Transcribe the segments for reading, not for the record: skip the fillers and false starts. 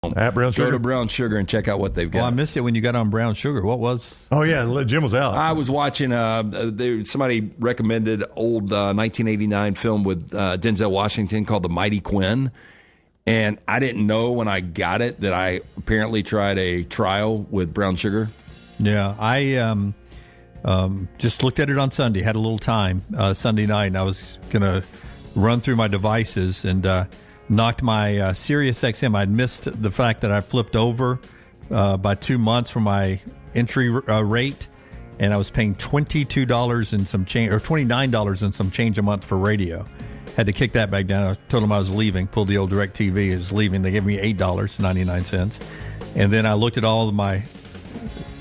At Brown Sugar? Go to Brown Sugar and check out what they've got. Well, I missed it when you got on Brown Sugar. What was? Oh, yeah, Jim was out. I was watching, somebody recommended old 1989 film with Denzel Washington called The Mighty Quinn. And I didn't know when I got it that I apparently tried a trial with Brown Sugar. Yeah, I just looked at it on Sunday, had a little time Sunday night, and I was going to run through my devices and knocked my Sirius XM. I'd missed the fact that I flipped over by 2 months from my entry rate, and I was paying $22 and some change, or $29 and some change a month for radio. Had to kick that back down. I told them I was leaving, pulled the old DirecTV, I was leaving. They gave me $8.99. And then I looked at all of my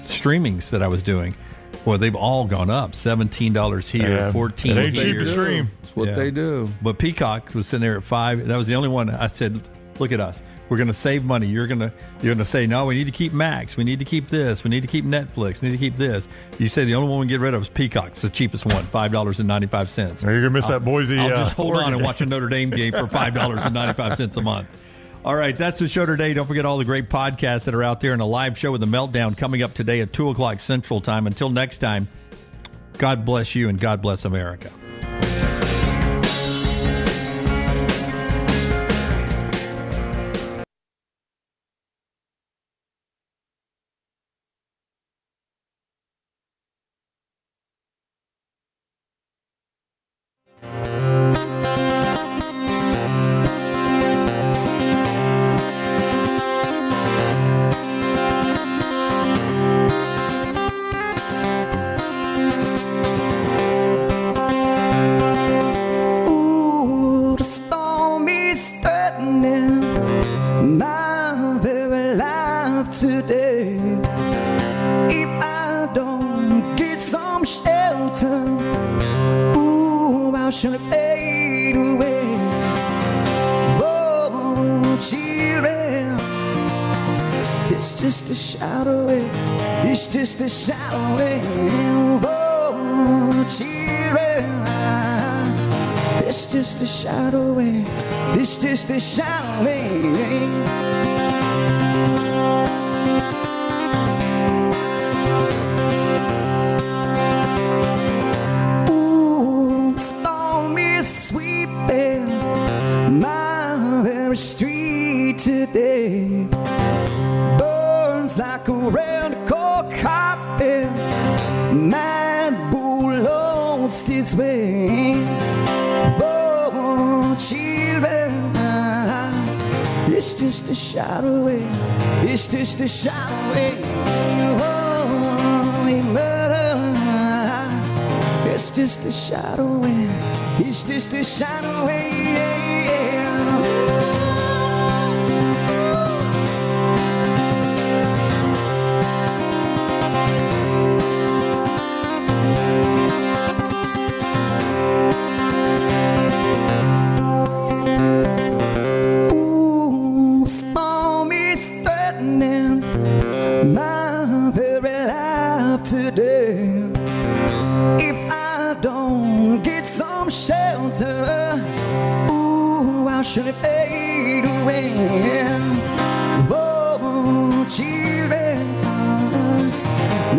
streamings that I was doing. Well, they've all gone up. $17 here, $14 it ain't here. cheap to stream. That's what they do. But Peacock was sitting there at $5. That was the only one. I said, look at us. We're going to save money. You're going to say, no, we need to keep Max. We need to keep this. We need to keep Netflix. We need to keep this. You say the only one we can get rid of is Peacock. It's the cheapest one, $5.95. You're going to miss that Boise. I'll just hold on and watch a Notre Dame game for $5.95 a month. All right, that's the show today. Don't forget all the great podcasts that are out there and a live show with the Meltdown coming up today at 2 o'clock Central Time. Until next time, God bless you and God bless America. It's just a shadow away. It's just a shadow away. Oh, children. It's just a shadow away. It's just a shadow away. Street today burns like a red cold carpet. Mad bull lost his way. Oh, children, it's just a shadow away. It's just a shadow away. Oh, murder. It's just a shadow away. It's just a shadow away. Should it fade away? Oh, children,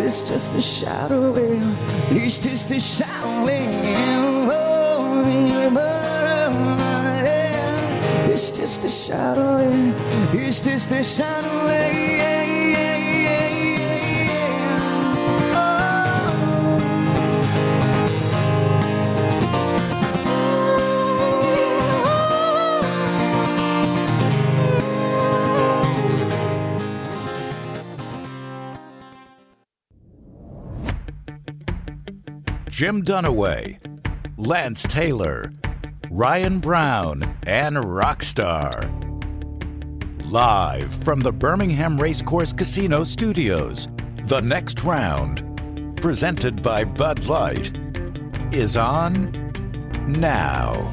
it's just a shadow away. It's just a shadow away. Oh, it's just a shadow away. It's just a shadow away. Jim Dunaway, Lance Taylor, Ryan Brown, and Rockstar. Live from the Birmingham Racecourse Casino Studios, the next round, presented by Bud Light, is on now.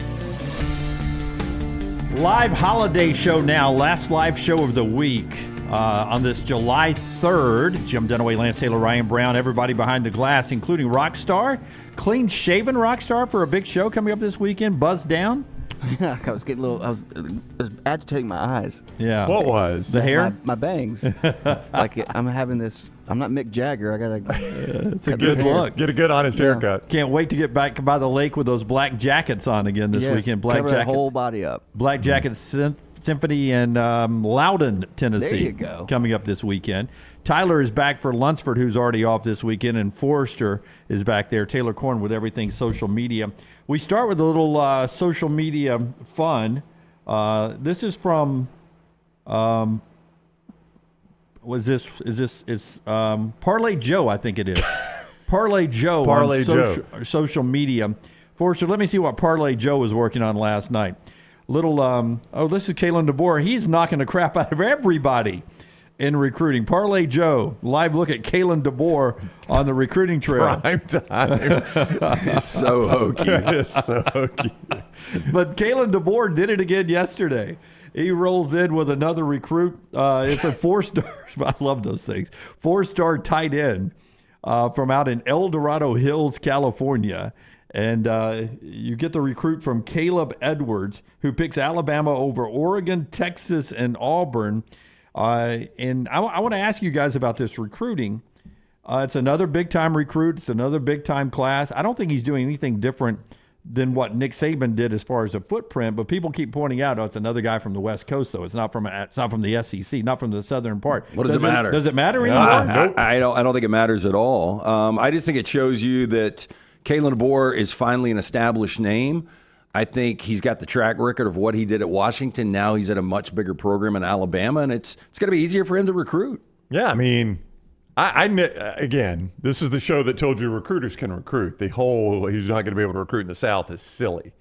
Live holiday show now, last live show of the week. On this July 3rd, Jim Dunaway, Lance Taylor, Ryan Brown, everybody behind the glass, including Rockstar. Clean-shaven Rockstar for a big show coming up this weekend. Buzz down. I was getting a little. I was agitating my eyes. Yeah. What was? The hair? My bangs. I'm having this. I'm not Mick Jagger. I gotta. It's a good look. Get a good honest haircut. Can't wait to get back by the lake with those black jackets on again this weekend. Black cover jacket, that whole body up. Black Jacket Symphony in Loudon, Tennessee. There you go. Coming up this weekend. Tyler is back for Lunceford, who's already off this weekend, and Forrester is back there. Taylor Korn with everything social media. We start with a little social media fun. This is from. It's Parlay Joe, I think it is. Parlay Joe on social media. Forrester, let me see what Parlay Joe was working on last night. This is Kalen DeBoer. He's knocking the crap out of everybody in recruiting. Parlay Joe, live look at Kalen DeBoer on the recruiting trail. Prime time. It's so hokey. It's so hokey. But Kalen DeBoer did it again yesterday. He rolls in with another recruit. It's a 4-star. I love those things. 4-star tight end from out in El Dorado Hills, California. And you get the recruit from Caleb Edwards, who picks Alabama over Oregon, Texas, and Auburn. And I want to ask you guys about this recruiting. It's another big-time recruit. It's another big-time class. I don't think he's doing anything different than what Nick Saban did as far as a footprint, but people keep pointing out, it's another guy from the West Coast, so it's not from the SEC, not from the southern part. What does it matter? Does it matter anymore? Nope. I don't think it matters at all. I just think it shows you that Kalen DeBoer is finally an established name. I think he's got the track record of what he did at Washington. Now he's at a much bigger program in Alabama, and it's going to be easier for him to recruit. Yeah, I mean, again, this is the show that told you recruiters can recruit. The whole he's not going to be able to recruit in the South is silly.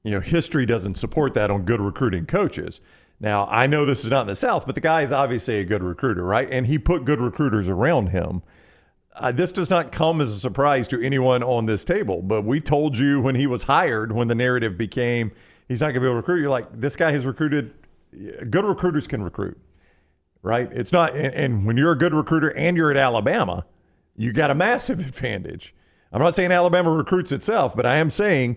History doesn't support that on good recruiting coaches. Now, I know this is not in the South, but the guy is obviously a good recruiter, right? And he put good recruiters around him. This does not come as a surprise to anyone on this table, but we told you when he was hired, when the narrative became he's not going to be able to recruit, you're like, this guy has recruited. Good recruiters can recruit. Right? It's not, and when you're a good recruiter and you're at Alabama, you got a massive advantage. I'm not saying Alabama recruits itself, but I am saying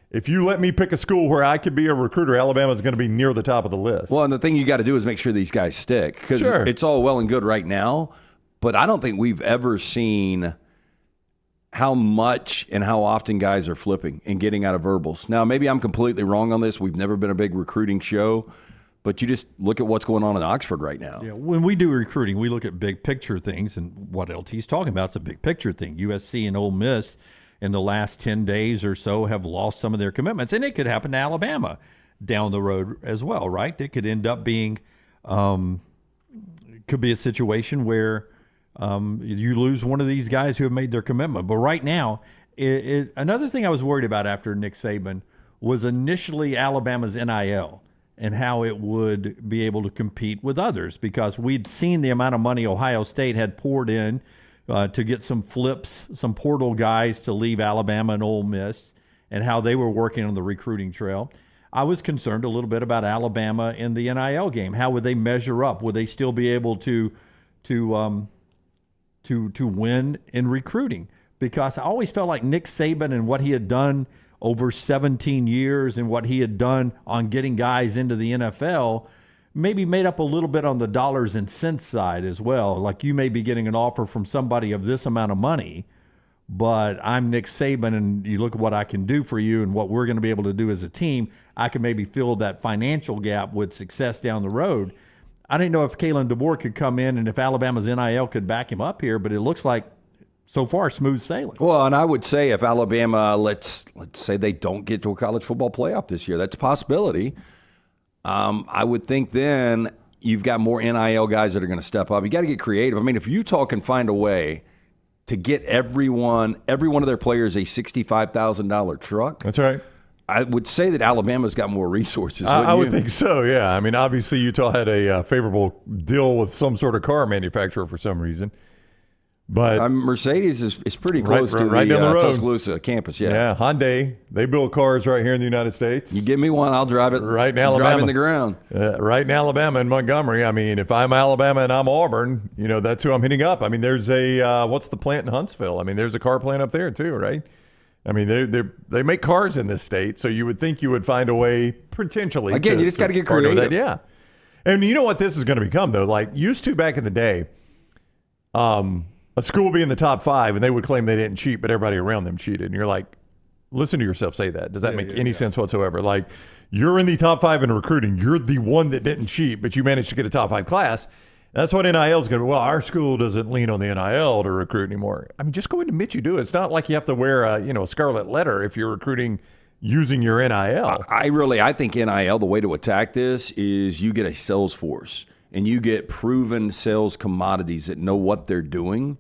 if you let me pick a school where I could be a recruiter, Alabama is going to be near the top of the list. Well, and the thing you got to do is make sure these guys stick, because it's all well and good right now, but I don't think we've ever seen how much and how often guys are flipping and getting out of verbals. Now, maybe I'm completely wrong on this. We've never been a big recruiting show. But you just look at what's going on in Oxford right now. Yeah, when we do recruiting, we look at big picture things, and what LT's talking about is a big picture thing. USC and Ole Miss in the last 10 days or so have lost some of their commitments, and it could happen to Alabama down the road as well, right? It could end up being could be a situation where you lose one of these guys who have made their commitment. But right now, another thing I was worried about after Nick Saban was initially Alabama's NIL. And how it would be able to compete with others, because we'd seen the amount of money Ohio State had poured in to get some flips, some portal guys to leave Alabama and Ole Miss, and how they were working on the recruiting trail. I was concerned a little bit about Alabama in the NIL game. How would they measure up? Would they still be able to win in recruiting? Because I always felt like Nick Saban and what he had done over 17 years and what he had done on getting guys into the NFL maybe made up a little bit on the dollars and cents side as well. Like, you may be getting an offer from somebody of this amount of money, but I'm Nick Saban, and you look at what I can do for you and what we're going to be able to do as a team. I can maybe fill that financial gap with success down the road. I didn't know if Kalen DeBoer could come in and if Alabama's NIL could back him up here, but it looks like so far smooth sailing. Well, and I would say if Alabama, let's say they don't get to a college football playoff this year, that's a possibility. I would think then you've got more NIL guys that are going to step up. You got to get creative. I mean, if Utah can find a way to get every one of their players a $65,000 truck. That's right. I would say that Alabama's got more resources. I would think so, yeah. I mean, obviously Utah had a favorable deal with some sort of car manufacturer for some reason. But Mercedes is pretty close to right down the road. Tuscaloosa campus, yeah. Yeah, Hyundai, they build cars right here in the United States. You give me one, I'll drive it right in Alabama. Drive in the ground. Right in Alabama and Montgomery. I mean, if I'm Alabama and I'm Auburn, that's who I'm hitting up. I mean, there's what's the plant in Huntsville? I mean, there's a car plant up there too, right? I mean, they make cars in this state, so you would think you would find a way potentially. Again, you just got to get creative. Yeah. And you know what this is going to become, though? Like, used to back in the day, a school would be in the top 5, and they would claim they didn't cheat, but everybody around them cheated. And you're like, listen to yourself say that. Does that make any sense whatsoever? Like, you're in the top 5 in recruiting. You're the one that didn't cheat, but you managed to get a top 5 class. That's what NIL is going to be. Well, our school doesn't lean on the NIL to recruit anymore. I mean, just go ahead and admit you do. It's not like you have to wear a scarlet letter if you're recruiting using your NIL. I think NIL, the way to attack this is you get a sales force and you get proven sales commodities that know what they're doing.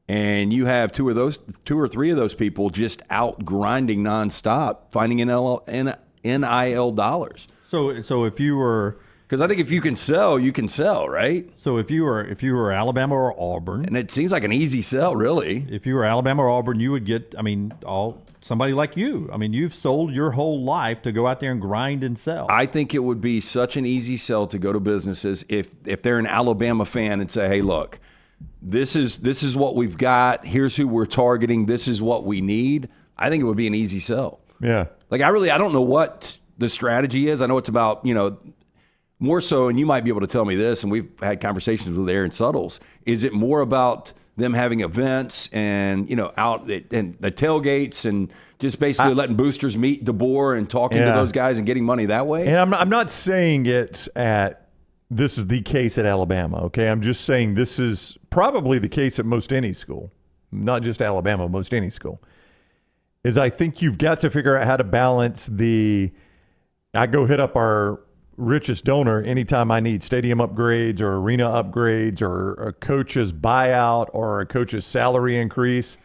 And you have two or three of those people just out grinding nonstop, finding NIL dollars. So if you were, because I think if you can sell, right? So if you were Alabama or Auburn, and it seems like an easy sell, really. If you were Alabama or Auburn, you would get, somebody like you. I mean, you've sold your whole life to go out there and grind and sell. I think it would be such an easy sell to go to businesses if they're an Alabama fan and say, hey, look, this is what we've got. Here's who we're targeting. This is what we need. I think it would be an easy sell. Yeah. Like, I don't know what the strategy is. I know it's about, more so, and you might be able to tell me this, and we've had conversations with Aaron Suttles. Is it more about them having events and, out and the tailgates and just basically letting boosters meet DeBoer and talking to those guys and getting money that way? And I'm not saying this is the case at Alabama, okay? I'm just saying this is probably the case at most any school, not just Alabama, most any school. Is I think you've got to figure out how to balance I go hit up our richest donor anytime I need stadium upgrades or arena upgrades or a coach's buyout or a coach's salary increase.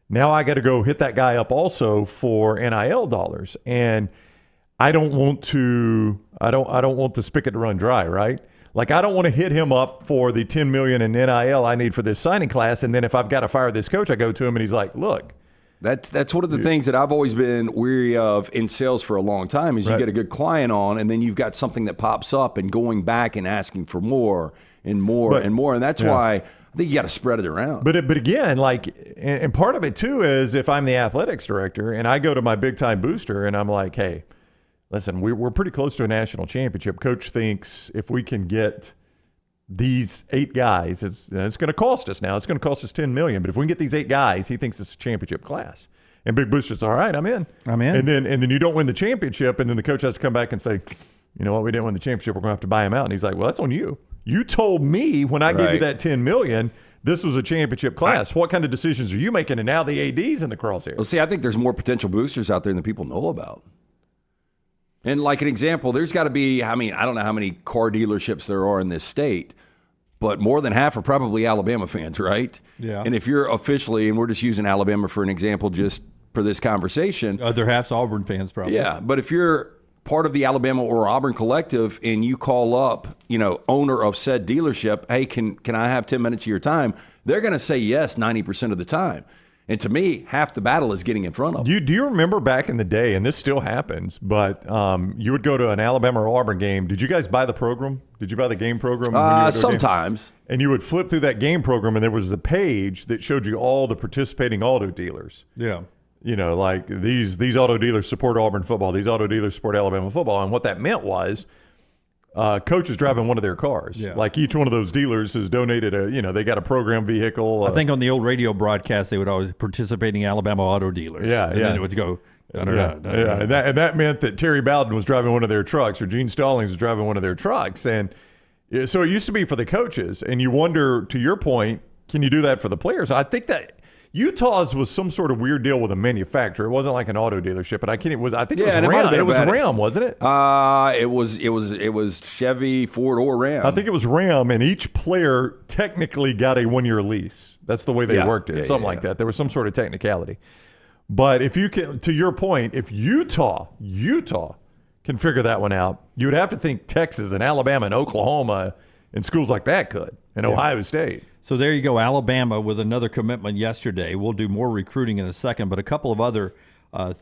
Now I got to go hit that guy up also for NIL dollars. And I don't want the spigot to run dry, right? Like, I don't want to hit him up for the $10 million in NIL I need for this signing class. And then if I've got to fire this coach, I go to him and he's like, look. That's one of the things that I've always been weary of in sales for a long time is you get a good client on and then you've got something that pops up and going back and asking for more and more and more. And that's why I think you got to spread it around. But again, like, and part of it too is if I'm the athletics director and I go to my big time booster and I'm like, hey, listen, we're pretty close to a national championship. Coach thinks if we can get these 8 guys, it's going to cost us now. It's going to cost us $10 million. But if we can get these 8 guys, he thinks it's a championship class. And Big Booster's all right, I'm in. And then you don't win the championship, and then the coach has to come back and say, you know what, we didn't win the championship. We're going to have to buy him out. And he's like, well, that's on you. You told me when I gave you that $10 million, this was a championship class. What kind of decisions are you making? And now the AD's in the crosshairs. Well, see, I think there's more potential boosters out there than people know about. And like an example, there's got to be, I don't know how many car dealerships there are in this state, but more than half are probably Alabama fans, right? Yeah. And if you're officially, and we're just using Alabama for an example just for this conversation. Other half's Auburn fans probably. Yeah, but if you're part of the Alabama or Auburn collective and you call up, owner of said dealership, hey, can I have 10 minutes of your time? They're going to say yes 90% of the time. And to me, half the battle is getting in front of them. Do you remember back in the day, and this still happens, but you would go to an Alabama or Auburn game. Did you guys buy the program? Did you buy the game program? Sometimes. And you would flip through that game program, and there was a page that showed you all the participating auto dealers. Yeah. Like these auto dealers support Auburn football. These auto dealers support Alabama football. And what that meant was coach is driving one of their cars. Yeah. Like each one of those dealers has donated they got a program vehicle. I think on the old radio broadcast, they would always participating Alabama auto dealers. Yeah. And then it would go. And that meant that Terry Bowden was driving one of their trucks or Gene Stallings was driving one of their trucks. And so it used to be for the coaches. And you wonder, to your point, can you do that for the players? I think that Utah's was some sort of weird deal with a manufacturer. It wasn't like an auto dealership, but I think it was Ram. It was Ram, wasn't it? It was Chevy, Ford, or Ram. I think it was Ram, and each player technically got a 1-year lease. That's the way they worked it, something like that. There was some sort of technicality. But if you can, to your point, if Utah can figure that one out, you would have to think Texas and Alabama and Oklahoma and schools like that could, and Ohio State. So there you go, Alabama with another commitment yesterday. We'll do more recruiting in a second, but a couple of other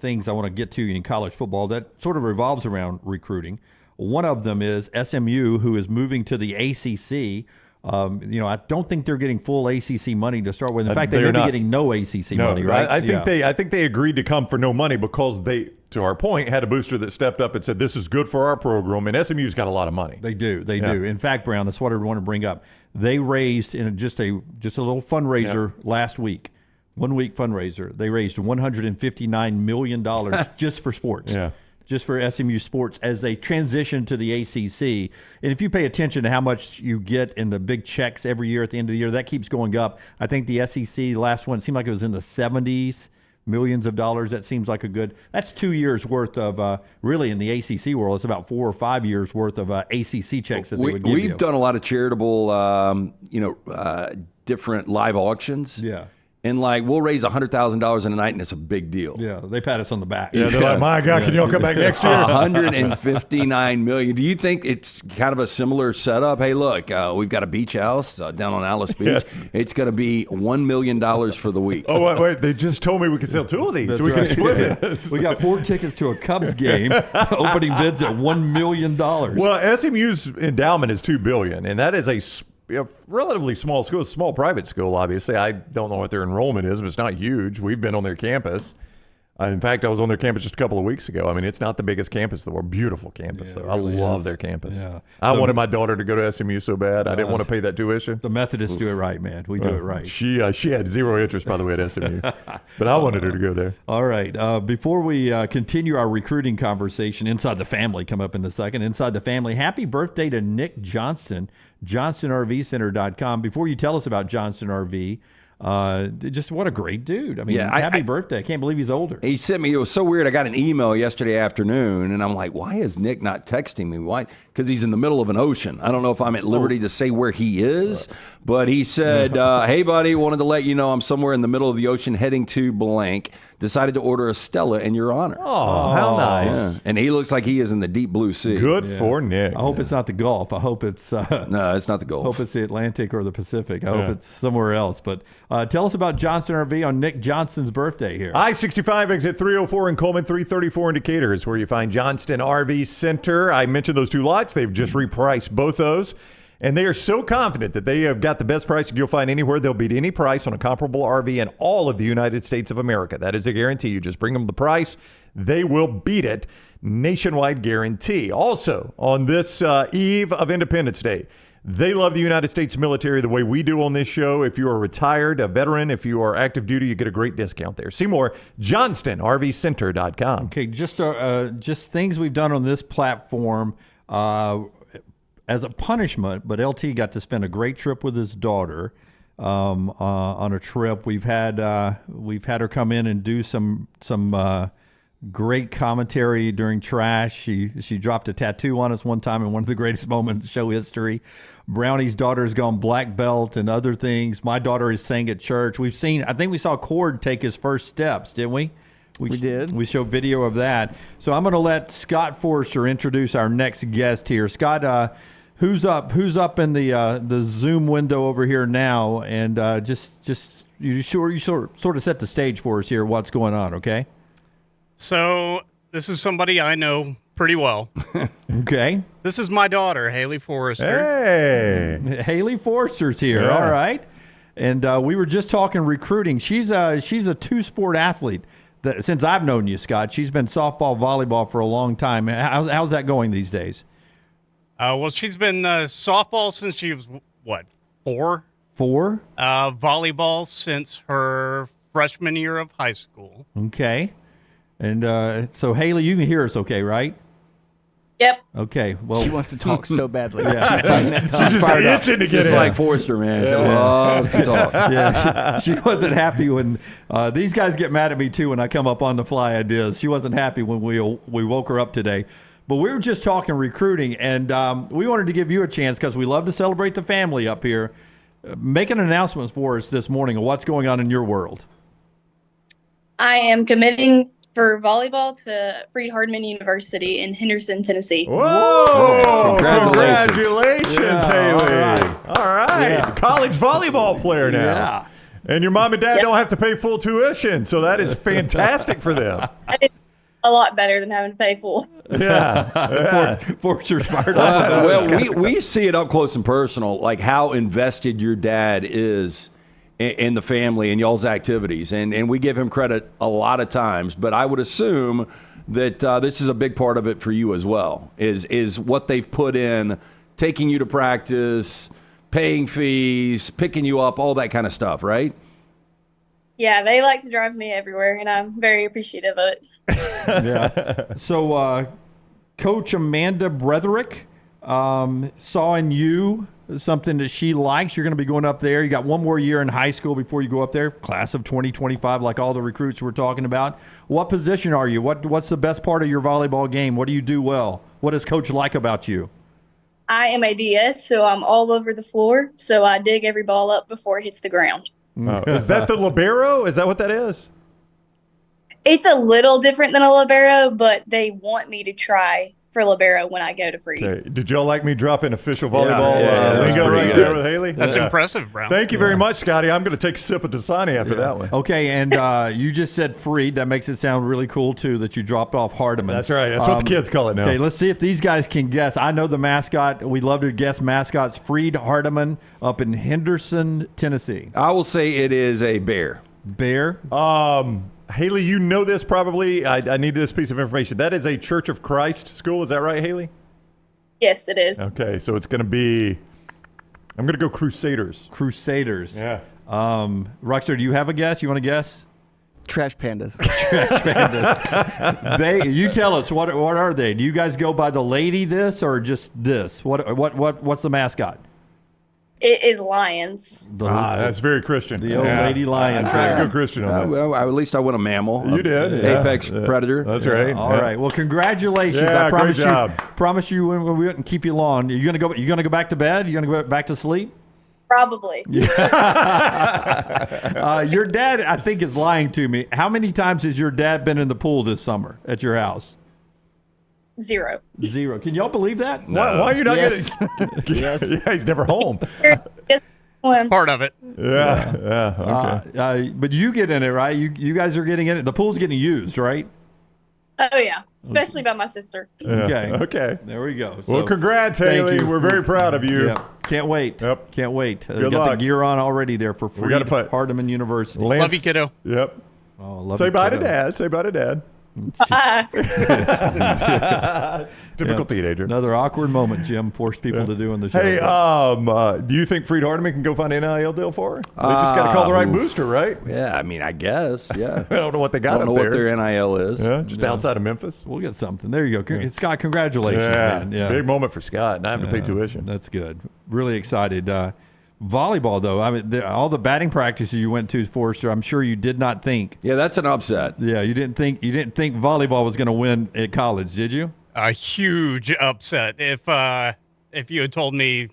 things I want to get to in college football that sort of revolves around recruiting. One of them is SMU, who is moving to the ACC. I don't think they're getting full ACC money to start with. In fact, they they're may be not getting no ACC money, right? I think they agreed to come for no money because they, to our point, had a booster that stepped up and said, this is good for our program, and SMU's got a lot of money. They do. In fact, Brown, that's what I want to bring up. They raised in just a little fundraiser last week, 1 week fundraiser. They raised $159 million just for sports. Yeah. Just for SMU sports as they transition to the ACC. And if you pay attention to how much you get in the big checks every year at the end of the year, that keeps going up. I think the SEC, last one, it seemed like it was in the 70s, millions of dollars. That seems like that's 2 years worth of, really in the ACC world, it's about 4 or 5 years worth of ACC checks that they would give you. We've done a lot of charitable, different live auctions. Yeah. And we'll raise $100,000 in a night, and it's a big deal. Yeah, they pat us on the back. Yeah, they're like, my God, can y'all come back next year? $159 million. Do you think it's kind of a similar setup? Hey, look, we've got a beach house down on Alice Beach. Yes. It's going to be $1 million for the week. Oh, wait, they just told me we could sell 2 of these, so we can split it. We got 4 tickets to a Cubs game. Opening bids at $1 million. Well, SMU's endowment is $2 billion, and that is a relatively small school, small private school, obviously. I don't know what their enrollment is, but it's not huge. We've been on their campus. In fact, I was on their campus just a couple of weeks ago. I mean, it's not the biggest campus in the world. Beautiful campus, though. Really I love their campus. Yeah. I wanted my daughter to go to SMU so bad. I didn't want to pay that tuition. The Methodists do it right, man. We do it right. She had zero interest, by the way, at SMU. But I wanted her to go there. All right. Before we continue our recruiting conversation, Inside the Family come up in a second. Inside the Family, happy birthday to Nick Johnston, JohnstonRVCenter.com. Before you tell us about Johnston RV, just what a great dude. I mean, happy birthday. I can't believe he's older. He sent me, it was so weird. I got an email yesterday afternoon, and I'm like, why is Nick not texting me? Why? Because he's in the middle of an ocean. I don't know if I'm at liberty to say where he is, but he said, hey, buddy, wanted to let you know I'm somewhere in the middle of the ocean heading to blank. Decided to order a Stella in your honor. Oh, how nice. Yeah. And he looks like he is in the deep blue sea. Good for Nick. I hope it's not the Gulf. I hope it's... no, it's not the Gulf. I hope it's the Atlantic or the Pacific. I hope it's somewhere else. But tell us about Johnston RV on Nick Johnston's birthday here. I-65 exit 304 in Coleman, 334 in Decatur is where you find Johnston RV Center. I mentioned those 2 lots. They've just repriced both those. And they are so confident that they have got the best pricing you'll find anywhere. They'll beat any price on a comparable RV in all of the United States of America. That is a guarantee. You just bring them the price, they will beat it. Nationwide guarantee. Also, on this eve of Independence Day, they love the United States military the way we do on this show. If you are retired, a veteran, if you are active duty, you get a great discount there. See more, JohnstonRVCenter.com. Okay, just things we've done on this platform as a punishment, but LT got to spend a great trip with his daughter on a trip. We've had her come in and do some great commentary during trash. She dropped a tattoo on us one time in one of the greatest moments in show history. Brownie's daughter's gone black belt and other things. My daughter is sang at church. I think we saw Cord take his first steps, didn't we? We did. We showed video of that. So I'm going to let Scott Forster introduce our next guest here. Scott, who's up in the Zoom window over here now, and just you sort of set the stage for us here. What's going on? Okay. So this is somebody I know pretty well. Okay. This is my daughter, Haley Forrester. Hey, Haley Forrester's here. Yeah. All right. And we were just talking recruiting. She's a 2-sport athlete. Since I've known you, Scott, she's been softball, volleyball for a long time. How's that going these days? Well, she's been softball since she was, 4? 4? Volleyball since her freshman year of high school. Okay. And so, Haley, you can hear us okay, right? Yep. Okay. Well, she wants to talk so badly. Yeah. She's just itching to get just in. like Forrester, man. She loves to talk. Yeah. She wasn't happy when these guys get mad at me too when I come up on the fly ideas. She wasn't happy when we woke her up today. But we were just talking recruiting, and we wanted to give you a chance because we love to celebrate the family up here. Make an announcement for us this morning of what's going on in your world. I am committing for volleyball to Freed-Hardeman University in Henderson, Tennessee. Whoa! Congratulations, Yeah, Haley. All right. Yeah. College volleyball player now. Yeah. And your mom and dad don't have to pay full tuition, so that is fantastic for them. a lot better than having to pay full. Yeah. Forster's fired Well, we see it up close and personal, like how invested your dad is in the family and y'all's activities. And we give him credit a lot of times, but I would assume that this is a big part of it for you as well, is what they've put in, taking you to practice, paying fees, picking you up, all that kind of stuff, right? Yeah, they like to drive me everywhere, and I'm very appreciative of it. Yeah. So, Coach Amanda Bretherick saw in you something that she likes. You're going to be going up there. You got one more year in high school before you go up there. Class of 2025, like all the recruits we're talking about. What position are you? What's the best part of your volleyball game? What do you do well? What does Coach like about you? I am a DS, so I'm all over the floor, so I dig every ball up before it hits the ground. Oh, is that the libero? Is that what that is? It's a little different than a libero, but they want me to try for libero when I go to free. Okay. Did y'all like me dropping official volleyball that's lingo pretty right good. there with Haley? That's impressive, Brown. Thank you very much, Scotty. I'm going to take a sip of Dasani after that one. Okay, and you just said freed. That makes it sound really cool, too, that you dropped off Hardiman. That's right. That's what the kids call it now. Okay, let's see if these guys can guess. I know the mascot. We love to guess mascots. Freed Hardiman up in Henderson, Tennessee. I will say it is a bear. Bear. Haley, you know this probably. I need this piece of information. That is a Church of Christ school. Is that right, Haley? Yes, it is. Okay, so it's going to be, I'm going to go Crusaders. Crusaders. Yeah. Rockstar, do you have a guess? You want to guess? Trash pandas. Trash pandas. You tell us, what are they? Do you guys go by the lady this or just this? What's the mascot? It is lions. That's very Christian. The old lady lion. Go Christian on that. Well, at least I won a mammal. You did. Yeah. Apex predator. That's right. All right. Well, congratulations. Yeah, I promise great job. Promise you we wouldn't keep you long. You gonna go back to bed? You gonna go back to sleep? Probably. Your dad, I think, is lying to me. How many times has your dad been in the pool this summer at your house? 0. 0. Can y'all believe that? Why are you not Yes. getting? Yes. Yeah, he's never home. Just one. Part of it. Yeah. Okay. But you get in it, right? You guys are getting in it. The pool's getting used, right? Oh, yeah. Especially by my sister. Okay. Okay. There we go. Well, congrats, Haley. you. We're very proud of you. Yeah. Can't wait. Yep. Can't wait. Good got luck. the gear on already there for free. gotta fight. Hardiman University. Lance, Love you, kiddo. Yep. Oh, love Say you, bye to kiddo. Dad. Say bye to Dad. Typical teenager. Another awkward moment Jim forced people to do in the show. Hey, do you think Freed Hardiman can go find an NIL deal for her? They just got to call the right booster, right? Yeah, I mean, I guess. Yeah. I don't know what they I got don't know up there. what their NIL is. Yeah, just outside of Memphis. We'll get something. There you go. Scott, congratulations, Yeah. man. Yeah. Big moment for Scott. Not having to pay tuition. That's good. Really excited. Volleyball, though, I mean, all the batting practices you went to, Forster, I'm sure you did not think. Yeah, that's an upset. Yeah, you didn't think volleyball was going to win at college, did you? A huge upset. If you had told me a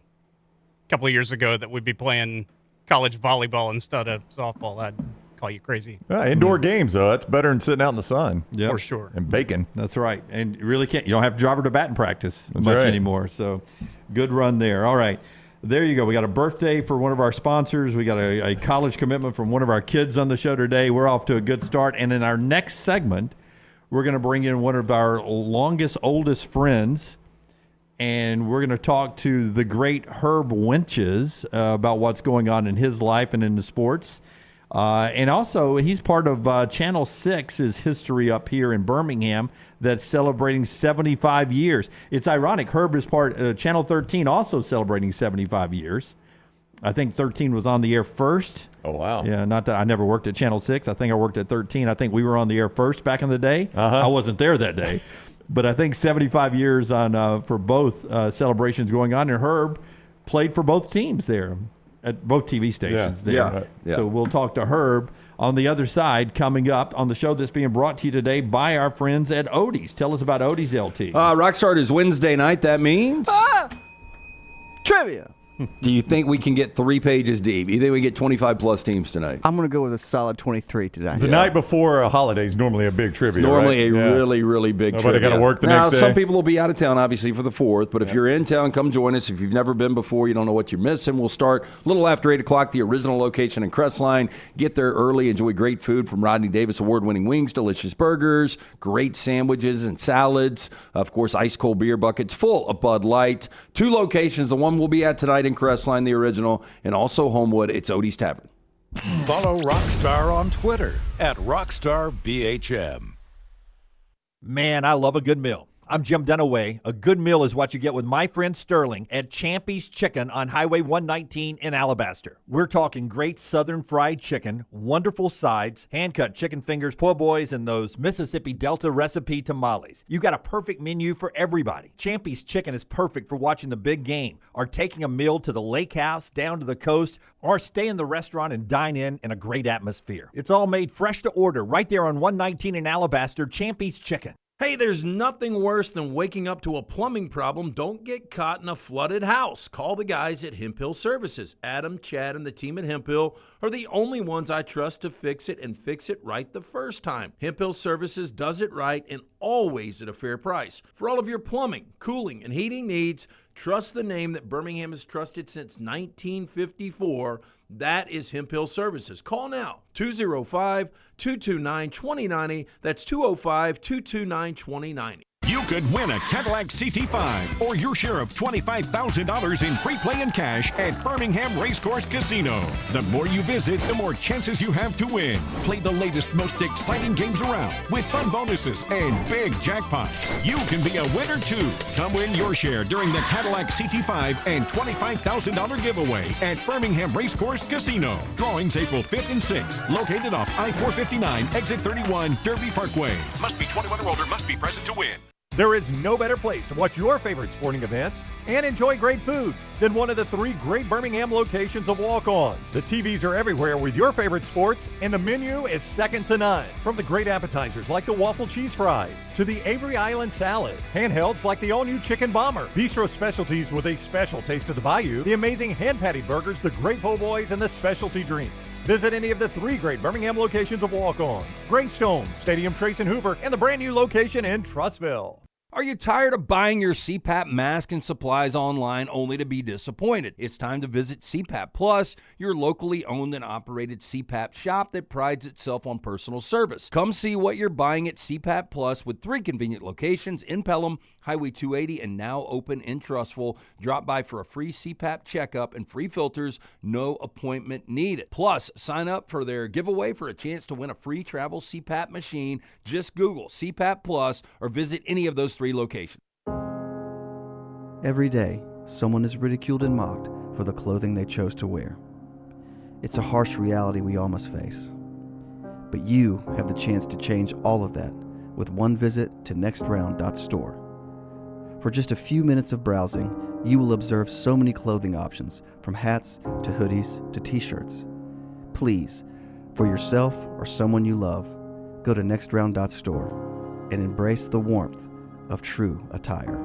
couple of years ago that we'd be playing college volleyball instead of softball, I'd call you crazy. Indoor games, though. That's better than sitting out in the sun. Yep. For sure. And bacon. That's right. And you really can't. You don't have to drive her to batting practice much right. anymore. So good run there. All right. There you go. We got a birthday for one of our sponsors. We got a college commitment from one of our kids on the show today. We're off to a good start. And in our next segment, we're going to bring in one of our longest, oldest friends. And we're going to talk to the great Herb Winches about what's going on in his life and in the sports. And also, he's part of Channel 6's history up here in Birmingham that's celebrating 75 years. It's ironic. Herb is part Channel 13 also celebrating 75 years. I think 13 was on the air first. Oh, wow. Yeah, not that I never worked at Channel 6. I think I worked at 13. I think we were on the air first back in the day. I wasn't there that day. But I think 75 years on for both celebrations going on. And Herb played for both teams there. At both TV stations there. Yeah. So we'll talk to Herb on the other side coming up on the show that's being brought to you today by our friends at Odie's. Tell us about Odie's, LT. Rockstar is Wednesday night. That means Trivia. Do you think we can get 3 pages deep? You think we get 25-plus teams tonight? I'm going to go with a solid 23 today. The night before a holiday is normally a big trivia. It's normally right? a really, really big Nobody trivia. got to work the now, next day. some people will be out of town, obviously, for the 4th. But if you're in town, come join us. If you've never been before, you don't know what you're missing. We'll start a little after 8 o'clock, the original location in Crestline. Get there early. Enjoy great food from Rodney Davis award-winning wings, delicious burgers, great sandwiches and salads. Of course, ice-cold beer buckets full of Bud Light. 2 locations. The one we'll be at tonight in Crestline, the original, and also Homewood. It's Odie's Tavern. Follow Rockstar on Twitter at RockstarBHM. Man, I love a good meal. I'm Jim Dunaway. A good meal is what you get with my friend Sterling at Champy's Chicken on Highway 119 in Alabaster. We're talking great southern fried chicken, wonderful sides, hand-cut chicken fingers, po' boys, and those Mississippi Delta recipe tamales. You got a perfect menu for everybody. Champy's Chicken is perfect for watching the big game, or taking a meal to the lake house, down to the coast, or stay in the restaurant and dine in a great atmosphere. It's all made fresh to order right there on 119 in Alabaster, Champy's Chicken. Hey, there's nothing worse than waking up to a plumbing problem. Don't get caught in a flooded house. Call the guys at Hemp Hill Services. Adam, Chad, and the team at Hemp Hill are the only ones I trust to fix it and fix it right the first time. Hemp Hill Services does it right and always at a fair price. For all of your plumbing, cooling, and heating needs, trust the name that Birmingham has trusted since 1954. That is Hemp Hill Services. Call now, 205-229-2090. That's 205-229-2090. You could win a Cadillac CT5 or your share of $25,000 in free play and cash at Birmingham Racecourse Casino. The more you visit, the more chances you have to win. Play the latest, most exciting games around with fun bonuses and big jackpots. You can be a winner too. Come win your share during the Cadillac CT5 and $25,000 giveaway at Birmingham Racecourse Casino. Drawings April 5th and 6th. Located off I-459, exit 31, Derby Parkway. Must be 21 or older, must be present to win. There is no better place to watch your favorite sporting events and enjoy great food than one of the 3 great Birmingham locations of Walk-Ons. The TVs are everywhere with your favorite sports, and the menu is second to none. From the great appetizers like the waffle cheese fries to the Avery Island salad, handhelds like the all-new chicken bomber, bistro specialties with a special taste of the bayou, the amazing hand-patty burgers, the great po' boys, and the specialty drinks. Visit any of the 3 great Birmingham locations of Walk-Ons: Greystone, Stadium Trace and Hoover, and the brand new location in Trussville. Are you tired of buying your CPAP mask and supplies online only to be disappointed? It's time to visit CPAP Plus, your locally owned and operated CPAP shop that prides itself on personal service. Come see what you're buying at CPAP Plus with 3 convenient locations in Pelham, Highway 280, and now open in Trussville. Drop by for a free CPAP checkup and free filters, no appointment needed. Plus, sign up for their giveaway for a chance to win a free travel CPAP machine. Just Google CPAP Plus or visit any of those 3 locations. Every day, someone is ridiculed and mocked for the clothing they chose to wear. It's a harsh reality we all must face. But you have the chance to change all of that with one visit to nextround.store. For just a few minutes of browsing, you will observe so many clothing options, from hats to hoodies to t-shirts. Please, for yourself or someone you love, go to nextround.store and embrace the warmth of true attire.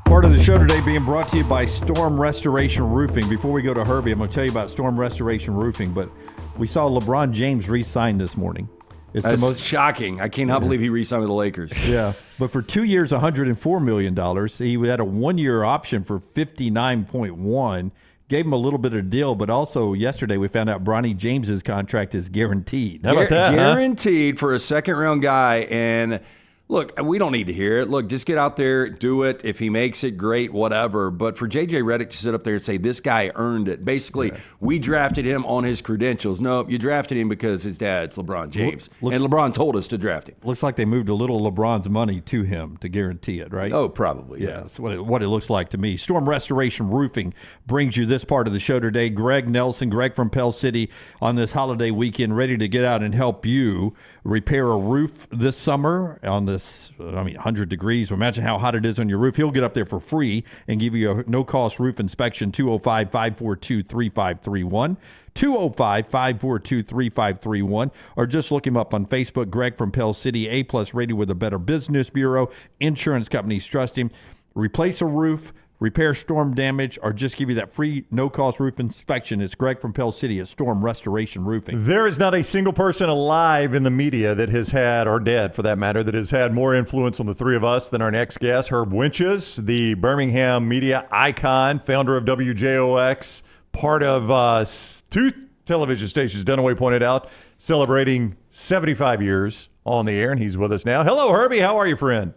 Part of the show today being brought to you by Storm Restoration Roofing. Before we go to Herbie, I'm going to tell you about Storm Restoration Roofing, but we saw LeBron James re-sign this morning. It's That's the most shocking. I cannot believe he re-signed with the Lakers. Yeah, but for 2 years, $104 million. He had a 1-year option for $59.1. Gave him a little bit of a deal, but also yesterday we found out Bronny James's contract is guaranteed. How about that? Guaranteed for a second-round guy, and look, we don't need to hear it. Look, just get out there, do it. If he makes it, great, whatever. But for J.J. Redick to sit up there and say, this guy earned it. Basically, we drafted him on his credentials. No, you drafted him because his dad's LeBron James. And LeBron told us to draft him. Looks like they moved a little LeBron's money to him to guarantee it, right? Oh, probably, yeah. That's what it looks like to me. Storm Restoration Roofing brings you this part of the show today. Greg Nelson, Greg from Pell City, on this holiday weekend, ready to get out and help you repair a roof this summer on this, 100 degrees. Imagine how hot it is on your roof. He'll get up there for free and give you a no-cost roof inspection, 205-542-3531. 205-542-3531, or just look him up on Facebook. Greg from Pell City, A+ rated with a Better Business Bureau. Insurance companies trust him. Replace a roof, repair storm damage, or just give you that free no-cost roof inspection. It's Greg from Pell City at Storm Restoration Roofing. There is not a single person alive in the media that has had, or dead for that matter, that has had more influence on the three of us than our next guest, Herb Winches, the Birmingham media icon, founder of WJOX, part of 2 television stations, Dunaway pointed out, celebrating 75 years on the air, and he's with us now. Hello, Herbie. How are you, friend?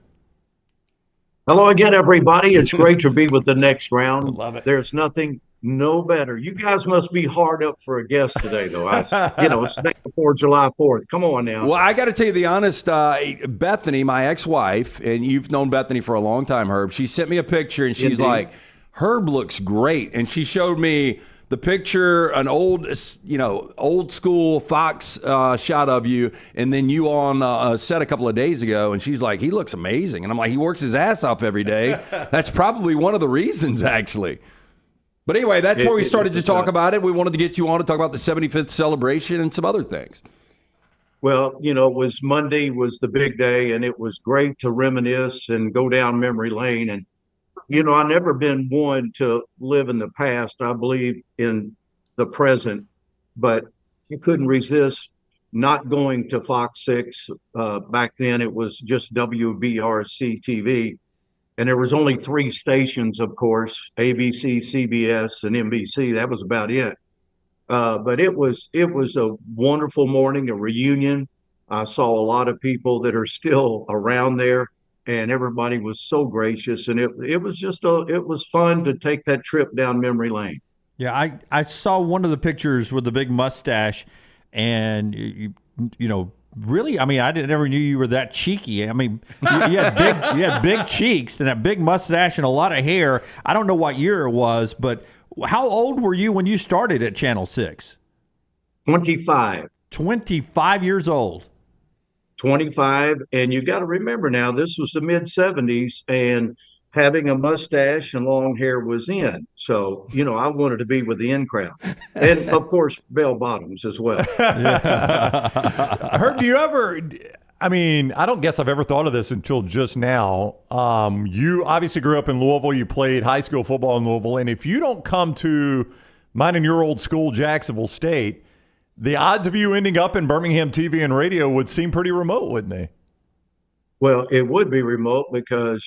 Hello again, everybody. It's great to be with the next round. Love it. There's nothing no better. You guys must be hard up for a guest today, though. It's before July 4th. Come on now. Well, I got to tell you the honest, Bethany, my ex-wife, and you've known Bethany for a long time, Herb, she sent me a picture, and she's like, Herb looks great. And she showed me the picture, an old school Fox shot of you, and then you on a set a couple of days ago, and she's like, he looks amazing. And I'm like, he works his ass off every day. That's probably one of the reasons, actually. But anyway, that's where we started to talk about it. We wanted to get you on to talk about the 75th celebration and some other things. Well, Monday was the big day, and it was great to reminisce and go down memory lane. And I've never been one to live in the past. I believe in the present, but you couldn't resist not going to Fox 6. Back then, it was just WBRC TV. And there was only 3 stations, of course, ABC, CBS, and NBC. That was about it. But it was a wonderful morning, a reunion. I saw a lot of people that are still around there. And everybody was so gracious, and it was fun to take that trip down memory lane. Yeah, I saw one of the pictures with the big mustache, and you really, I never knew you were that cheeky. You had big cheeks and that big mustache and a lot of hair. I don't know what year it was, but how old were you when you started at Channel 6? 25. 25 years old. 25, and you got to remember now, this was the mid-70s, and having a mustache and long hair was in. So, I wanted to be with the in crowd. And, of course, bell bottoms as well. Herb, do you ever, I don't guess I've ever thought of this until just now. You obviously grew up in Louisville. You played high school football in Louisville. And if you don't come to mine and your old school, Jacksonville State, the odds of you ending up in Birmingham TV and radio would seem pretty remote, wouldn't they? Well, it would be remote because,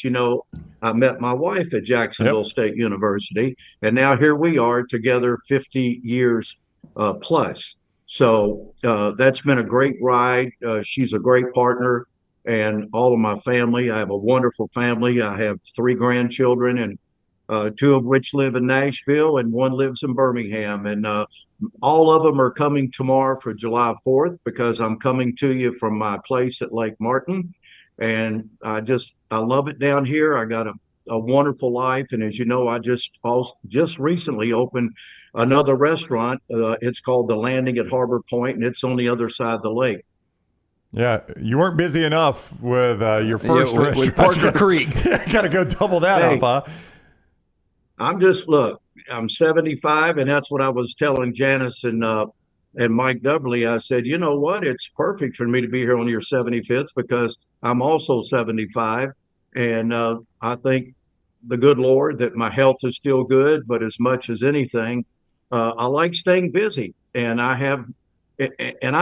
I met my wife at Jacksonville State University, and now here we are together 50 years plus. So that's been a great ride. She's a great partner, and all of my family. I have a wonderful family. I have 3 grandchildren, and 2 of which live in Nashville, and 1 lives in Birmingham. And all of them are coming tomorrow for July 4th because I'm coming to you from my place at Lake Martin. And I love it down here. I got a wonderful life. And as you know, I just recently opened another restaurant. It's called The Landing at Harbor Point, and it's on the other side of the lake. Yeah, you weren't busy enough with your first restaurant. With Parker Creek. Got to go double that up, huh? I'm 75, and that's what I was telling Janice and Mike Dudley. I said, you know what? It's perfect for me to be here on your 75th because I'm also 75. And I think the good Lord that my health is still good, but as much as anything, I like staying busy. And I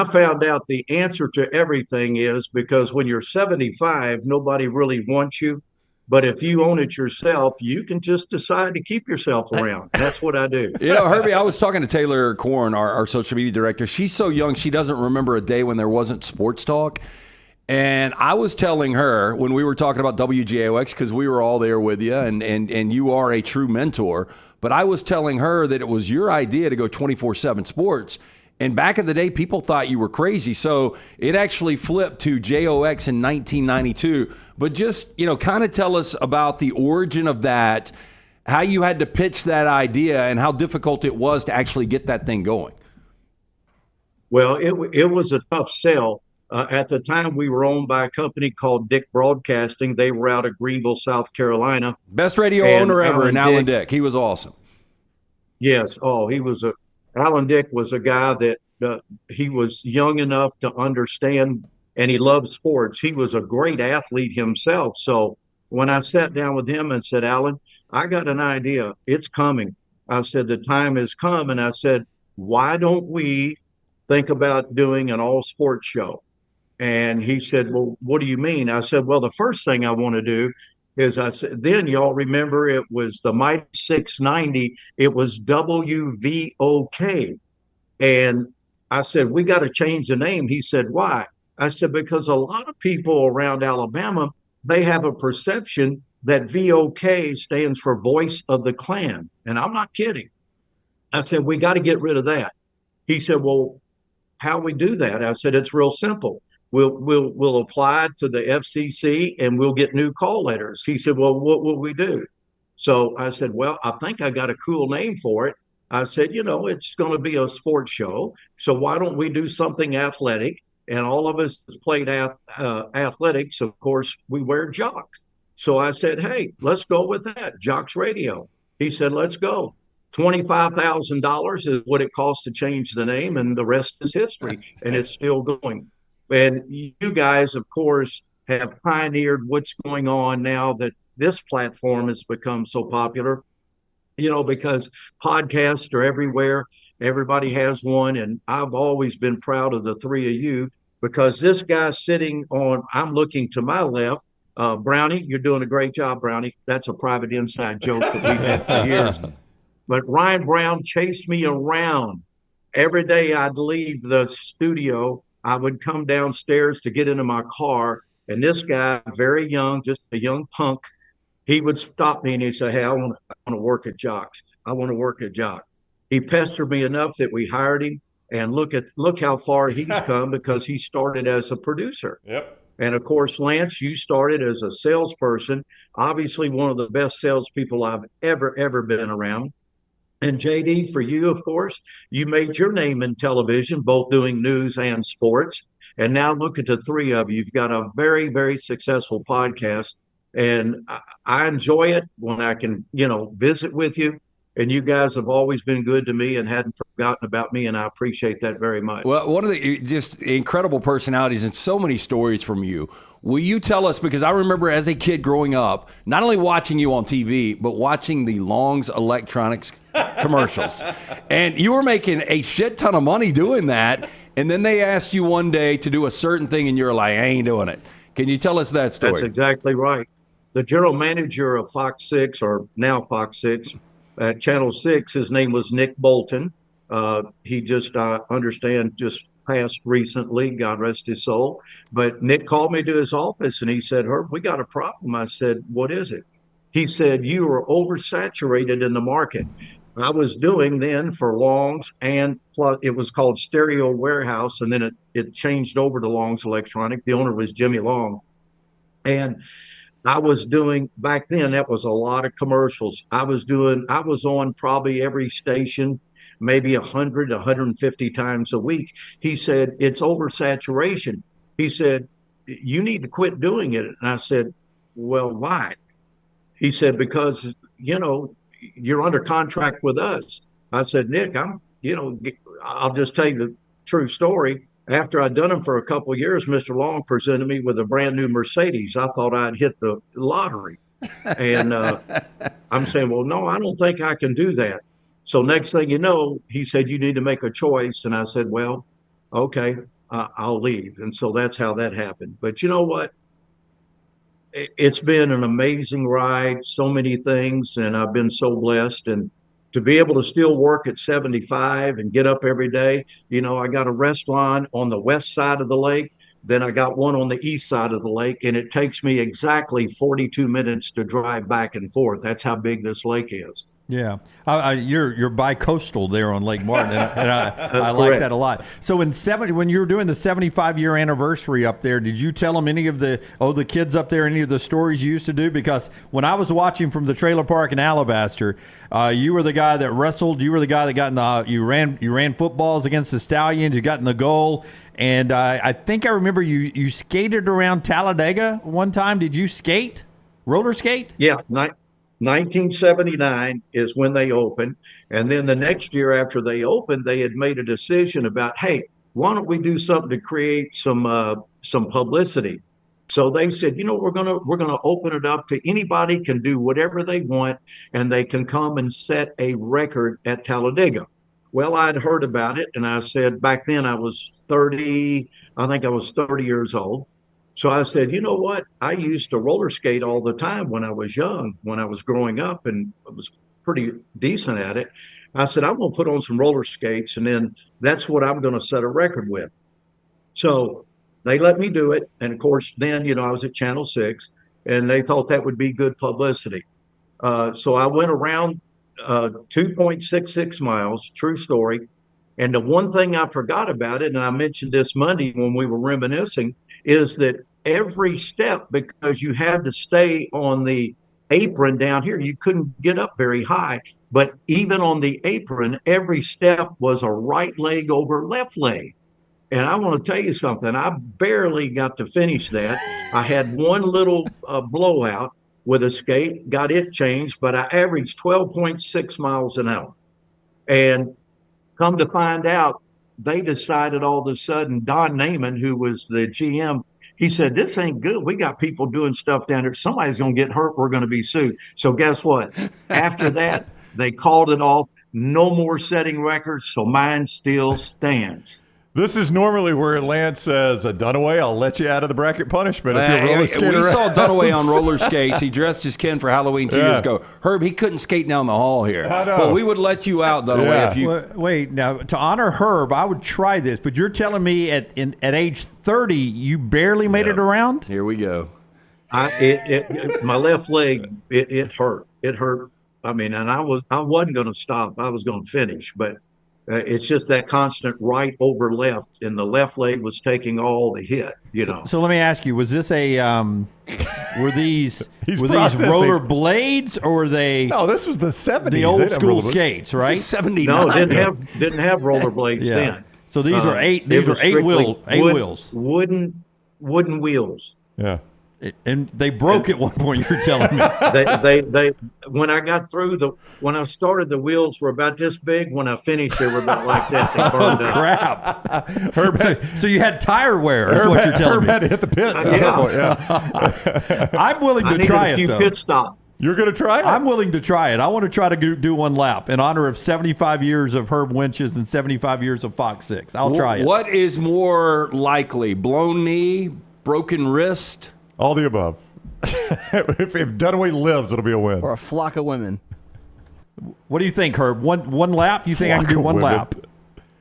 found out the answer to everything is because when you're 75, nobody really wants you. But if you own it yourself, you can just decide to keep yourself around. That's what I do. Herbie, I was talking to Taylor Korn, our social media director. She's so young, she doesn't remember a day when there wasn't sports talk. And I was telling her when we were talking about WJOX, because we were all there with you, and you are a true mentor. But I was telling her that it was your idea to go 24/7 sports. And back in the day, people thought you were crazy. So it actually flipped to JOX in 1992. But just, kind of tell us about the origin of that, how you had to pitch that idea, and how difficult it was to actually get that thing going. Well, it was a tough sell At the time, we were owned by a company called Dick Broadcasting. They were out of Greenville, South Carolina. Best radio owner ever in Alan Dick. He was awesome. Yes. Oh, Alan Dick was a guy that he was young enough to understand, and he loved sports. He was a great athlete himself. So when I sat down with him and said, Alan, I got an idea. It's coming. I said, the time has come. And I said, why don't we think about doing an all sports show? And he said, well, what do you mean? I said, well, the first thing I want to do is, I said, then y'all remember it was the Mighty 690. It was WVOK. And I said, we got to change the name. He said, why? I said, because a lot of people around Alabama, they have a perception that VOK stands for Voice of the Klan. And I'm not kidding. I said, we got to get rid of that. He said, well, how we do that? I said, it's real simple. We'll apply to the FCC and we'll get new call letters. He said, well, what will we do? So I said, well, I think I got a cool name for it. I said, it's going to be a sports show. So why don't we do something athletic? And all of us played athletics. Of course, we wear jocks. So I said, hey, let's go with that. Jocks Radio. He said, let's go. $25,000 is what it costs to change the name, and the rest is history. And it's still going. And you guys, of course, have pioneered what's going on now that this platform has become so popular, because podcasts are everywhere. Everybody has one. And I've always been proud of the three of you, because this guy sitting on, I'm looking to my left, Brownie, you're doing a great job, Brownie. That's a private inside joke that we've had for years. But Ryan Brown chased me around. Every day I'd leave the studio, I would come downstairs to get into my car, and this guy, very young, just a young punk, he would stop me and he'd say, hey, I want to work at Jocks. I want to work at Jocks. He pestered me enough that we hired him, and look how far he's come, because he started as a producer. Yep. And of course, Lance, you started as a salesperson, obviously one of the best salespeople I've ever been around. And JD, for you, of course, you made your name in television, both doing news and sports. And now look at the three of you. You've got a very, very successful podcast. And I enjoy it when I can, visit with you. And you guys have always been good to me and hadn't forgotten about me, and I appreciate that very much. Well, one of the just incredible personalities and so many stories from you. Will you tell us, because I remember as a kid growing up, not only watching you on TV, but watching the Long's Electronics commercials. And you were making a shit ton of money doing that, and then they asked you one day to do a certain thing, and you're like, I ain't doing it. Can you tell us that story? That's exactly right. The general manager of Fox 6, or now Fox 6, at Channel 6, his name was Nick Bolton. He just, I understand, just passed recently, God rest his soul. But Nick called me to his office and he said, Herb, we got a problem. I said, what is it? He said, you are oversaturated in the market. I was doing then for Long's, and plus it was called Stereo Warehouse, and then it changed over to Long's Electronic. The owner was Jimmy Long. And I was doing, back then, that was a lot of commercials. I was on probably every station, maybe 100, 150 times a week. He said, it's oversaturation. He said, you need to quit doing it. And I said, well, why? He said, because, you're under contract with us. I said, Nick, I'll just tell you the true story. After I'd done them for a couple of years, Mr. Long presented me with a brand new Mercedes. I thought I'd hit the lottery. And I'm saying, well, no, I don't think I can do that. So next thing you know, he said, you need to make a choice. And I said, well, okay, I'll leave. And so that's how that happened. But you know what? It's been an amazing ride, so many things, and I've been so blessed. And to be able to still work at 75 and get up every day, I got a restaurant on the west side of the lake. Then I got one on the east side of the lake, and it takes me exactly 42 minutes to drive back and forth. That's how big this lake is. Yeah, you're bi-coastal there on Lake Martin, and I like that a lot. So when you were doing the 75-year anniversary up there, did you tell them any of the kids up there any of the stories you used to do? Because when I was watching from the trailer park in Alabaster, you were the guy that wrestled. You were the guy that got in the you ran footballs against the Stallions. You got in the goal, and I think I remember you skated around Talladega one time. Did you skate? Roller skate? Yeah, 1979 is when they opened. And then the next year after they opened, they had made a decision about, hey, why don't we do something to create some publicity? So they said, we're gonna open it up to anybody can do whatever they want, and they can come and set a record at Talladega. Well, I'd heard about it, and I said, back then I was 30 years old. So I said, you know what? I used to roller skate all the time when I was young, when I was growing up, and I was pretty decent at it. I said, I'm going to put on some roller skates, and then that's what I'm going to set a record with. So they let me do it. And of course, then, I was at Channel 6, and they thought that would be good publicity. So I went around 2.66 miles, true story. And the one thing I forgot about it, and I mentioned this Monday when we were reminiscing, is that every step, because you had to stay on the apron down here, you couldn't get up very high. But even on the apron, every step was a right leg over left leg. And I want to tell you something. I barely got to finish that. I had one little blowout with a skate, got it changed, but I averaged 12.6 miles an hour. And come to find out, they decided all of a sudden, Don Naiman, who was the GM, he said, this ain't good. We got people doing stuff down there. Somebody's going to get hurt. We're going to be sued. So guess what? After that, they called it off. No more setting records. So mine still stands. This is normally where Lance says, Dunaway, I'll let you out of the bracket punishment if you're roller skating. We saw Dunaway on roller skates. He dressed as Ken for Halloween 2 years ago. Herb, he couldn't skate down the hall here. I know. But we would let you out, Dunaway, if you... Wait, now, to honor Herb, I would try this, but you're telling me at age 30, you barely made it around? Here we go. My left leg, it hurt. It hurt. I mean, and I wasn't going to stop. I was going to finish, but it's just that constant right over left, and the left leg was taking all the hit. So let me ask you: was this a were these roller blades, or were they? No, this was the 70s. The old school skates, right? 79. No, didn't have roller blades then. So these are eight wheels, wooden wheels. Yeah. And they broke at one point. You're telling me they when I got through when I started, the wheels were about this big. When I finished, they were about like that. They burned up. Crap! Herb, so you had tire wear. Is what you're telling me? Herb had to hit the pits. Yeah. I'm willing to try it. A few pit stops. You're going to try it? I'm willing to try it. I want to try to do one lap in honor of 75 years of Herb Winches and 75 years of Fox 6. I'll try it. What is more likely, blown knee, broken wrist? All the above. if Dunaway lives, it'll be a win. Or a flock of women. What do you think, Herb? One lap? You think I can do one lap?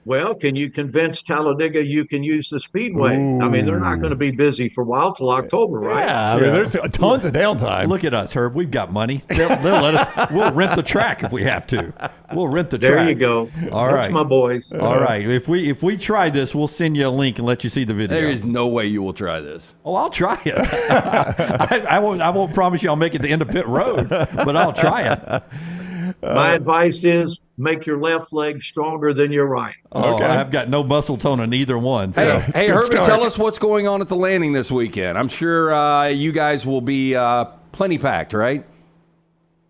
Well, can you convince Talladega you can use the speedway? Ooh. I mean, they're not going to be busy for a while till October, right? Yeah, I mean, there's tons of downtime. Look at us, Herb. We've got money. They'll let us. We'll rent the track if we have to. We'll rent the track. There you go. All That's right, my boys. All right. If we try this, we'll send you a link and let you see the video. There is no way you will try this. Oh, I'll try it. I won't promise you I'll make it to the end of pit road, but I'll try it. My advice is make your left leg stronger than your right. Oh, okay. I've got no muscle tone in either one. So. Hey, Herbie, tell us what's going on at the landing this weekend. I'm sure you guys will be plenty packed, right?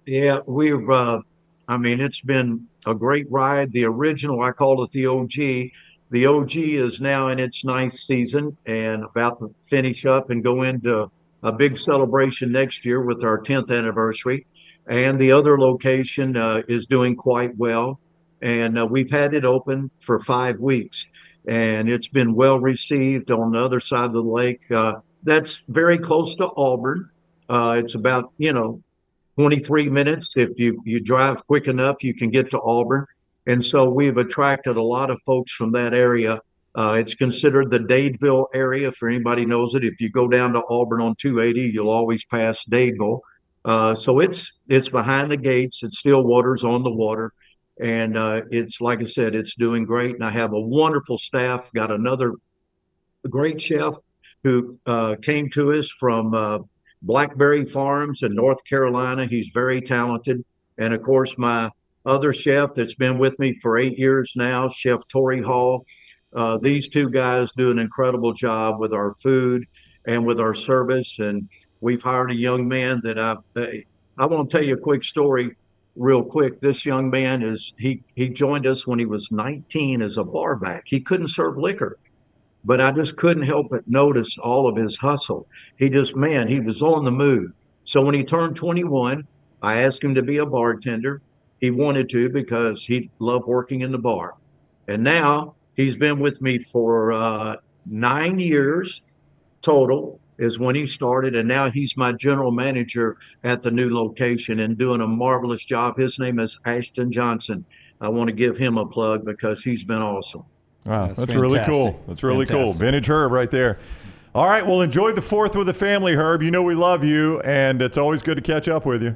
Yeah, it's been a great ride. The original, I call it the OG. The OG is now in its 9th season and about to finish up and go into a big celebration next year with our 10th anniversary. And the other location is doing quite well. And we've had it open for 5 weeks. And it's been well received on the other side of the lake. That's very close to Auburn. It's about, 23 minutes. If you drive quick enough, you can get to Auburn. And so we've attracted a lot of folks from that area. It's considered the Dadeville area, for anybody knows it. If you go down to Auburn on 280, you'll always pass Dadeville. So it's behind the gates. It's still waters on the water. And it's, like I said, it's doing great. And I have a wonderful staff. Got another great chef who came to us from Blackberry Farms in North Carolina. He's very talented. And of course, my other chef that's been with me for 8 years now, Chef Torrey Hall. These two guys do an incredible job with our food and with our service. And we've hired a young man that I want to tell you a quick story real quick. This young man he joined us when he was 19 as a barback. He couldn't serve liquor, but I just couldn't help but notice all of his hustle. He was on the move. So when he turned 21, I asked him to be a bartender. He wanted to because he loved working in the bar. And now he's been with me for 9 years total is when he started. And now he's my general manager at the new location and doing a marvelous job. His name is Ashton Johnson. I want to give him a plug because he's been awesome. Wow, that's really cool. That's really cool. Vintage Herb right there. All right, well, enjoy the 4th with the family, Herb. You know we love you, and it's always good to catch up with you.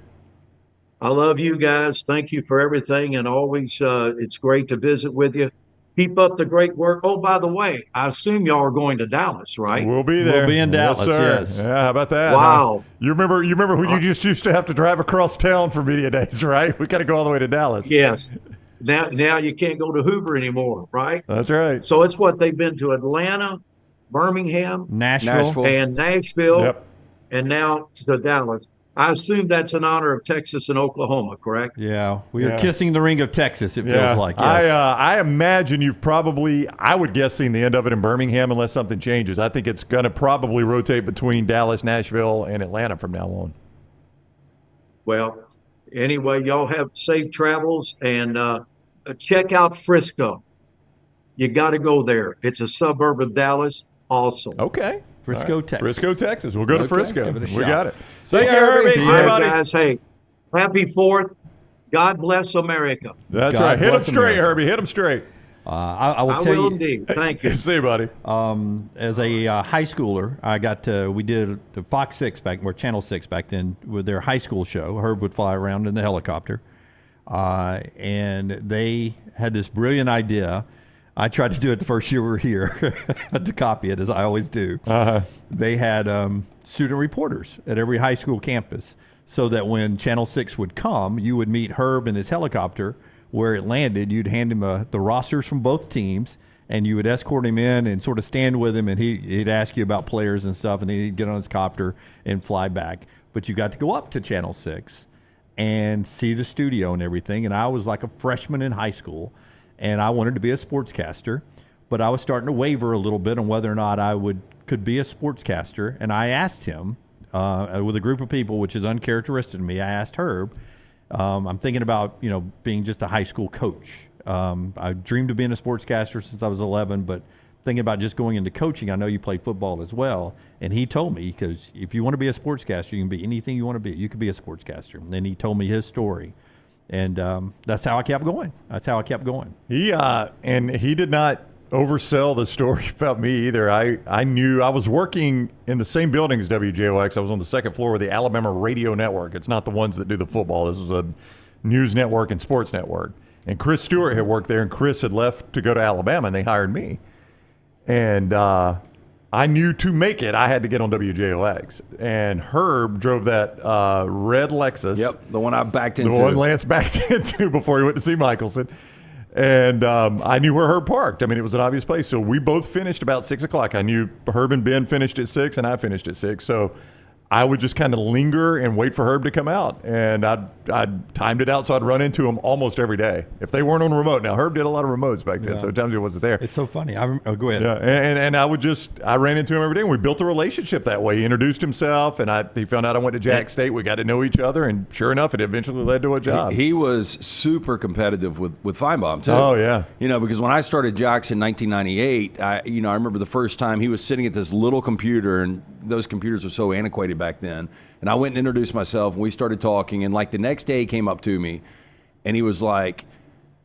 I love you guys. Thank you for everything, and always it's great to visit with you. Keep up the great work. Oh, by the way, I assume y'all are going to Dallas, right? We'll be there. We'll be in Dallas, yes. Yeah, how about that? Wow. You remember when you just used to have to drive across town for media days, right? We got to go all the way to Dallas. Yes. Now you can't go to Hoover anymore, right? That's right. So it's what they've been to Atlanta, Birmingham, Nashville. and Nashville, Yep. and now to Dallas. I assume that's in honor of Texas and Oklahoma, correct? Yeah, we are kissing the ring of Texas, it feels like. Yes. I imagine you've probably, I would guess, seen the end of it in Birmingham unless something changes. I think it's going to probably rotate between Dallas, Nashville, and Atlanta from now on. Well, anyway, y'all have safe travels, and check out Frisco. You got to go there. It's a suburb of Dallas. Awesome. Okay. Frisco, Texas. Frisco, Texas. We'll go to Frisco. Give it a We shot. got it. See Take you, care, Herbie. Herbie. See See you, you, All buddy. right, guys. Hey, happy 4th. God bless America. That's God right. Hit them bless straight, America. Herbie. Hit them straight. I will I tell will you. indeed. Thank you. See you, buddy. As a high schooler, we did the Fox 6 or Channel 6 back then with their high school show. Herb would fly around in the helicopter. And they had this brilliant idea. I tried to do it the first year we were here to copy it, as I always do. Uh-huh. They had student reporters at every high school campus so that when Channel 6 would come, you would meet Herb in his helicopter where it landed. You'd hand him the rosters from both teams, and you would escort him in and sort of stand with him, and he'd ask you about players and stuff, and then he'd get on his copter and fly back. But you got to go up to Channel 6 and see the studio and everything, and I was like a freshman in high school, and I wanted to be a sportscaster, but I was starting to waver a little bit on whether or not I could be a sportscaster, and I asked him, with a group of people, which is uncharacteristic to me, I asked Herb, I'm thinking about, being just a high school coach. I dreamed of being a sportscaster since I was 11, but thinking about just going into coaching. I know you played football as well. And he told me, because if you want to be a sportscaster, you can be anything you want to be. You could be a sportscaster. And then he told me his story. And that's how I kept going. And he did not oversell the story about me either. I knew I was working in the same building as WJOX. I was on the second floor with the Alabama Radio Network. It's not the ones that do the football. This was a news network and sports network. And Chris Stewart had worked there, and Chris had left to go to Alabama, and they hired me. And I knew to make it, I had to get on WJOX. And Herb drove that red Lexus. Yep, the one I backed into. The one Lance backed into before he went to see Michelson. And I knew where Herb parked. I mean, it was an obvious place. So we both finished about 6 o'clock. I knew Herb and Ben finished at 6, and I finished at 6. So I would just kind of linger and wait for Herb to come out. And I'd timed it out so I'd run into him almost every day. If they weren't on remote. Now, Herb did a lot of remotes back then, so sometimes he wasn't there. It's so funny. Go ahead. Yeah, and I ran into him every day, and we built a relationship that way. He introduced himself, and he found out I went to Jack State. We got to know each other, and sure enough, it eventually led to a job. He was super competitive with Feinbaum, too. Oh, yeah. Because when I started Jocks in 1998, I remember the first time he was sitting at this little computer, and those computers were so antiquated back then. And I went and introduced myself, and we started talking. And like the next day, he came up to me, and he was like,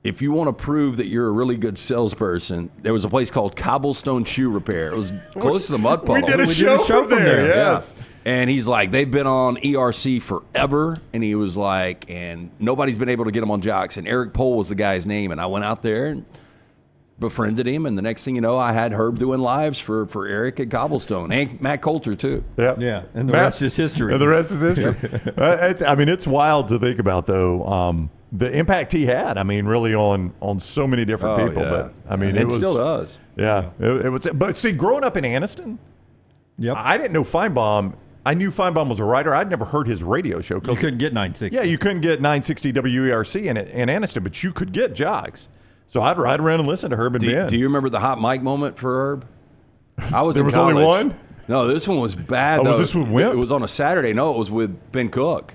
if you want to prove that you're a really good salesperson, there was a place called Cobblestone Shoe Repair. It was close to the Mud Puddle. We did a show from there. Yes. Yeah. And he's like, they've been on ERC forever. And he was like, and nobody's been able to get them on jocks. And Eric Pohl was the guy's name. And I went out there and befriended him. And the next thing you know, I had Herb doing lives for Eric at Cobblestone. And Matt Coulter, too. Yep. Yeah. And the rest is history. And the rest is history. It's wild to think about, though. The impact he had, really, on so many different people. Yeah. But it still does. Yeah, it was. But see, growing up in Anniston, I didn't know Feinbaum. I knew Feinbaum was a writer. I'd never heard his radio show. You couldn't get 960. Yeah, you couldn't get 960 WERC in Anniston, but you could get jogs. So I'd ride around and listen to Herb and Ben. Do you remember the hot mic moment for Herb? I was. There in was college. only one. No, this one was bad. Was this with Wimp? It was on a Saturday. No, it was with Ben Cook.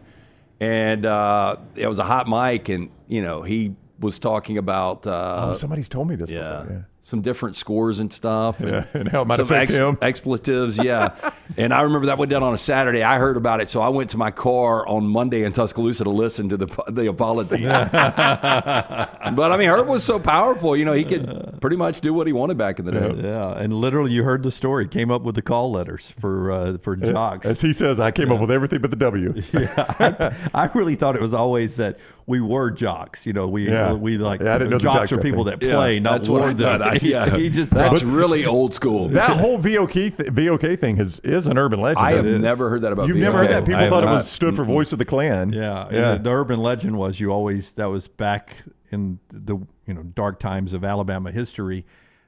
And it was a hot mic, and he was talking about. Somebody's told me this before. Yeah. Some different scores and stuff, and how it might affect him. Expletives, yeah. And I remember that went down on a Saturday. I heard about it, so I went to my car on Monday in Tuscaloosa to listen to the apology. But Herb was so powerful. He could pretty much do what he wanted back in the day. Yeah, and literally, you heard the story. Came up with the call letters for jocks. As he says, I came up with everything but the W. Yeah, I really thought it was always that we were jocks. We like I didn't know jocks are people that play, not that's what wore I them. thought. That's really old school. That whole VOK thing is an urban legend. I have never heard that about. You've VOK. never heard that? People thought it stood for Voice of the Klan. Yeah. The urban legend was that was back in the dark times of Alabama history,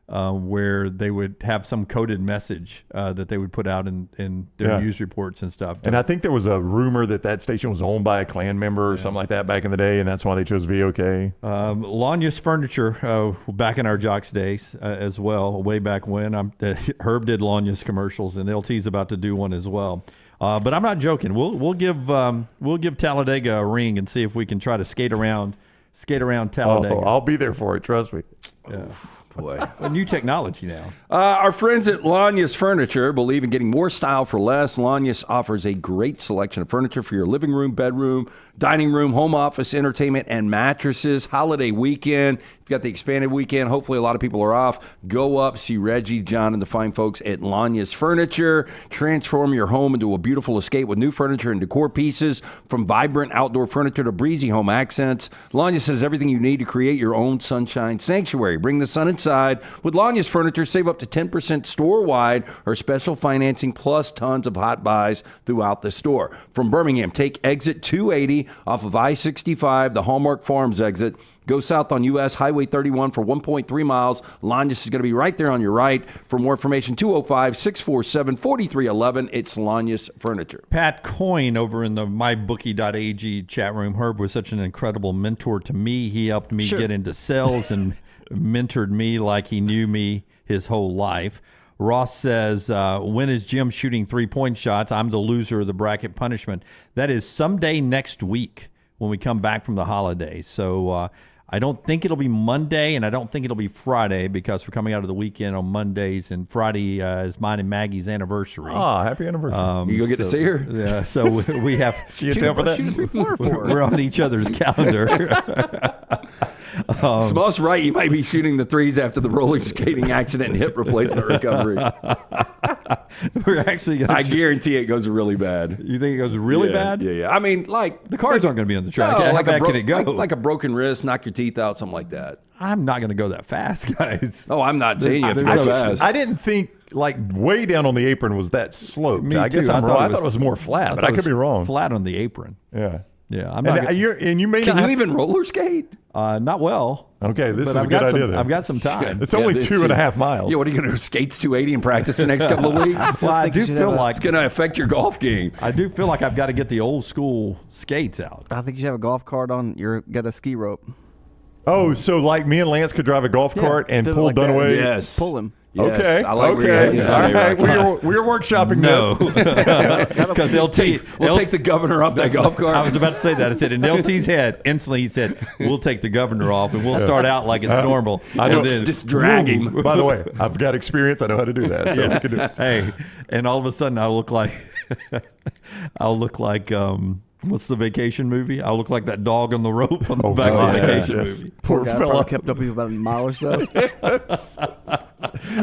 where they would have some coded message that they would put out in their news reports and stuff. And I think there was a rumor that station was owned by a Klan member or something like that back in the day, and that's why they chose VOK. Lanyus Furniture, back in our jocks days as well, way back when. Herb did Lanyus commercials, and LT's about to do one as well. But I'm not joking. We'll give Talladega a ring and see if we can try to skate around Talladega. I'll be there for it. Trust me. Yeah. Boy. A new technology now. Our friends at Lanyus Furniture believe in getting more style for less. Lanyus offers a great selection of furniture for your living room, bedroom, dining room, home office, entertainment, and mattresses. Holiday weekend. If you've got the expanded weekend, hopefully a lot of people are off. Go up, see Reggie, John, and the fine folks at Lanyus Furniture. Transform your home into a beautiful escape with new furniture and decor pieces, from vibrant outdoor furniture to breezy home accents. Lanyus has everything you need to create your own sunshine sanctuary. Bring the sun inside. With Lanyus Furniture, save up to 10% store-wide or special financing, plus tons of hot buys throughout the store. From Birmingham, take exit 280 off of I-65, the Hallmark Farms exit. Go south on U.S. Highway 31 for 1.3 miles. Lanyus is going to be right there on your right. For more information, 205-647-4311. It's Lanyus Furniture. Pat Coyne over in the mybookie.ag chat room. Herb was such an incredible mentor to me. He helped me get into sales and mentored me like he knew me his whole life. Ross says, when is Jim shooting 3-point shots? I'm the loser of the bracket punishment. That is someday next week when we come back from the holidays. So I don't think it'll be Monday, and I don't think it'll be Friday, because we're coming out of the weekend on Mondays, and Friday is mine and Maggie's anniversary. Oh, happy anniversary. You go get to see her? Yeah, so we have she in town for that? We're on each other's calendar. Small's right. You might be shooting the threes after the roller skating accident and hip replacement recovery. We're actually I guarantee it goes really bad. You think it goes really bad? Yeah. I mean, like, the cars aren't going to be on the track. No, How bad can it go? Like a broken wrist, knock your teeth out, something like that. I'm not going to go that fast, guys. Oh, I'm not saying you have to go fast. I didn't think way down on the apron was that sloped. Me I guess too. I'm wrong. I thought it was more flat, but I could be wrong. Flat on the apron. Yeah. Yeah, I'm not. And you may can not you even roller skate? Not well. Okay, this is a good idea. Then I've got some time. It's only 2.5 miles. Yeah, what are you going to do? Skates 280 and practice the next couple of weeks? Well, I do feel like it's going to affect your golf game. I do feel like I've got to get the old school skates out. I think you should have a golf cart on. Got a ski rope. Oh, so like me and Lance could drive a golf cart and pull like Dunaway? Yes. Pull him. Yes, okay. I like okay. All right. We're workshopping this. Because we'll take the governor off that golf cart. I was about to say that. I said in LT's head, instantly he said, we'll take the governor off and we'll start out like it's normal. I know, then, just drag him. By the way, I've got experience. I know how to do that. So we can do it. Hey, and all of a sudden I look like What's the vacation movie? I look like that dog on the rope on the back of the vacation movie. Poor guy probably kept up with you about a mile or so.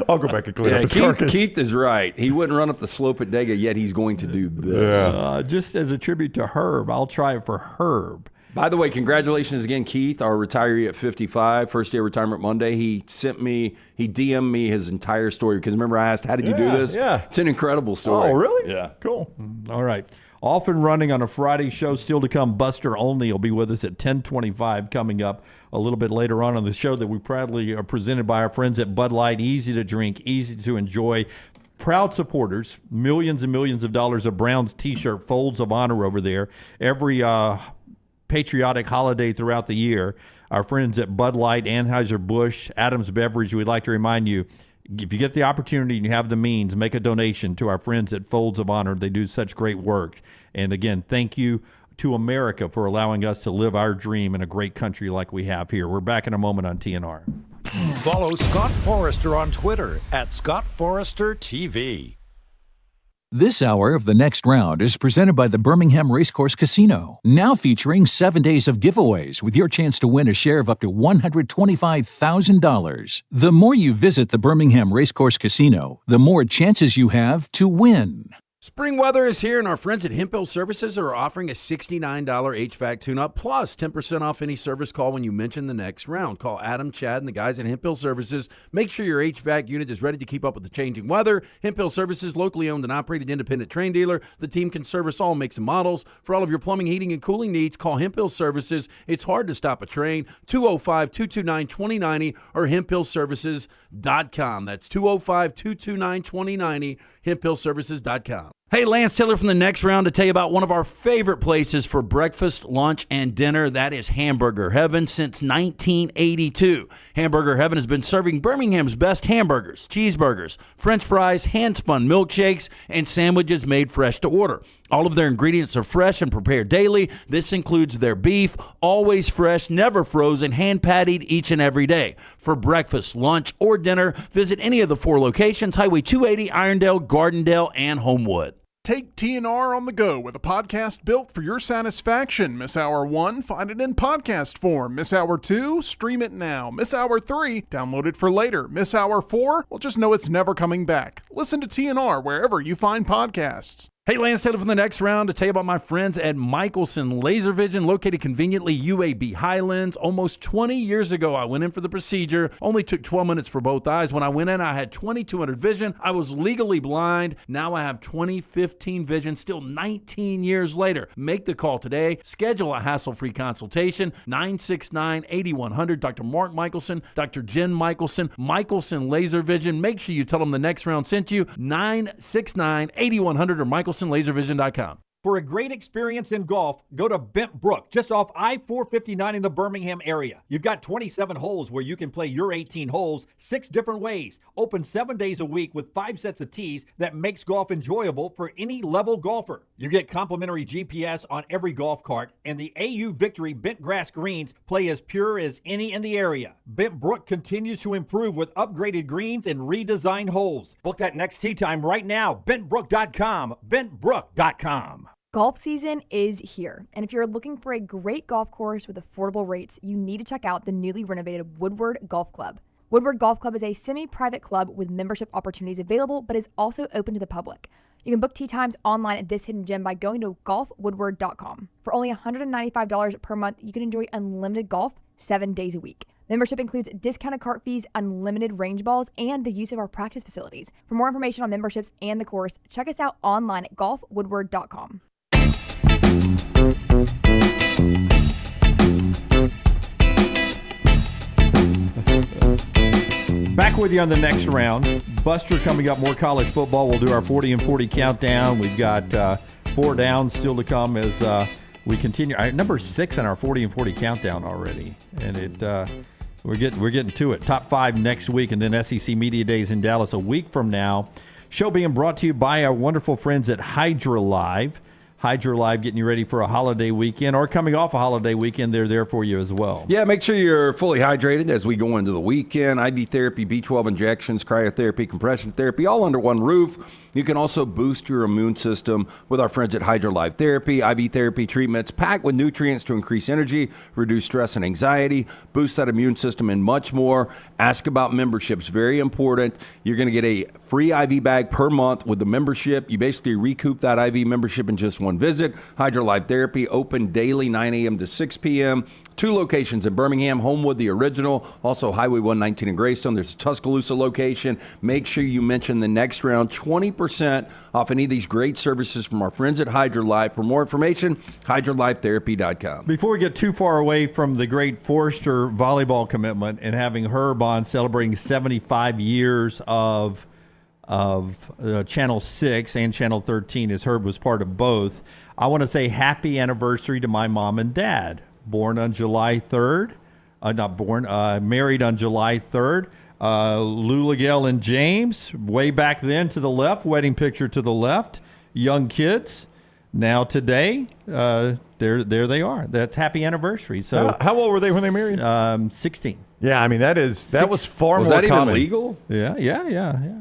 I'll go back and clean up his carcass. Keith is right. He wouldn't run up the slope at Dega, yet he's going to do this. Just as a tribute to Herb, I'll try it for Herb. By the way, congratulations again, Keith, our retiree at 55, first day of retirement Monday. He DM'd me his entire story because remember I asked, how did you do this? Yeah. It's an incredible story. Oh, really? Yeah. Cool. All right. Off and running on a Friday show still to come. Buster Olney will be with us at 10:25 coming up a little bit later on the show that we proudly are presented by our friends at Bud Light. Easy to drink, easy to enjoy. Proud supporters, millions and millions of dollars of Browns T-shirt, folds of honor over there. Every patriotic holiday throughout the year. Our friends at Bud Light, Anheuser-Busch, Adams Beverage, we'd like to remind you, if you get the opportunity and you have the means, make a donation to our friends at Folds of Honor. They do such great work. And again, thank you to America for allowing us to live our dream in a great country like we have here. We're back in a moment on TNR. Follow Scott Forrester on Twitter at scottforestertv. This hour of The Next Round is presented by the Birmingham Racecourse Casino, now featuring 7 days of giveaways with your chance to win a share of up to $125,000. The more you visit the Birmingham Racecourse Casino, the more chances you have to win. Spring weather is here, and our friends at Hemp Hill Services are offering a $69 HVAC tune-up plus 10% off any service call when you mention The Next Round. Call Adam, Chad, and the guys at Hemp Hill Services. Make sure your HVAC unit is ready to keep up with the changing weather. Hemp Hill Services, locally owned and operated independent train dealer. The team can service all makes and models. For all of your plumbing, heating, and cooling needs, call Hemp Hill Services. It's hard to stop a train. 205-229-2090 or hemphillservices.com. That's 205-229-2090, hemphillservices.com. Hey, Lance Taylor from The Next Round to tell you about one of our favorite places for breakfast, lunch, and dinner. That is Hamburger Heaven since 1982. Hamburger Heaven has been serving Birmingham's best hamburgers, cheeseburgers, French fries, hand-spun milkshakes, and sandwiches made fresh to order. All of their ingredients are fresh and prepared daily. This includes their beef, always fresh, never frozen, hand-pattied each and every day. For breakfast, lunch, or dinner, visit any of the 4 locations, Highway 280, Irondale, Gardendale, and Homewood. Take TNR on the go with a podcast built for your satisfaction. Miss Hour 1? Find it in podcast form. Miss Hour 2? Stream it now. Miss Hour 3? Download it for later. Miss Hour 4? Well, just know it's never coming back. Listen to TNR wherever you find podcasts. Hey, Lance Taylor from The Next Round to tell you about my friends at Michelson Laser Vision, located conveniently UAB Highlands. Almost 20 years ago, I went in for the procedure. Only took 12 minutes for both eyes. When I went in, I had 2200 vision. I was legally blind. Now I have 20/15 vision, still 19 years later. Make the call today. Schedule a hassle-free consultation. 969-8100. Dr. Mark Michelson, Dr. Jen Michelson, Michelson Laser Vision. Make sure you tell them The Next Round sent you. 969-8100 or MichelsonLaserVision.com. For a great experience in golf, go to Bent Brook, just off I-459 in the Birmingham area. You've got 27 holes where you can play your 18 holes 6 different ways. Open 7 days a week with 5 sets of tees that makes golf enjoyable for any level golfer. You get complimentary GPS on every golf cart, and the AU Victory bent grass greens play as pure as any in the area. Bent Brook continues to improve with upgraded greens and redesigned holes. Book that next tee time right now. BentBrook.com. BentBrook.com. Golf season is here, and if you're looking for a great golf course with affordable rates, you need to check out the newly renovated Woodward Golf Club. Woodward Golf Club is a semi-private club with membership opportunities available, but is also open to the public. You can book tee times online at this hidden gem by going to golfwoodward.com. For only $195 per month, you can enjoy unlimited golf 7 days a week. Membership includes discounted cart fees, unlimited range balls, and the use of our practice facilities. For more information on memberships and the course, check us out online at golfwoodward.com. Back with you on The Next Round. Buster coming up, more college football. We'll do our 40 and 40 countdown. We've got 4 downs still to come as we continue. Number 6 in our 40 and 40 countdown already. And we're getting to it. Top 5 next week, and then SEC Media Days in Dallas a week from now. Show being brought to you by our wonderful friends at Hydra Live. HydroLive getting you ready for a holiday weekend or coming off a holiday weekend. They're there for you as well. Yeah, make sure you're fully hydrated as we go into the weekend. IV therapy, B12 injections, cryotherapy, compression therapy, all under one roof. You can also boost your immune system with our friends at HydroLive Therapy. IV therapy treatments packed with nutrients to increase energy, reduce stress and anxiety, boost that immune system, and much more. Ask about memberships. Very important. You're going to get a free IV bag per month with the membership. You basically recoup that IV membership in just one visit. HydroLive Therapy, open daily 9 a.m. to 6 p.m. 2 locations in Birmingham, Homewood, the original. Also Highway 119 in Greystone. There's a Tuscaloosa location. Make sure you mention the next round. 20% off any of these great services from our friends at HydroLive. For more information, hydrolifetherapy.com. Before we get too far away from the great Forster volleyball commitment and having Herb on celebrating 75 years of Channel 6 and Channel 13, as Herb was part of both, I want to say happy anniversary to my mom and dad. Born on July 3rd, married on July 3rd. Lou Ligel and James, way back then to the left, wedding picture to the left, young kids. Now today, there they are. That's happy anniversary. So how old were they when they married? 16. Yeah, I mean that was far more Was that common. even legal? Yeah.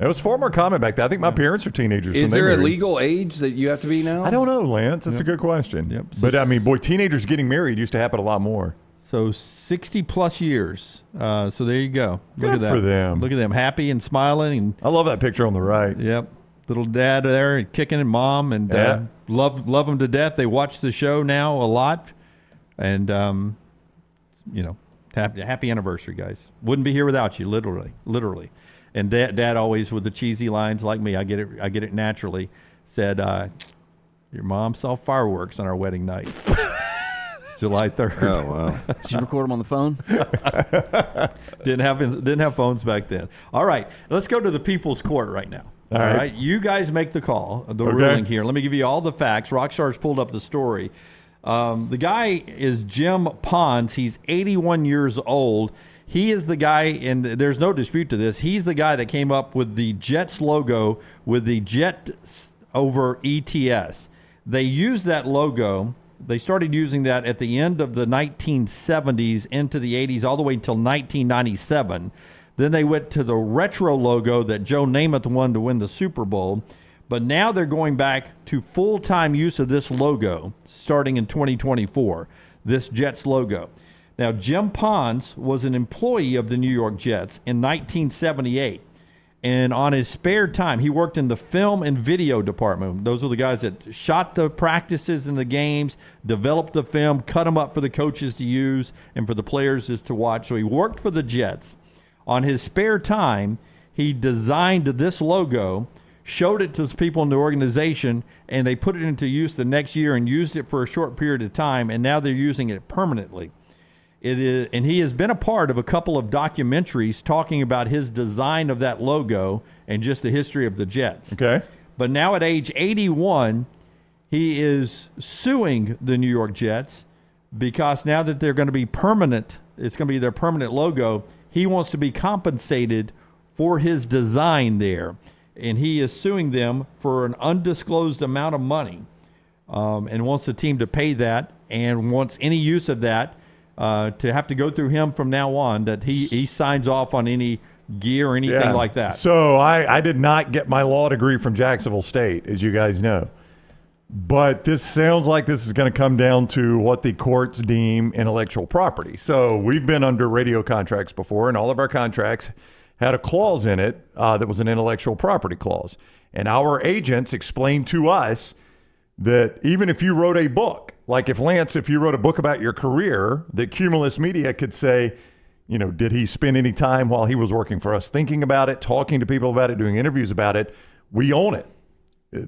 It was far more common back then. I think my parents were teenagers. Is when they there a married. legal age that you have to be now? I don't know, Lance. That's a good question. Yep. But I mean, boy, teenagers getting married used to happen a lot more. So 60 plus years. So there you go. Look at that. for them. Look at them, happy and smiling. And I love that picture on the right. Yep. Little dad there kicking and mom and love them to death. They watch the show now a lot. And, happy anniversary, guys. Wouldn't be here without you, literally. And dad always with the cheesy lines like me, I get it naturally, said, your mom saw fireworks on our wedding night. July 3rd. Oh, wow. Did you record them on the phone? Didn't have phones back then. All right, let's go to the people's court right now. All right. You guys make the call, the ruling here. Let me give you all the facts. Rockstar's pulled up the story. The guy is Jim Pons. He's 81 years old. He is the guy, and there's no dispute to this, he's the guy that came up with the Jets logo with the Jet over ETS. They used that logo. They started using that at the end of the 1970s into the 80s, all the way until 1997. Then they went to the retro logo that Joe Namath won to win the Super Bowl. But now they're going back to full-time use of this logo starting in 2024, this Jets logo. Now, Jim Pons was an employee of the New York Jets in 1978. And on his spare time, he worked in the film and video department. Those are the guys that shot the practices and the games, developed the film, cut them up for the coaches to use and for the players to watch. So he worked for the Jets. On his spare time, he designed this logo, showed it to people in the organization, and they put it into use the next year and used it for a short period of time, and now they're using it permanently. And he has been a part of a couple of documentaries talking about his design of that logo and just the history of the Jets. Okay. But now at age 81, he is suing the New York Jets because now that they're going to be permanent, it's going to be their permanent logo, he wants to be compensated for his design there. And he is suing them for an undisclosed amount of money and wants the team to pay that and wants any use of that to have to go through him from now on, that he signs off on any gear or anything like that. So I did not get my law degree from Jacksonville State, as you guys know. But this sounds like this is going to come down to what the courts deem intellectual property. So we've been under radio contracts before, and all of our contracts had a clause in it that was an intellectual property clause. And our agents explained to us that even if you wrote a book, like if you wrote a book about your career, that Cumulus Media could say, did he spend any time while he was working for us thinking about it, talking to people about it, doing interviews about it? We own it.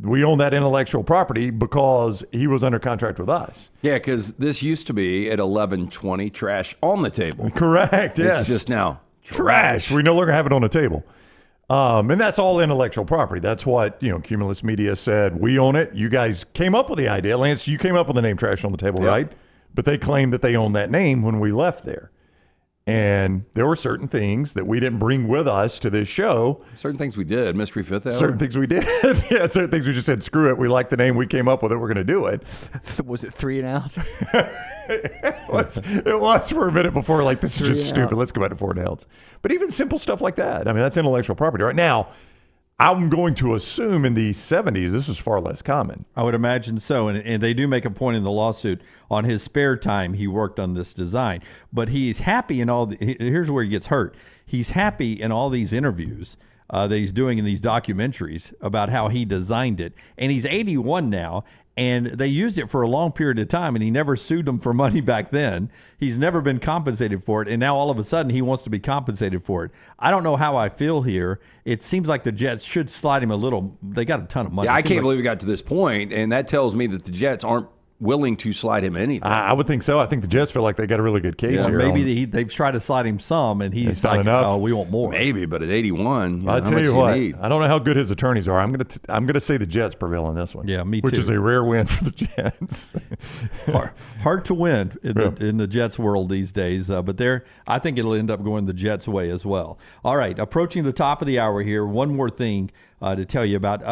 We own that intellectual property because he was under contract with us. Yeah, because this used to be at 11:20, trash on the table. Correct, yes. It's just now trash. We no longer have it on the table. And that's all intellectual property. That's what, Cumulus Media said. We own it. You guys came up with the idea. Lance, you came up with the name Trash on the Table, right? But they claimed that they owned that name when we left there. And there were certain things that we didn't bring with us to this show. Certain things we did. Mystery Fifth Hour. Certain things we did. Yeah, certain things we just said, screw it. We like the name. We came up with it. We're going to do it. Was it 3 and out? It was for a minute before, like, this is just stupid. Let's go back to 4 and outs. But even simple stuff like that. I mean, that's intellectual property. Right now, I'm going to assume in the 70s, this was far less common. I would imagine so. And they do make a point in the lawsuit. On his spare time, he worked on this design. But he's happy in all here's where he gets hurt. He's happy in all these interviews that he's doing in these documentaries about how he designed it. And he's 81 now. And they used it for a long period of time, and he never sued them for money back then. He's never been compensated for it, and now all of a sudden he wants to be compensated for it. I don't know how I feel here. It seems like the Jets should slide him a little. They got a ton of money. Yeah, I can't believe we got to this point, and that tells me that the Jets aren't willing to slide him anything. I would think so. I think the Jets feel like they got a really good case here. Maybe they've tried to slide him some, and he's like, "Oh, we want more." Maybe, but at 81, I'll tell you what. I don't know how good his attorneys are. I'm gonna say the Jets prevail in this one. Yeah, me too. Which is a rare win for the Jets. hard to win in the Jets world these days, but I think it'll end up going the Jets' way as well. All right, approaching the top of the hour here. One more thing to tell you about.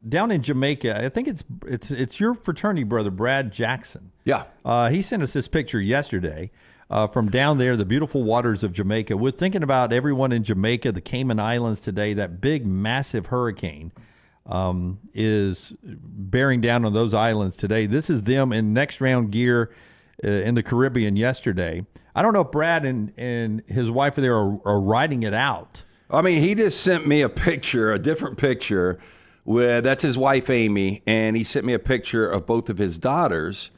Down in Jamaica, I think it's your fraternity brother, Brad Jackson. Yeah. He sent us this picture yesterday from down there, the beautiful waters of Jamaica. We're thinking about everyone in Jamaica, the Cayman Islands today. That big, massive hurricane is bearing down on those islands today. This is them in next round gear in the Caribbean yesterday. I don't know if Brad and his wife are there are riding it out. I mean, he just sent me a picture, a different picture. That's his wife, Amy, and he sent me a picture of both of his daughters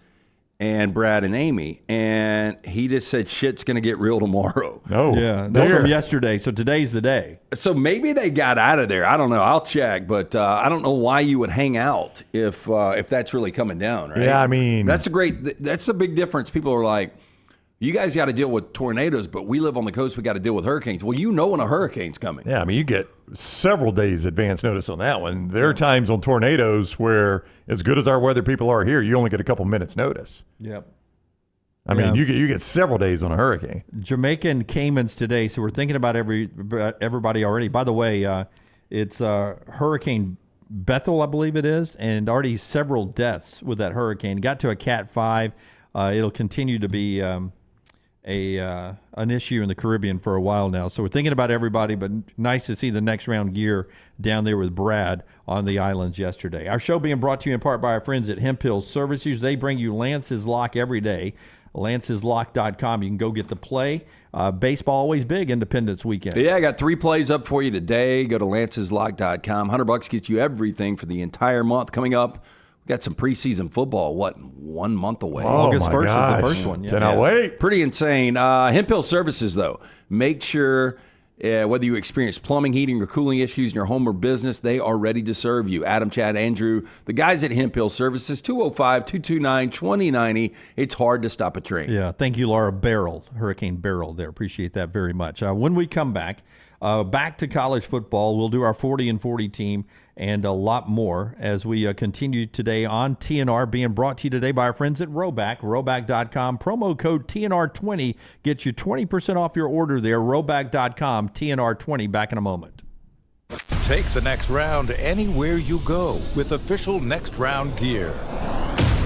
and Brad and Amy, and he just said shit's going to get real tomorrow. No. Yeah, that's from yesterday, so today's the day. So maybe they got out of there. I don't know. I'll check, but I don't know why you would hang out if that's really coming down, right? Yeah, I mean. That's a big difference. People are like, you guys got to deal with tornadoes, but we live on the coast. We got to deal with hurricanes. Well, you know when a hurricane's coming. Yeah, I mean, you get several days advance notice on that one. There are times on tornadoes where, as good as our weather people are here, you only get a couple minutes notice. Yep. I mean, you get several days on a hurricane. Jamaica and Caymans today, so we're thinking about everybody already. By the way, it's Hurricane Bethel, I believe it is, and already several deaths with that hurricane. Got to a Cat 5. It'll continue to be an issue in the Caribbean for a while now. So we're thinking about everybody, but nice to see the next round gear down there with Brad on the islands yesterday. Our show being brought to you in part by our friends at Hemp Hill Services. They bring you Lance's Lock every day. Lance'sLock.com. You can go get the play. Baseball always big Independence Weekend. Yeah, I got 3 plays up for you today. Go to Lance'sLock.com. $100 gets you everything for the entire month. Coming up, we got some preseason football, 1 month away. August 1st is the first one. Yeah. Cannot wait. Pretty insane. Hemp Hill Services, though. Make sure whether you experience plumbing, heating, or cooling issues in your home or business, they are ready to serve you. Adam, Chad, Andrew, the guys at Hemp Hill Services, 205-229-2090. It's hard to stop a train. Yeah, thank you, Laura Barrel, Hurricane Barrel there. Appreciate that very much. When we come back to college football, we'll do our 40 and 40 team and a lot more as we continue today on TNR, being brought to you today by our friends at Roback, roback.com. Promo code TNR20 gets you 20% off your order there, roback.com, TNR20. Back in a moment. Take the next round anywhere you go with official Next Round gear.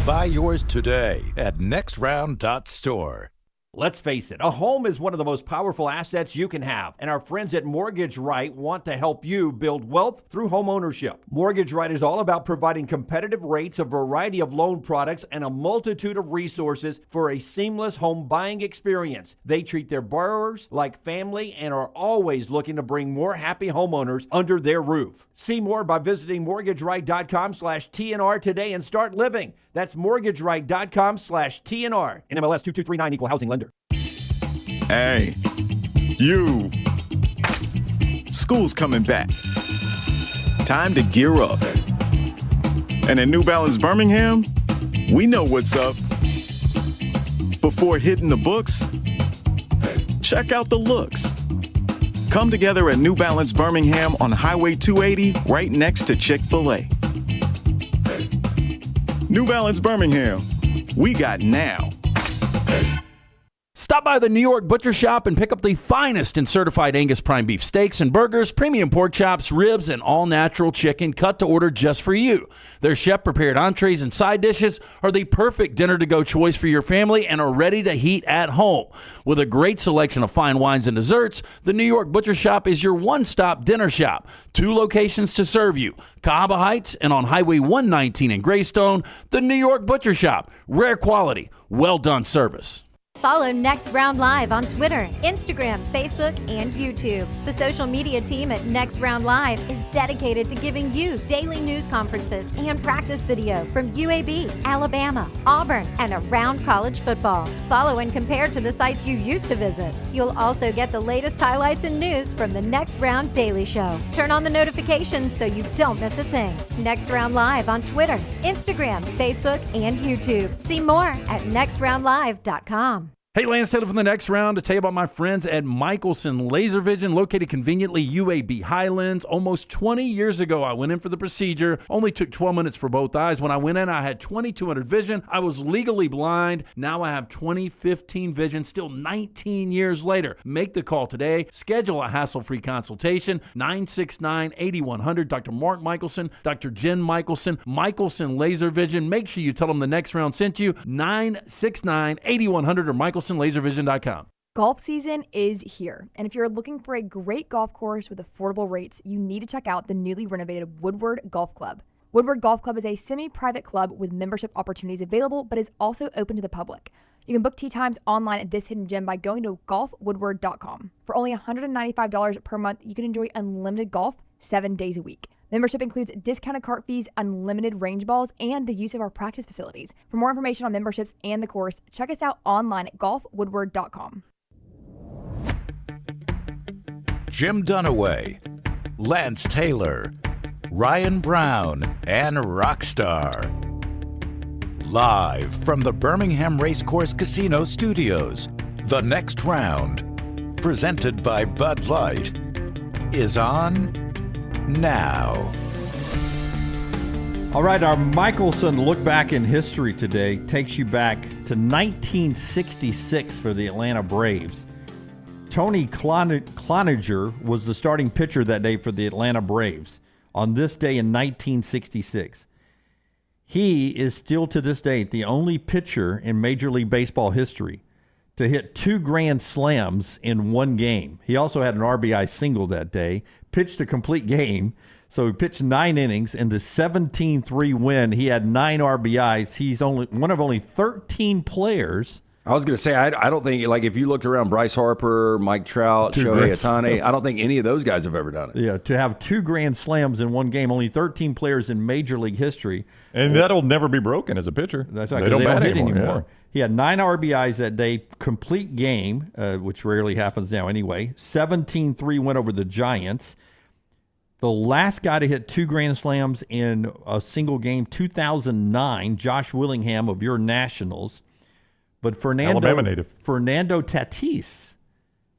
Buy yours today at nextround.store. Let's face it, a home is one of the most powerful assets you can have, and our friends at Mortgage Right want to help you build wealth through home ownership. Mortgage Right is all about providing competitive rates, a variety of loan products, and a multitude of resources for a seamless home buying experience. They treat their borrowers like family and are always looking to bring more happy homeowners under their roof. See more by visiting mortgageright.com/TNR today and start living. That's mortgageright.com/TNR. NMLS 2239, equal housing lender. Hey, you. School's coming back. Time to gear up. And at New Balance Birmingham, we know what's up. Before hitting the books, check out the looks. Come together at New Balance Birmingham on Highway 280, right next to Chick-fil-A. New Balance Birmingham, we got now. Stop by the New York Butcher Shop and pick up the finest in certified Angus prime beef steaks and burgers, premium pork chops, ribs, and all-natural chicken cut to order just for you. Their chef-prepared entrees and side dishes are the perfect dinner-to-go choice for your family and are ready to heat at home. With a great selection of fine wines and desserts, the New York Butcher Shop is your one-stop dinner shop. 2 locations to serve you, Cahaba Heights and on Highway 119 in Greystone. The New York Butcher Shop. Rare quality, well-done service. Follow Next Round Live on Twitter, Instagram, Facebook, and YouTube. The social media team at Next Round Live is dedicated to giving you daily news conferences and practice video from UAB, Alabama, Auburn, and around college football. Follow and compare to the sites you used to visit. You'll also get the latest highlights and news from the Next Round Daily Show. Turn on the notifications so you don't miss a thing. Next Round Live on Twitter, Instagram, Facebook, and YouTube. See more at nextroundlive.com. Hey, Lance Taylor from the Next Round to tell you about my friends at Michelson Laser Vision, located conveniently UAB Highlands. Almost 20 years ago, I went in for the procedure. Only took 12 minutes for both eyes. When I went in, I had 2200 vision. I was legally blind. Now I have 20/15 vision, still 19 years later. Make the call today. Schedule a hassle-free consultation, 969-8100. Dr. Mark Michelson, Dr. Jen Michelson, Michelson Laser Vision. Make sure you tell them the Next Round sent you, 969-8100 or Michelson. LaserVision.com. Golf season is here, and if you're looking for a great golf course with affordable rates, you need to check out the newly renovated Woodward Golf Club. Woodward Golf Club is a semi-private club with membership opportunities available, but is also open to the public. You can book tee times online at this hidden gem by going to golfwoodward.com. For only $195 per month, you can enjoy unlimited golf 7 days a week. Membership includes discounted cart fees, unlimited range balls, and the use of our practice facilities. For more information on memberships and the course, check us out online at golfwoodward.com. Jim Dunaway, Lance Taylor, Ryan Brown, and Rockstar. Live from the Birmingham Racecourse Casino Studios, the Next Round, presented by Bud Light, is on now. All right, our Michelson look back in history today takes you back to 1966 for the Atlanta Braves. Tony Cloninger was the starting pitcher that day for the Atlanta Braves on this day in 1966. He is still to this day the only pitcher in Major League Baseball history to hit 2 grand slams in one game. He also had an RBI single that day, pitched a complete game. So he pitched 9 innings. In the 17-3 win, he had 9 RBIs. He's only one of only 13 players. I was going to say, I don't think, like, if you looked around Bryce Harper, Mike Trout, Shohei Ohtani, I don't think any of those guys have ever done it. Yeah, to have 2 grand slams in one game, only 13 players in Major League history. And that'll never be broken as a pitcher. That's right, they don't hit anymore. anymore. Yeah. He had 9 RBIs that day, complete game, which rarely happens now anyway. 17-3 win over the Giants. The last guy to hit 2 grand slams in a single game, 2009, Josh Willingham of your Nationals. But Alabama native Fernando Tatis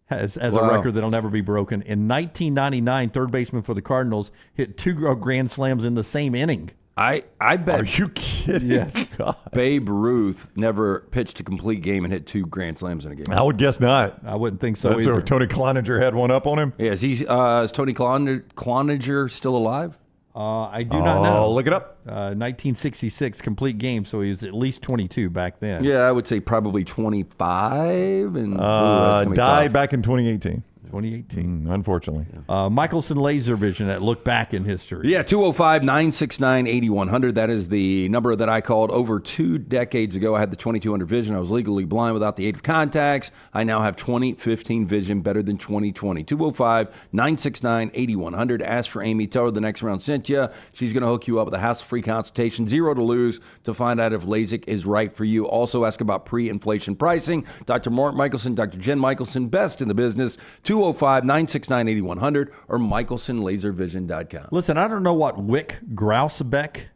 has a record that'll never be broken. In 1999, third baseman for the Cardinals hit 2 grand slams in the same inning. I bet. Are you kidding? Yes. Babe Ruth never pitched a complete game and hit 2 grand slams in a game. I would guess not. I wouldn't think so That's either. Tony Cloninger had one up on him. Yeah, is Tony Cloninger still alive? I do not know. Look it up. 1966 complete game, so he was at least 22 back then. Yeah, I would say probably 25. And died back in 2018. 2018. Unfortunately. Michelson Laser Vision that look back in history. Yeah, 205-969-8100. That is the number that I called over 2 decades ago. I had the 2200 vision. I was legally blind without the aid of contacts. I now have 20/15 vision, better than 20/20. 205-969-8100. Ask for Amy. Tell her the Next Round sent you. She's going to hook you up with a hassle-free consultation, 0 to lose, to find out if LASIK is right for you. Also ask about pre-inflation pricing. Dr. Mark Michelson, Dr. Jen Michelson, best in the business. 205-969-8100 or michelsonlaservision.com. Listen, I don't know what Wick Grousebeck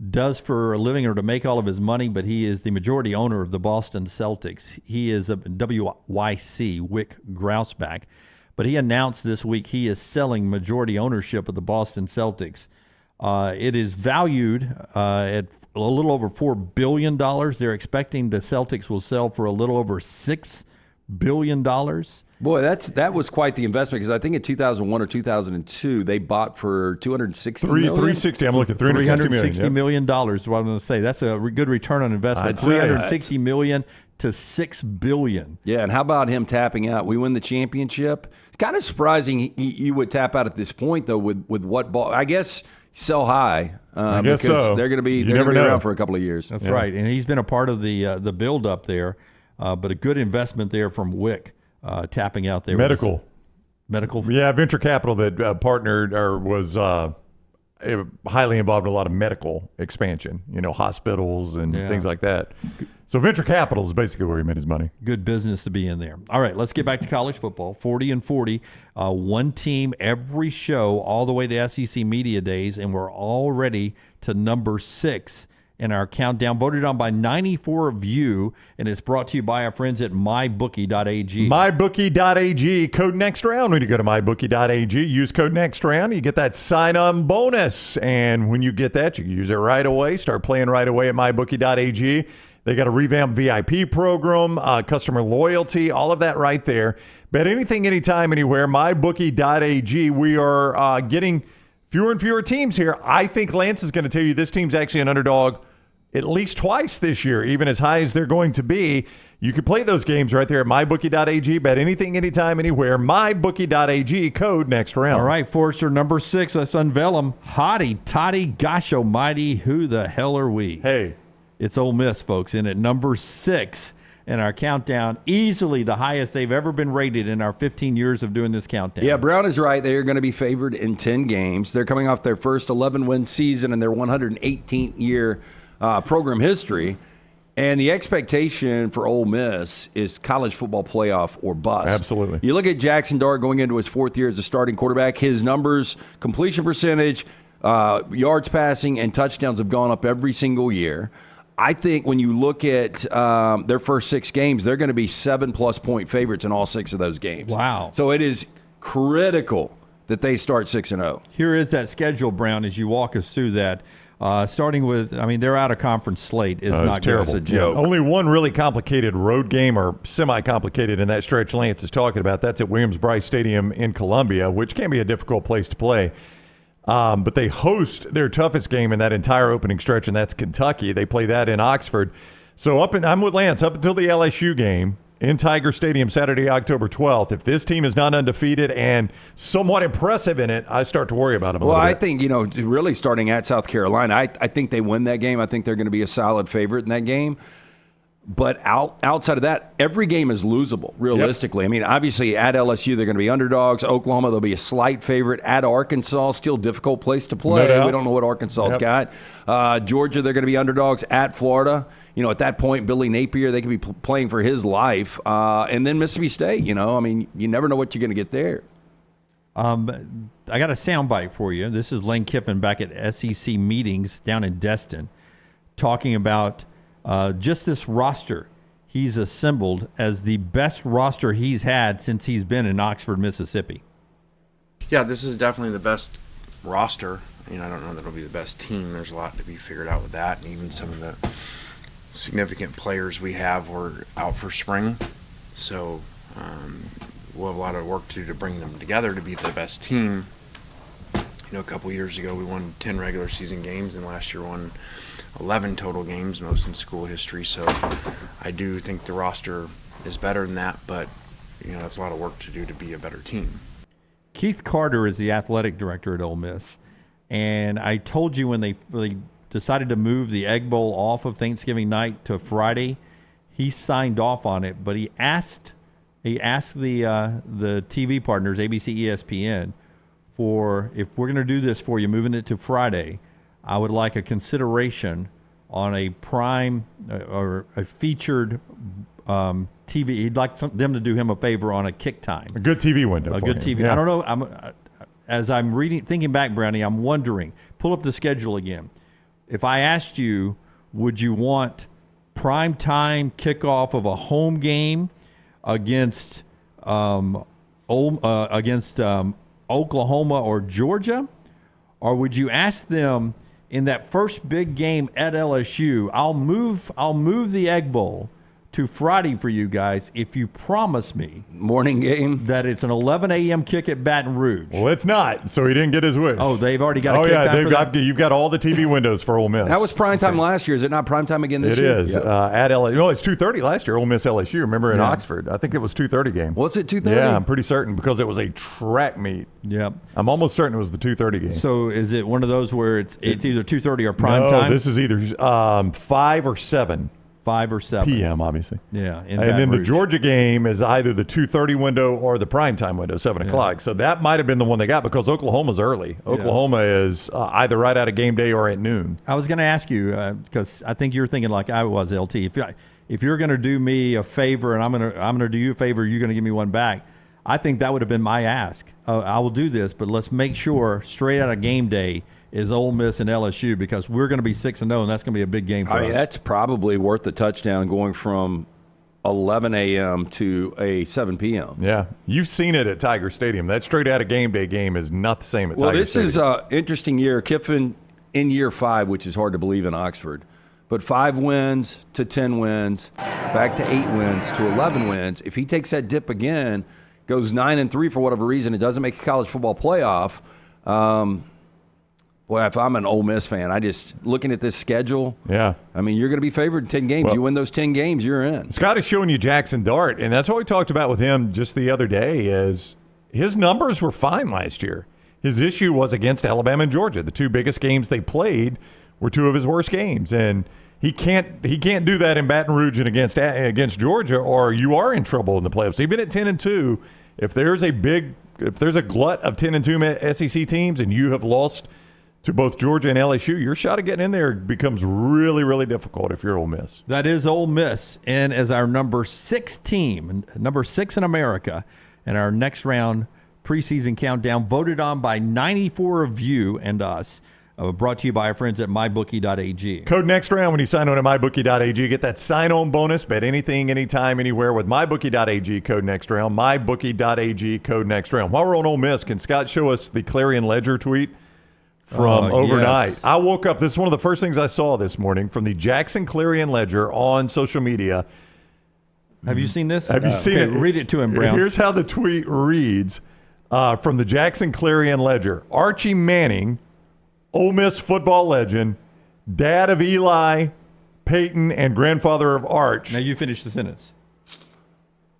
does for a living or to make all of his money, but he is the majority owner of the Boston Celtics. He is a WYC, Wick Grousebeck. But he announced this week he is selling majority ownership of the Boston Celtics. It is valued at a little over $4 billion. They're expecting the Celtics will sell for a little over $6 billion. Boy, that was quite the investment, because I think in 2001 or 2002 they bought for $260 million. 360. I'm looking at $360 million. Is what I'm going to say. That's a good return on investment. $360 million to $6 billion. Yeah, and how about him tapping out? We win the championship. It's kind of surprising you would tap out at this point, though. With what ball? I guess sell high. I guess because so. they're going to be around for a couple of years. That's right, and he's been a part of the build up there. But a good investment there from Wick. Tapping out there. Medical. Yeah, venture capital that partnered or was highly involved in a lot of medical expansion, hospitals and things like that. So venture capital is basically where he made his money. Good business to be in there. All right, let's get back to college football. 40 and 40, one team every show all the way to SEC Media Days, and we're already to number 6 in our countdown, voted on by 94 of you, and it's brought to you by our friends at mybookie.ag. Mybookie.ag, code next round. When you go to mybookie.ag, use code next round, you get that sign-on bonus. And when you get that, you can use it right away. Start playing right away at mybookie.ag. They got a revamped VIP program, customer loyalty, all of that right there. Bet anything, anytime, anywhere. Mybookie.ag. We are getting fewer and fewer teams here. I think Lance is going to tell you this team's actually an underdog at least twice this year, even as high as they're going to be. You can play those games right there at mybookie.ag. Bet anything, anytime, anywhere. Mybookie.ag, code next round. All right, Forrester, number 6. Let's unveil them. Hotty, toddy, gosh almighty, who the hell are we? Hey. It's Ole Miss, folks, in at number 6 in our countdown. Easily the highest they've ever been rated in our 15 years of doing this countdown. Yeah, Brown is right. They are going to be favored in 10 games. They're coming off their first 11-win season in their 118th year program history. And the expectation for Ole Miss is college football playoff or bust. Absolutely. You look at Jackson Dart going into his 4th year as a starting quarterback. His numbers, completion percentage, yards passing, and touchdowns have gone up every single year. I think when you look at their first 6 games, they're going to be 7+ point favorites in all 6 of those games. Wow. So it is critical that they start 6-0. Here is that schedule, Brown, as you walk us through that. Starting with, their out-of-conference slate is not terrible. good. It's a joke. Only one really complicated road game, or semi-complicated in that stretch Lance is talking about. That's at Williams-Brice Stadium in Columbia, which can be a difficult place to play. But they host their toughest game in that entire opening stretch, and that's Kentucky. They play that in Oxford. So I'm with Lance, up until the LSU game in Tiger Stadium Saturday, October 12th, if this team is not undefeated and somewhat impressive in it, I start to worry about them a little bit. I think, really starting at South Carolina, I think they win that game. I think they're going to be a solid favorite in that game. But outside of that, every game is losable, realistically. Yep. Obviously, at LSU, they're going to be underdogs. Oklahoma, they'll be a slight favorite. At Arkansas, still a difficult place to play. No doubt. We don't know what Arkansas's got. Georgia, they're going to be underdogs. At Florida, at that point, Billy Napier, they could be playing for his life. And then Mississippi State, you never know what you're going to get there. I got a soundbite for you. This is Lane Kiffin back at SEC meetings down in Destin talking about just this roster he's assembled as the best roster he's had since he's been in Oxford, Mississippi. Yeah, this is definitely the best roster. I don't know that it'll be the best team. There's a lot to be figured out with that, and even some of the significant players we have were out for spring. So we'll have a lot of work to do to bring them together to be the best team. A couple years ago we won 10 regular season games, and last year won 11 total games, most in school history. So I do think the roster is better than that, but that's a lot of work to do to be a better team. Keith Carter is the athletic director at Ole Miss, and I told you when they decided to move the Egg Bowl off of Thanksgiving night to Friday, he signed off on it, but he asked the TV partners, ABC, ESPN, for, if we're going to do this for you, moving it to Friday, I would like a consideration on a prime or a featured TV. He'd like them to do him a favor on a kick time. A good TV window. A good TV. Yeah. I don't know. As I'm thinking back, Brownie, I'm wondering, pull up the schedule again. If I asked you, would you want prime time kickoff of a home game against Oklahoma or Georgia? Or would you ask them, in that first big game at LSU, I'll move the Egg Bowl to Friday for you guys if you promise me morning game that it's an 11 a.m. kick at Baton Rouge. Well, it's not, so he didn't get his wish. Oh, they've already got a kick time for that? You've got all the TV windows for Ole Miss. That was prime time last year. Is it not prime time again this year? It is at LSU. No, it's 2:30 last year. Ole Miss LSU. Remember in Oxford? I think it was 2:30 game. Was it 2:30? Yeah, I'm pretty certain because it was a track meet. Yep. I'm almost certain it was the 2:30 game. So is it one of those where it's either 2:30 or prime no, time? This is either 5 or 7. 5 or 7 p.m. obviously. Yeah, and then the Georgia game is either the 2:30 window or the primetime window, 7 o'clock. So that might have been the one they got because Oklahoma's early. Oklahoma is either right out of game day or at noon. I was going to ask you because I think you're thinking like I was, LT. If you're going to do me a favor and I'm going to do you a favor, you're going to give me one back. I think that would have been my ask. I will do this, but let's make sure straight out of game day is Ole Miss and LSU because we're going to be 6-0, and that's going to be a big game for us. That's probably worth the touchdown going from 11 a.m. to a 7 p.m. Yeah, you've seen it at Tiger Stadium. That straight out of game day game is not the same at Tiger Stadium. Well, this is an interesting year. Kiffin in year 5, which is hard to believe in Oxford, but 5 wins to 10 wins, back to 8 wins to 11 wins. If he takes that dip again, goes 9-3 for whatever reason, it doesn't make a college football playoff. Boy, if I'm an Ole Miss fan, I just looking at this schedule. Yeah, I mean, you're going to be favored in 10 games. Well, you win those 10 games, you're in. Scott is showing you Jackson Dart, and that's what we talked about with him just the other day. Is his numbers were fine last year. His issue was against Alabama and Georgia. The 2 biggest games they played were 2 of his worst games, and he can't do that in Baton Rouge and against Georgia, or you are in trouble in the playoffs. Even at 10-2, if there's a glut of 10-2 SEC teams, and you have lost to both Georgia and LSU, your shot of getting in there becomes really, really difficult if you're Ole Miss. That is Ole Miss, and as our number 6 team, number 6 in America, and our next round preseason countdown, voted on by 94 of you and us, brought to you by our friends at mybookie.ag. Code next round when you sign on at mybookie.ag. Get that sign-on bonus. Bet anything, anytime, anywhere with mybookie.ag. Code next round. Mybookie.ag. Code next round. While we're on Ole Miss, can Scott show us the Clarion Ledger tweet from overnight? Yes. I woke up. This is one of the first things I saw this morning from the Jackson Clarion Ledger on social media. Have you seen this? Have you seen it? Read it to him, Brown. Here's how the tweet reads from the Jackson Clarion Ledger. Archie Manning, Ole Miss football legend, dad of Eli, Peyton, and grandfather of Arch. Now you finish the sentence.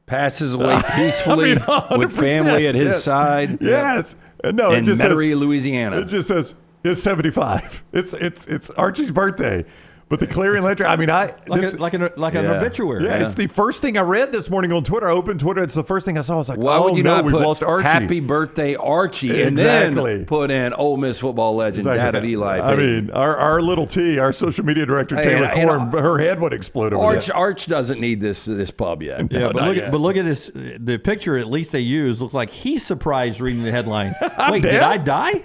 Passes away peacefully with family at his side. Yes. No, in Metairie, Louisiana. It just says it's 75. It's Archie's birthday. But the Clarion Ledger, I mean, like an obituary. Yeah, it's the first thing I read this morning on Twitter. I opened Twitter. It's the first thing I saw. I was like, why would you not we've put lost Archie. Happy birthday, Archie, and then put in Ole Miss football legend, dad of Eli. I mean, our little T, our social media director, Taylor Korn, her head would explode over that. Arch doesn't need this pub yet. Yeah, but look at this. The picture at least they used looked like he's surprised reading the headline. Wait, did I die?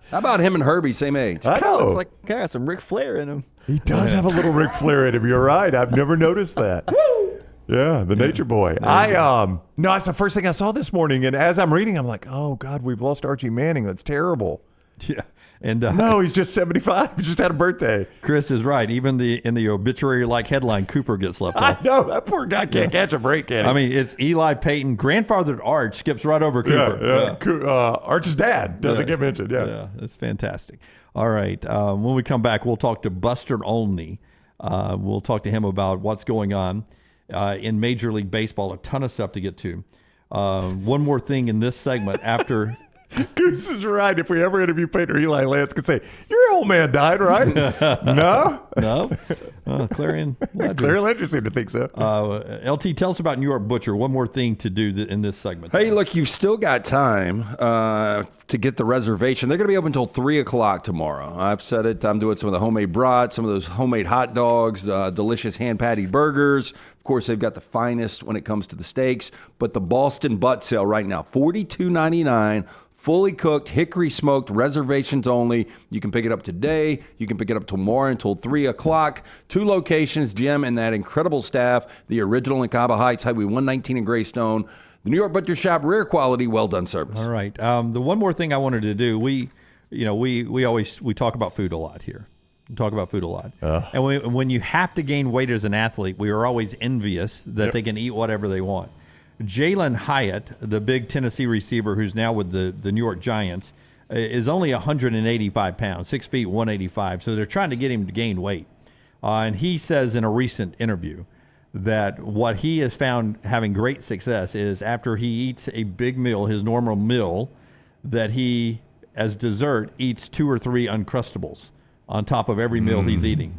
How about him and Herbie, same age? I know. Looks like got some Ric Flair in him. He does have a little Ric Flair in him. You're right. I've never noticed that. Yeah, the Nature Boy. No, that's the first thing I saw this morning. And as I'm reading, I'm like, oh God, we've lost Archie Manning. That's terrible. Yeah. And no, he's just 75. He just had a birthday. Chris is right. Even in the obituary-like headline, Cooper gets left off. I know. That poor guy can't catch a break, can he? I mean, it's Eli Peyton, grandfather to Arch, skips right over Cooper. Arch's dad doesn't get mentioned. Yeah, that's fantastic. All right. When we come back, we'll talk to Buster Olney. We'll talk to him about what's going on in Major League Baseball. A ton of stuff to get to. One more thing in this segment after... Goose is right. If we ever interview Peyton or Eli, Lance could say, your old man died, right? No? No? Clarion Ledger. Clarion Ledger seemed to think so. LT, tell us about New York Butcher. One more thing to do in this segment. Hey, look, you've still got time to get the reservation. They're going to be open until 3 o'clock tomorrow. I've said it. I'm doing some of the homemade brats, some of those homemade hot dogs, delicious hand-patted burgers. Of course, they've got the finest when it comes to the steaks. But the Boston Butt Sale right now, $42.99. Fully cooked, hickory smoked, reservations only. You can pick it up today. You can pick it up tomorrow until 3 o'clock. 2 locations, Jim and that incredible staff. The original in Cabo Heights, Highway 119 in Greystone. The New York Butcher Shop, rare quality, well done service. All right. The one more thing I wanted to do, we talk about food a lot here. We talk about food a lot. And when you have to gain weight as an athlete, we are always envious that they can eat whatever they want. Jalen Hyatt, the big Tennessee receiver who's now with the New York Giants, is only 185 pounds, 6 feet, 185. So they're trying to get him to gain weight. And he says in a recent interview that what he has found having great success is after he eats a big meal, his normal meal, that he, as dessert, eats 2 or 3 Uncrustables on top of every meal he's eating.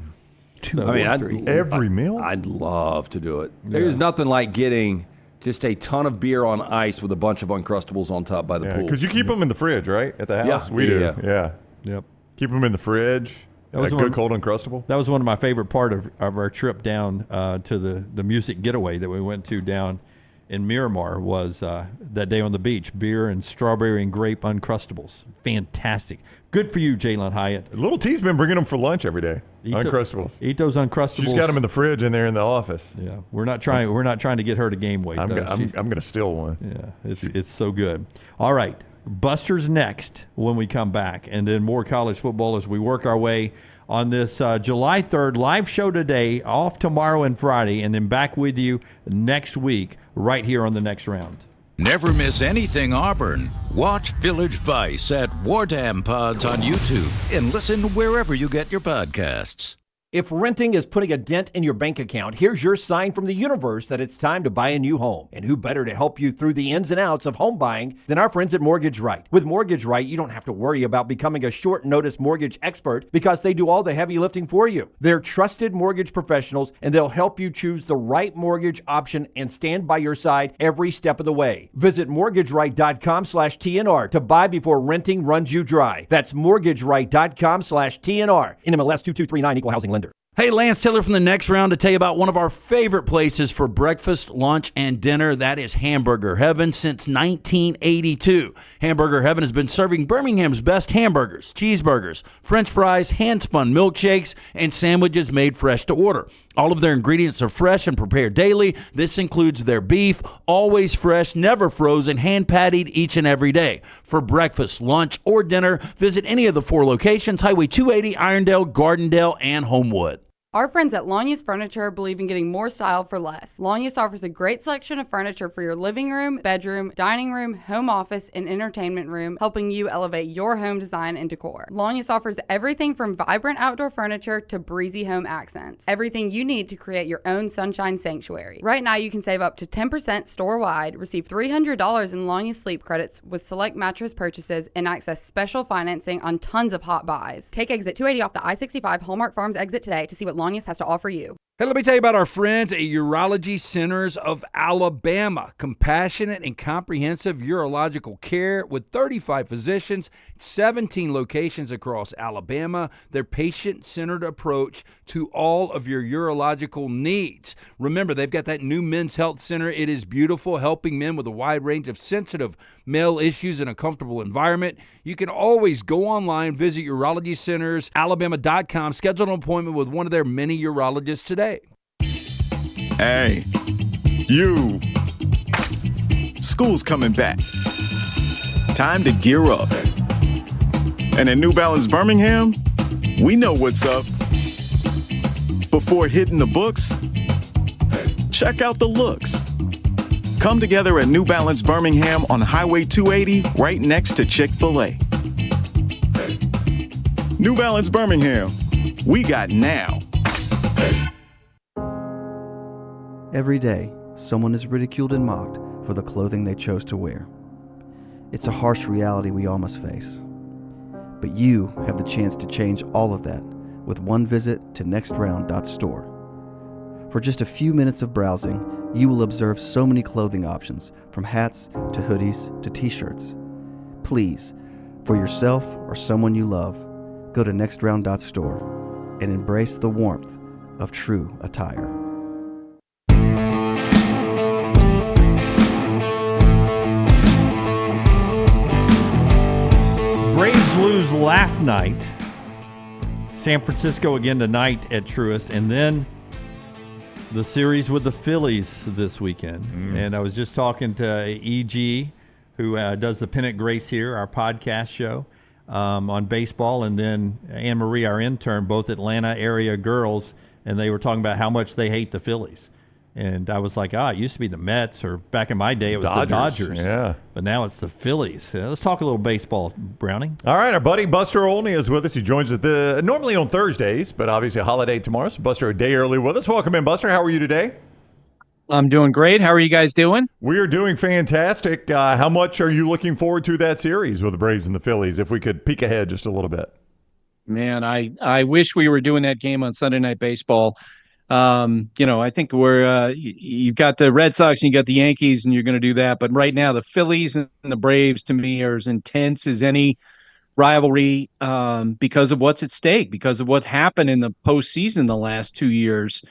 Every meal? I'd love to do it. There's nothing like getting just a ton of beer on ice with a bunch of Uncrustables on top by the pool. Because you keep them in the fridge, right? At the house? Yeah. We do. Yeah. Yep. Keep them in the fridge. That was a good cold Uncrustable. That was one of my favorite part of our trip down to the music getaway that we went to down in Miramar was that day on the beach. Beer and strawberry and grape Uncrustables. Fantastic. Good for you, Jalen Hyatt. Little T's been bringing them for lunch every day. Uncrustables. Eat those Uncrustables. She's got them in the fridge in there in the office. Yeah, we're not trying to get her to gain weight. I'm going to steal one. Yeah, it's so good. All right, Buster's next when we come back, and then more college football as we work our way on this July 3rd live show today, off tomorrow and Friday, and then back with you next week right here on The Next Round. Never miss anything Auburn. Watch Village Vice at Wardam Pods on YouTube and listen wherever you get your podcasts. If renting is putting a dent in your bank account, here's your sign from the universe that it's time to buy a new home. And who better to help you through the ins and outs of home buying than our friends at Mortgage Right. With Mortgage Right, you don't have to worry about becoming a short-notice mortgage expert because they do all the heavy lifting for you. They're trusted mortgage professionals, and they'll help you choose the right mortgage option and stand by your side every step of the way. Visit mortgageright.com/TNR to buy before renting runs you dry. That's mortgageright.com/TNR. NMLS 2239, Equal Housing Lender. Hey, Lance Taylor from The Next Round to tell you about one of our favorite places for breakfast, lunch, and dinner. That is Hamburger Heaven since 1982. Hamburger Heaven has been serving Birmingham's best hamburgers, cheeseburgers, French fries, hand-spun milkshakes, and sandwiches made fresh to order. All of their ingredients are fresh and prepared daily. This includes their beef, always fresh, never frozen, hand-pattied each and every day. For breakfast, lunch, or dinner, visit any of the 4 locations, Highway 280, Irondale, Gardendale, and Homewood. Our friends at Longest Furniture believe in getting more style for less. Longest offers a great selection of furniture for your living room, bedroom, dining room, home office, and entertainment room, helping you elevate your home design and decor. Longest offers everything from vibrant outdoor furniture to breezy home accents. Everything you need to create your own sunshine sanctuary. Right now, you can save up to 10% store-wide, receive $300 in Longest sleep credits with select mattress purchases, and access special financing on tons of hot buys. Take exit 280 off the I-65 Hallmark Farms exit today to see what Longest has to offer you. Hey, let me tell you about our friends at Urology Centers of Alabama. Compassionate and comprehensive urological care with 35 physicians, 17 locations across Alabama. Their patient-centered approach to all of your urological needs. Remember, they've got that new men's health center. It is beautiful, helping men with a wide range of sensitive male issues in a comfortable environment. You can always go online, visit urologycentersalabama.com, schedule an appointment with one of their many urologists today. Hey, you. School's coming back. Time to gear up. And at New Balance Birmingham, we know what's up. Before hitting the books, check out the looks. Come together at New Balance Birmingham on Highway 280, right next to Chick-fil-A. New Balance Birmingham, we got now. Every day, someone is ridiculed and mocked for the clothing they chose to wear. It's a harsh reality we all must face. But you have the chance to change all of that with one visit to nextround.store. For just a few minutes of browsing, you will observe so many clothing options, from hats to hoodies to t-shirts. Please, for yourself or someone you love, go to nextround.store and embrace the warmth of true attire. Braves lose last night. San Francisco again tonight at Truist, and then the series with the Phillies this weekend. And I was just talking to E.G., who does the Pennant Grace here, our podcast show. on baseball, and then Anne Marie, our intern, both Atlanta area girls, and they were talking about how much they hate the Phillies. And I was like, it used to be the Mets, or back in my day it was the Dodgers. Yeah. But now it's the Phillies. Let's talk a little baseball, Browning. All right, our buddy Buster Olney is with us. He joins us normally on Thursdays, but obviously a holiday tomorrow, so Buster a day early with us. Welcome in, Buster. How are you today? I'm doing great. How are you guys doing? We are doing fantastic. How much are you looking forward to that series with the Braves and the Phillies, if we could peek ahead just a little bit? Man, I wish we were doing that game on Sunday Night Baseball. I think you've got the Red Sox and you got the Yankees, and you're going to do that. But right now, the Phillies and the Braves, to me, are as intense as any rivalry because of what's at stake, because of what's happened in the postseason the last 2 years.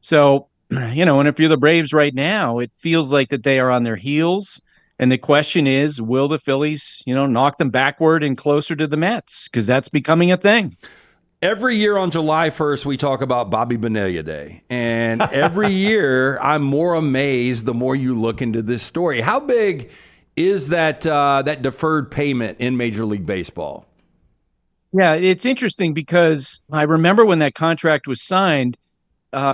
So, and if you're the Braves right now, it feels like that they are on their heels. And the question is, will the Phillies, knock them backward and closer to the Mets? Because that's becoming a thing. Every year on July 1st, we talk about Bobby Bonilla Day. And every year, I'm more amazed the more you look into this story. How big is that deferred payment in Major League Baseball? Yeah, it's interesting because I remember when that contract was signed,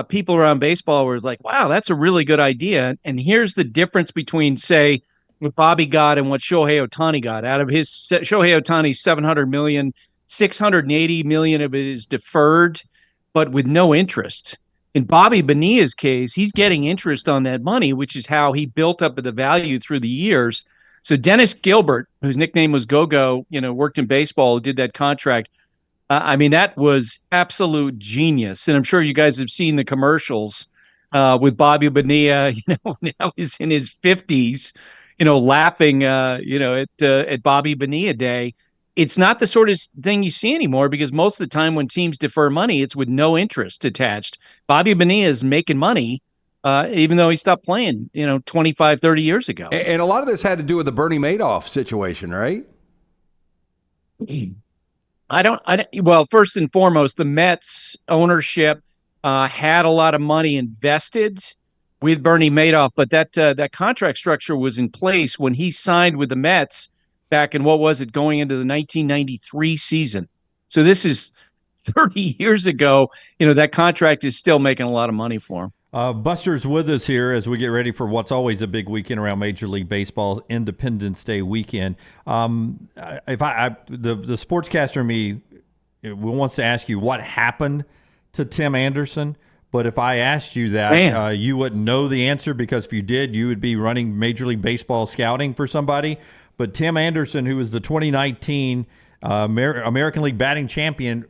people around baseball were like, wow, that's a really good idea. And here's the difference between, say, what Bobby got and what Shohei Ohtani got. Out of his Shohei Ohtani's $700 million, $680 million of it is deferred, but with no interest. In Bobby Bonilla's case, he's getting interest on that money, which is how he built up the value through the years. So Dennis Gilbert, whose nickname was Go-Go, worked in baseball, who did that contract. That was absolute genius. And I'm sure you guys have seen the commercials with Bobby Bonilla, now he's in his 50s, laughing, at Bobby Bonilla Day. It's not the sort of thing you see anymore because most of the time when teams defer money, it's with no interest attached. Bobby Bonilla is making money, even though he stopped playing, 25, 30 years ago. And a lot of this had to do with the Bernie Madoff situation, right? Well, first and foremost, the Mets ownership had a lot of money invested with Bernie Madoff, but that contract structure was in place when he signed with the Mets back in, going into the 1993 season. So this is 30 years ago. That contract is still making a lot of money for him. Buster's with us here as we get ready for what's always a big weekend around Major League Baseball's Independence Day weekend. The sportscaster in me wants to ask you what happened to Tim Anderson. But if I asked you that, you wouldn't know the answer because if you did, you would be running Major League Baseball scouting for somebody. But Tim Anderson, who was the 2019 American League batting champion,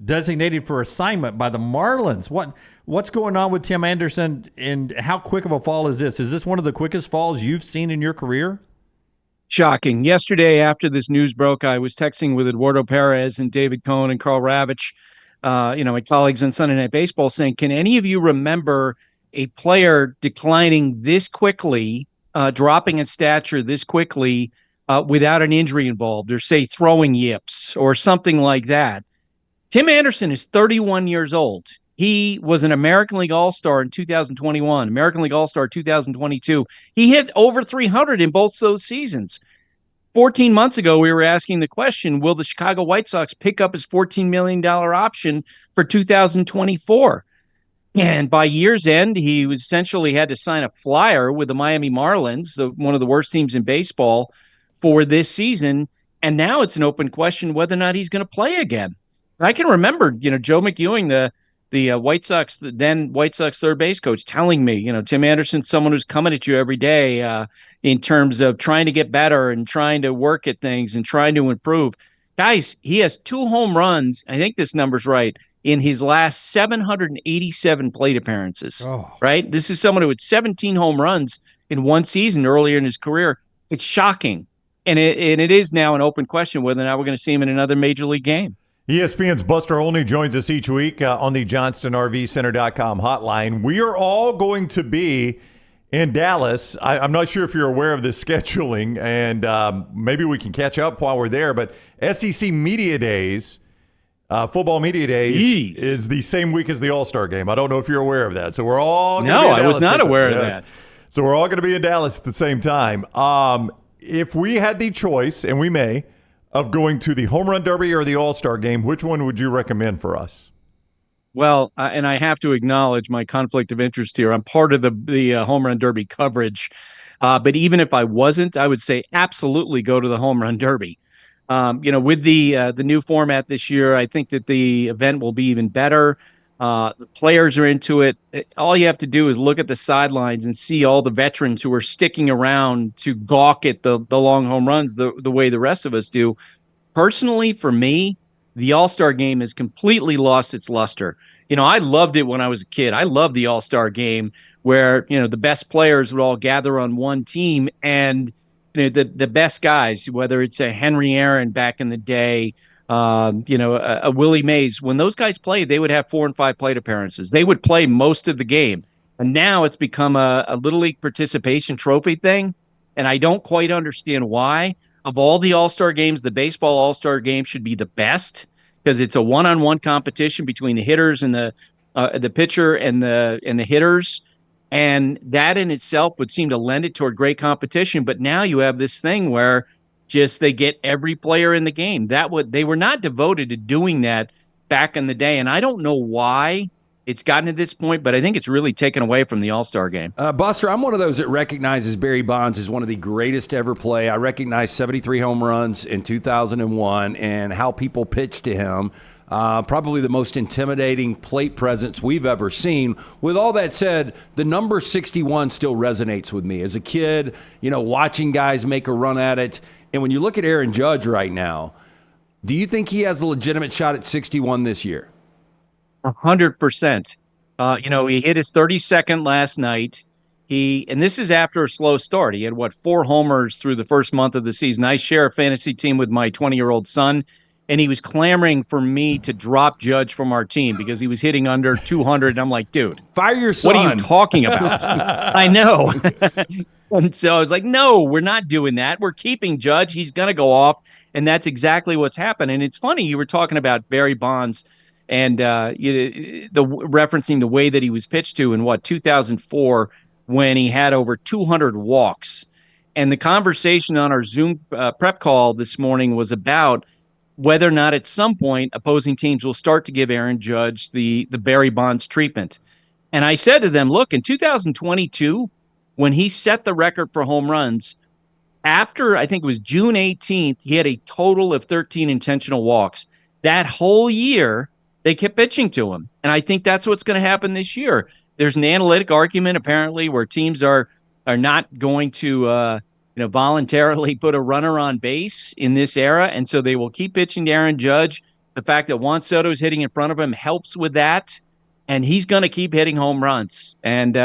designated for assignment by the Marlins. What's going on with Tim Anderson, and how quick of a fall is this? Is this one of the quickest falls you've seen in your career? Shocking. Yesterday, after this news broke, I was texting with Eduardo Perez and David Cohn and Carl Ravitch, my colleagues on Sunday Night Baseball, saying, can any of you remember a player declining this quickly, dropping in stature this quickly without an injury involved, or say throwing yips or something like that? Tim Anderson is 31 years old. He was an American League All-Star in 2021, American League All-Star 2022. He hit over 300 in both those seasons. 14 months ago, we were asking the question, will the Chicago White Sox pick up his $14 million option for 2024? And by year's end, he was essentially had to sign a flyer with the Miami Marlins, one of the worst teams in baseball, for this season. And now it's an open question whether or not he's going to play again. I can remember, Joe McEwing, the White Sox, then White Sox third base coach, telling me, Tim Anderson's someone who's coming at you every day in terms of trying to get better and trying to work at things and trying to improve. Guys, he has 2 home runs. I think this number's right. In his last 787 plate appearances, right? This is someone who had 17 home runs in one season earlier in his career. It's shocking. And it is now an open question whether or not we're going to see him in another major league game. ESPN's Buster Olney joins us each week on the JohnstonRVCenter.com hotline. We are all going to be in Dallas. I'm not sure if you're aware of this scheduling, and maybe we can catch up while we're there, but SEC Media Days, Football Media Days, is the same week as the All-Star Game. I don't know if you're aware of that. So we're all going to be in Dallas. No, I was not aware of that. So we're all going to be in Dallas at the same time. If we had the choice, and we may, of going to the Home Run Derby or the All-Star Game, which one would you recommend for us? Well, and I have to acknowledge my conflict of interest here. I'm part of the Home Run Derby coverage. But even if I wasn't, I would say absolutely go to the Home Run Derby. With the new format this year, I think that the event will be even better. The players are into it. All you have to do is look at the sidelines and see all the veterans who are sticking around to gawk at the long home runs the way the rest of us do. Personally, for me, the All-Star Game has completely lost its luster. I loved it when I was a kid. I loved the All-Star Game where, the best players would all gather on one team, and the best guys, whether it's a Henry Aaron back in the day, a Willie Mays, when those guys played, they would have 4 and 5 plate appearances. They would play most of the game. And now it's become a Little League participation trophy thing, and I don't quite understand why. Of all the All-Star games, the baseball All-Star game should be the best because it's a one-on-one competition between the hitters and the pitcher and the hitters. And that in itself would seem to lend it toward great competition. But now you have this thing where just they get every player in the game. They were not devoted to doing that back in the day. And I don't know why it's gotten to this point, but I think it's really taken away from the All-Star game. Buster, I'm one of those that recognizes Barry Bonds as one of the greatest to ever play. I recognize 73 home runs in 2001 and how people pitched to him. Probably the most intimidating plate presence we've ever seen. With all that said, the number 61 still resonates with me. As a kid, watching guys make a run at it. And when you look at Aaron Judge right now, do you think he has a legitimate shot at 61 this year? 100%. He hit his 32nd last night. And this is after a slow start. He had 4 homers through the first month of the season. I share a fantasy team with my 20-year-old son, and he was clamoring for me to drop Judge from our team because he was hitting under 200. And I'm like, dude, fire your son. What are you talking about? I know. And so I was like, no, we're not doing that. We're keeping Judge. He's going to go off. And that's exactly what's happened. And it's funny, you were talking about Barry Bonds and referencing the way that he was pitched to in 2004 when he had over 200 walks. And the conversation on our Zoom prep call this morning was about whether or not at some point opposing teams will start to give Aaron Judge the Barry Bonds treatment. And I said to them, look, in 2022, when he set the record for home runs, after I think it was June 18th, he had a total of 13 intentional walks. That whole year, they kept pitching to him. And I think that's what's going to happen this year. There's an analytic argument, apparently, where teams are not going to voluntarily put a runner on base in this era. And so they will keep pitching to Aaron Judge. The fact that Juan Soto is hitting in front of him helps with that. And he's going to keep hitting home runs. And,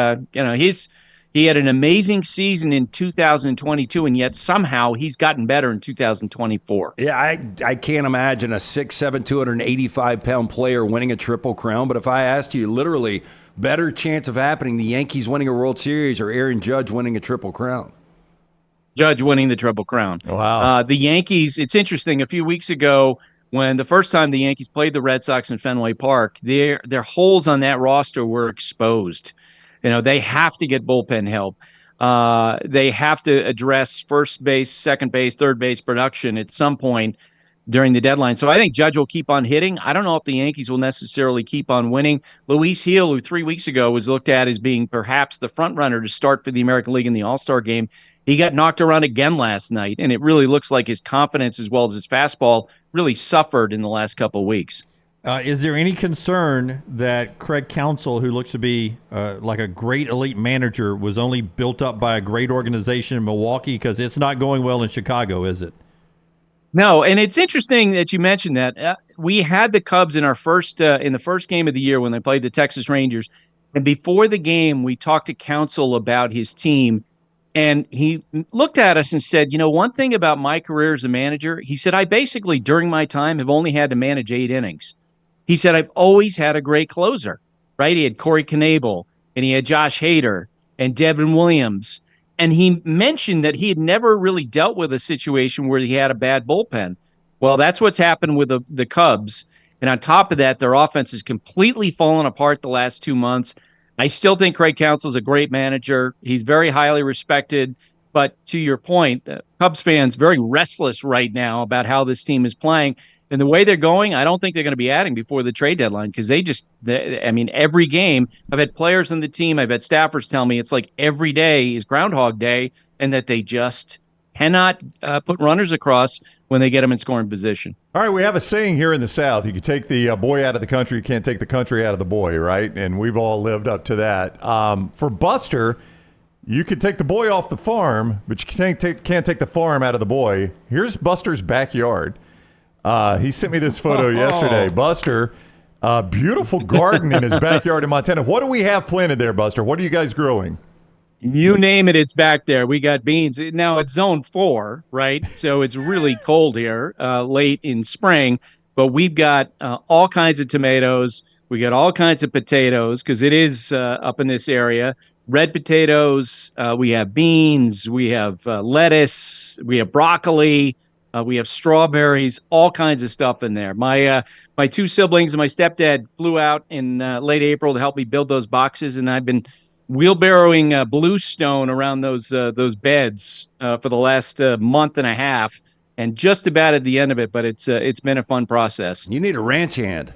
he had an amazing season in 2022, and yet somehow he's gotten better in 2024. Yeah, I can't imagine a 6'7", 285-pound player winning a Triple Crown. But if I asked you, literally, better chance of happening, the Yankees winning a World Series or Aaron Judge winning a Triple Crown? Judge winning the Triple Crown. Wow. The Yankees, it's interesting, a few weeks ago, when the first time the Yankees played the Red Sox in Fenway Park, their holes on that roster were exposed. They have to get bullpen help. They have to address first base, second base, third base production at some point during the deadline. So I think Judge will keep on hitting. I don't know if the Yankees will necessarily keep on winning. Luis Gil, who 3 weeks ago was looked at as being perhaps the front runner to start for the American League in the All-Star game, he got knocked around again last night, and it really looks like his confidence as well as his fastball really suffered in the last couple of weeks. Is there any concern that Craig Counsell, who looks to be like a great elite manager, was only built up by a great organization in Milwaukee? Because it's not going well in Chicago, is it? No, and it's interesting that you mentioned that. We had the Cubs in our in the first game of the year when they played the Texas Rangers. And before the game, we talked to Counsell about his team. And he looked at us and said, one thing about my career as a manager, he said, I basically, during my time, have only had to manage 8 innings. He said, I've always had a great closer, right? He had Corey Knebel, and he had Josh Hader, and Devin Williams. And he mentioned that he had never really dealt with a situation where he had a bad bullpen. Well, that's what's happened with the Cubs. And on top of that, their offense has completely fallen apart the last 2 months. I still think Craig Counsell is a great manager. He's very highly respected. But to your point, Cubs fans very restless right now about how this team is playing. And the way they're going, I don't think they're going to be adding before the trade deadline because every game, I've had players on the team, I've had staffers tell me it's like every day is Groundhog Day and that they just cannot put runners across when they get them in scoring position. All right, we have a saying here in the South. You can take the boy out of the country, you can't take the country out of the boy, right? And we've all lived up to that. For Buster, you could take the boy off the farm, but you can't take the farm out of the boy. Here's Buster's backyard. He sent me this photo yesterday. Buster, beautiful garden in his backyard in Montana. What do we have planted there, Buster? What are you guys growing? You name it, it's back there. We got beans. Now it's zone 4, right? So it's really cold here late in spring, but we've got all kinds of tomatoes. We got all kinds of potatoes because it is up in this area. Red potatoes. We have beans. We have lettuce. We have broccoli. We have strawberries, all kinds of stuff in there. My 2 siblings and my stepdad flew out in late April to help me build those boxes, and I've been wheelbarrowing bluestone around those beds for the last month and a half, and just about at the end of it. But it's been a fun process. You need a ranch hand.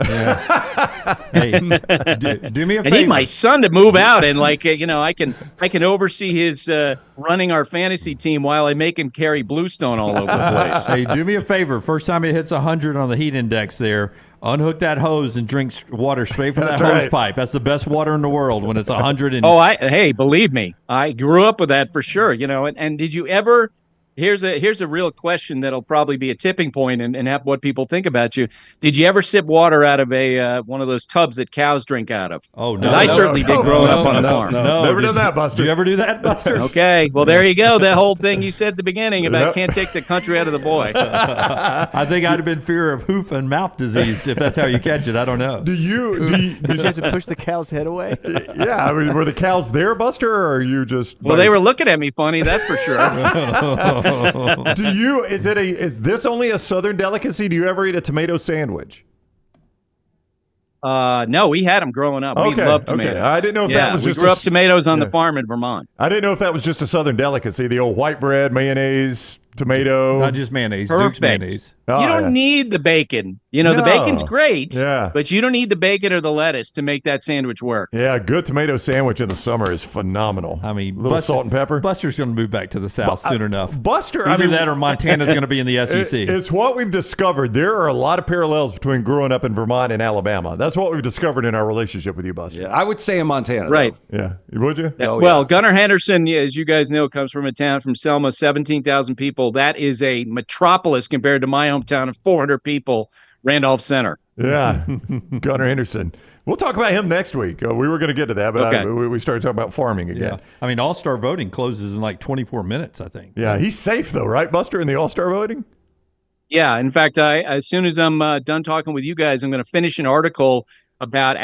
Hey, do me a favor. I need my son to move out, and I can oversee his running our fantasy team while I make him carry bluestone all over the place. Hey, do me a favor. First time it hits 100 on the heat index there, unhook that hose and drink water straight from that hose pipe. That's the best water in the world when it's 100. Hey, believe me, I grew up with that for sure. And did you ever? Here's a real question that'll probably be a tipping point and have what people think about you. Did you ever sip water out of one of those tubs that cows drink out of? Oh, no. I certainly did growing up on the farm. No, never done that, Buster. Did you ever do that, Buster? Okay, well, there you go. That whole thing you said at the beginning about can't take the country out of the boy. I think I'd have been fear of hoof and mouth disease if that's how you catch it. I don't know. Did you have to push the cow's head away? Yeah, I mean, were the cows there, Buster, or are you just... Well, they were looking at me funny, that's for sure. Is this only a Southern delicacy? Do you ever eat a tomato sandwich? No, we had them growing up. We loved tomatoes. Okay. I didn't know if that was just... We grew up tomatoes on the farm in Vermont. I didn't know if that was just a Southern delicacy, the old white bread, mayonnaise, tomato. Not just mayonnaise, Perfect. Duke's mayonnaise. You don't need the bacon. The bacon's great, but you don't need the bacon or the lettuce to make that sandwich work. Yeah, a good tomato sandwich in the summer is phenomenal. I mean, little salt and pepper. Buster's going to move back to the South soon enough. Buster, either that or Montana's going to be in the SEC. It's what we've discovered. There are a lot of parallels between growing up in Vermont and Alabama. That's what we've discovered in our relationship with you, Buster. Yeah, I would say in Montana. Right. Though. Yeah. Would you? Well, Gunnar Henderson, as you guys know, comes from a town from Selma, 17,000 people. That is a metropolis compared to my hometown of 400 people, Randolph Center. Yeah, Gunnar Henderson. We'll talk about him next week. We were going to get to that, but we started talking about farming again. Yeah. I mean, All-Star voting closes in like 24 minutes, I think. Yeah, he's safe though, right, Buster, in the All-Star voting? Yeah, in fact, as soon as I'm done talking with you guys, I'm going to finish an article about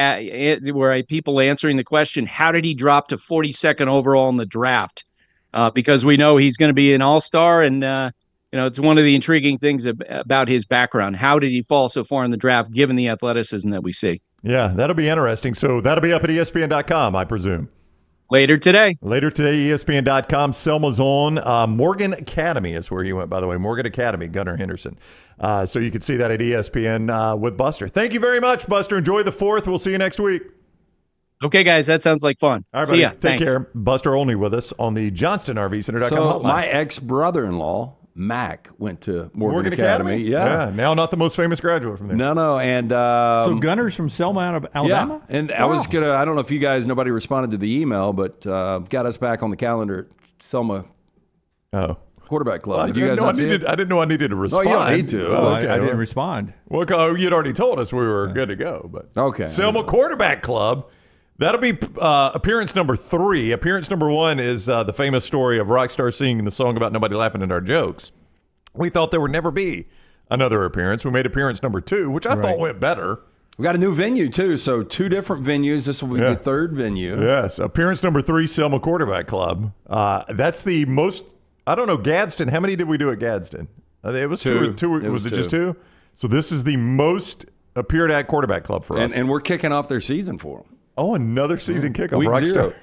where people answering the question, how did he drop to 42nd overall in the draft? Because we know he's going to be an all-star, and it's one of the intriguing things about his background. How did he fall so far in the draft, given the athleticism that we see? Yeah, that'll be interesting. So that'll be up at ESPN.com, I presume. Later today, ESPN.com. Selma's on. Morgan Academy is where he went, by the way. Morgan Academy, Gunnar Henderson. So you can see that at ESPN with Buster. Thank you very much, Buster. Enjoy the 4th. We'll see you next week. Okay, guys, that sounds like fun. All right, see buddy. ya. Take Thanks. care. Buster Olney with us on the JohnstonRVCenter.com So hotline. my ex-brother-in-law, Mac, went to Morgan Academy. Yeah, now not the most famous graduate from there. No, and so Gunner's from Selma, Alabama. Yeah, and I was gonna. I don't know if you guys. Nobody responded to the email, but got us back on the calendar at Selma. Quarterback Club. Well, Did you guys not see it? I didn't know I needed to respond. No, you don't need to. Okay, I didn't respond. Well, you'd already told us we were good to go. But okay, Selma Quarterback Club. That'll be appearance number 3. Appearance number 1 is the famous story of Rockstar singing the song about nobody laughing at our jokes. We thought there would never be another appearance. We made appearance number 2, which I thought went better. We got a new venue, too. So 2 different venues. This will be the 3rd venue. Yes. Appearance number 3, Selma Quarterback Club. That's the most, I don't know, Gadsden. How many did we do at Gadsden? It was 2. Was it just 2? So this is the most appeared at Quarterback Club for us. And we're kicking off their season for them. Oh, another season kickoff. Week Rockstar.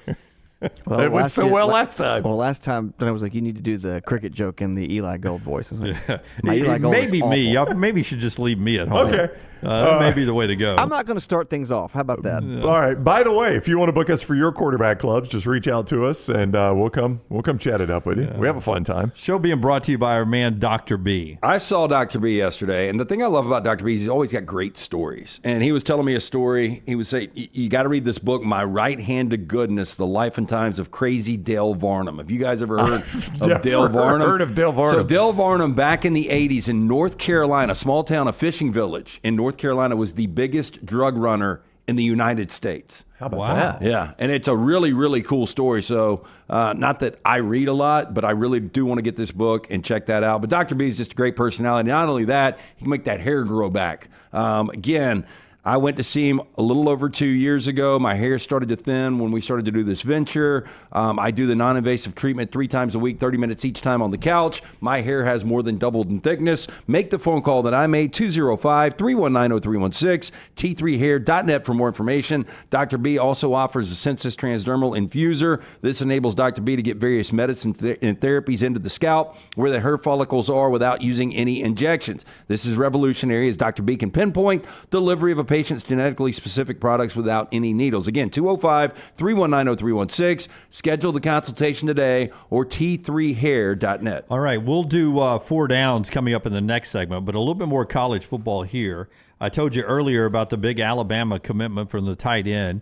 0. It went so well last time. Well, last time I was like, you need to do the cricket joke in the Eli Gold voice. I was like, my Eli Gold Maybe is me. awful. Maybe you should just leave me at home. Okay. That may be the way to go. I'm not going to start things off. How about that? All right. By the way, if you want to book us for your quarterback clubs, just reach out to us and we'll come chat it up with you. We have a fun time. Show being brought to you by our man Dr. B. I saw Dr. B yesterday, and the thing I love about Dr. B is he's always got great stories. And he was telling me a story. He would say, you got to read this book, My Right Hand to Goodness, The Life and Times of Crazy Dale Varnum. Have you guys ever heard of Dale Varnum? Heard of Dale Varnum. So Dale Varnum, back in the 80s in North Carolina, a small town, a fishing village in North Carolina, was the biggest drug runner in the United States. How about that? Yeah, and it's a really, really cool story. So not that I read a lot, but I really do want to get this book and check that out. But Dr. B is just a great personality. Not only that, he can make that hair grow back. Again, I went to see him a little over 2 years ago. My hair started to thin when we started to do this venture. I do the non-invasive treatment 3 times a week, 30 minutes each time on the couch. My hair has more than doubled in thickness. Make the phone call that I made, 205-319-0316, t3hair.net for more information. Dr. B also offers a Sensus Transdermal Infuser. This enables Dr. B to get various medicines and therapies into the scalp where the hair follicles are without using any injections. This is revolutionary as Dr. B can pinpoint delivery of a patient's genetically specific products without any needles. Again, 205-319-0316. Schedule the consultation today or t3hair.net. All right, we'll do 4 downs coming up in the next segment, but a little bit more college football here. I told you earlier about the big Alabama commitment from the tight end,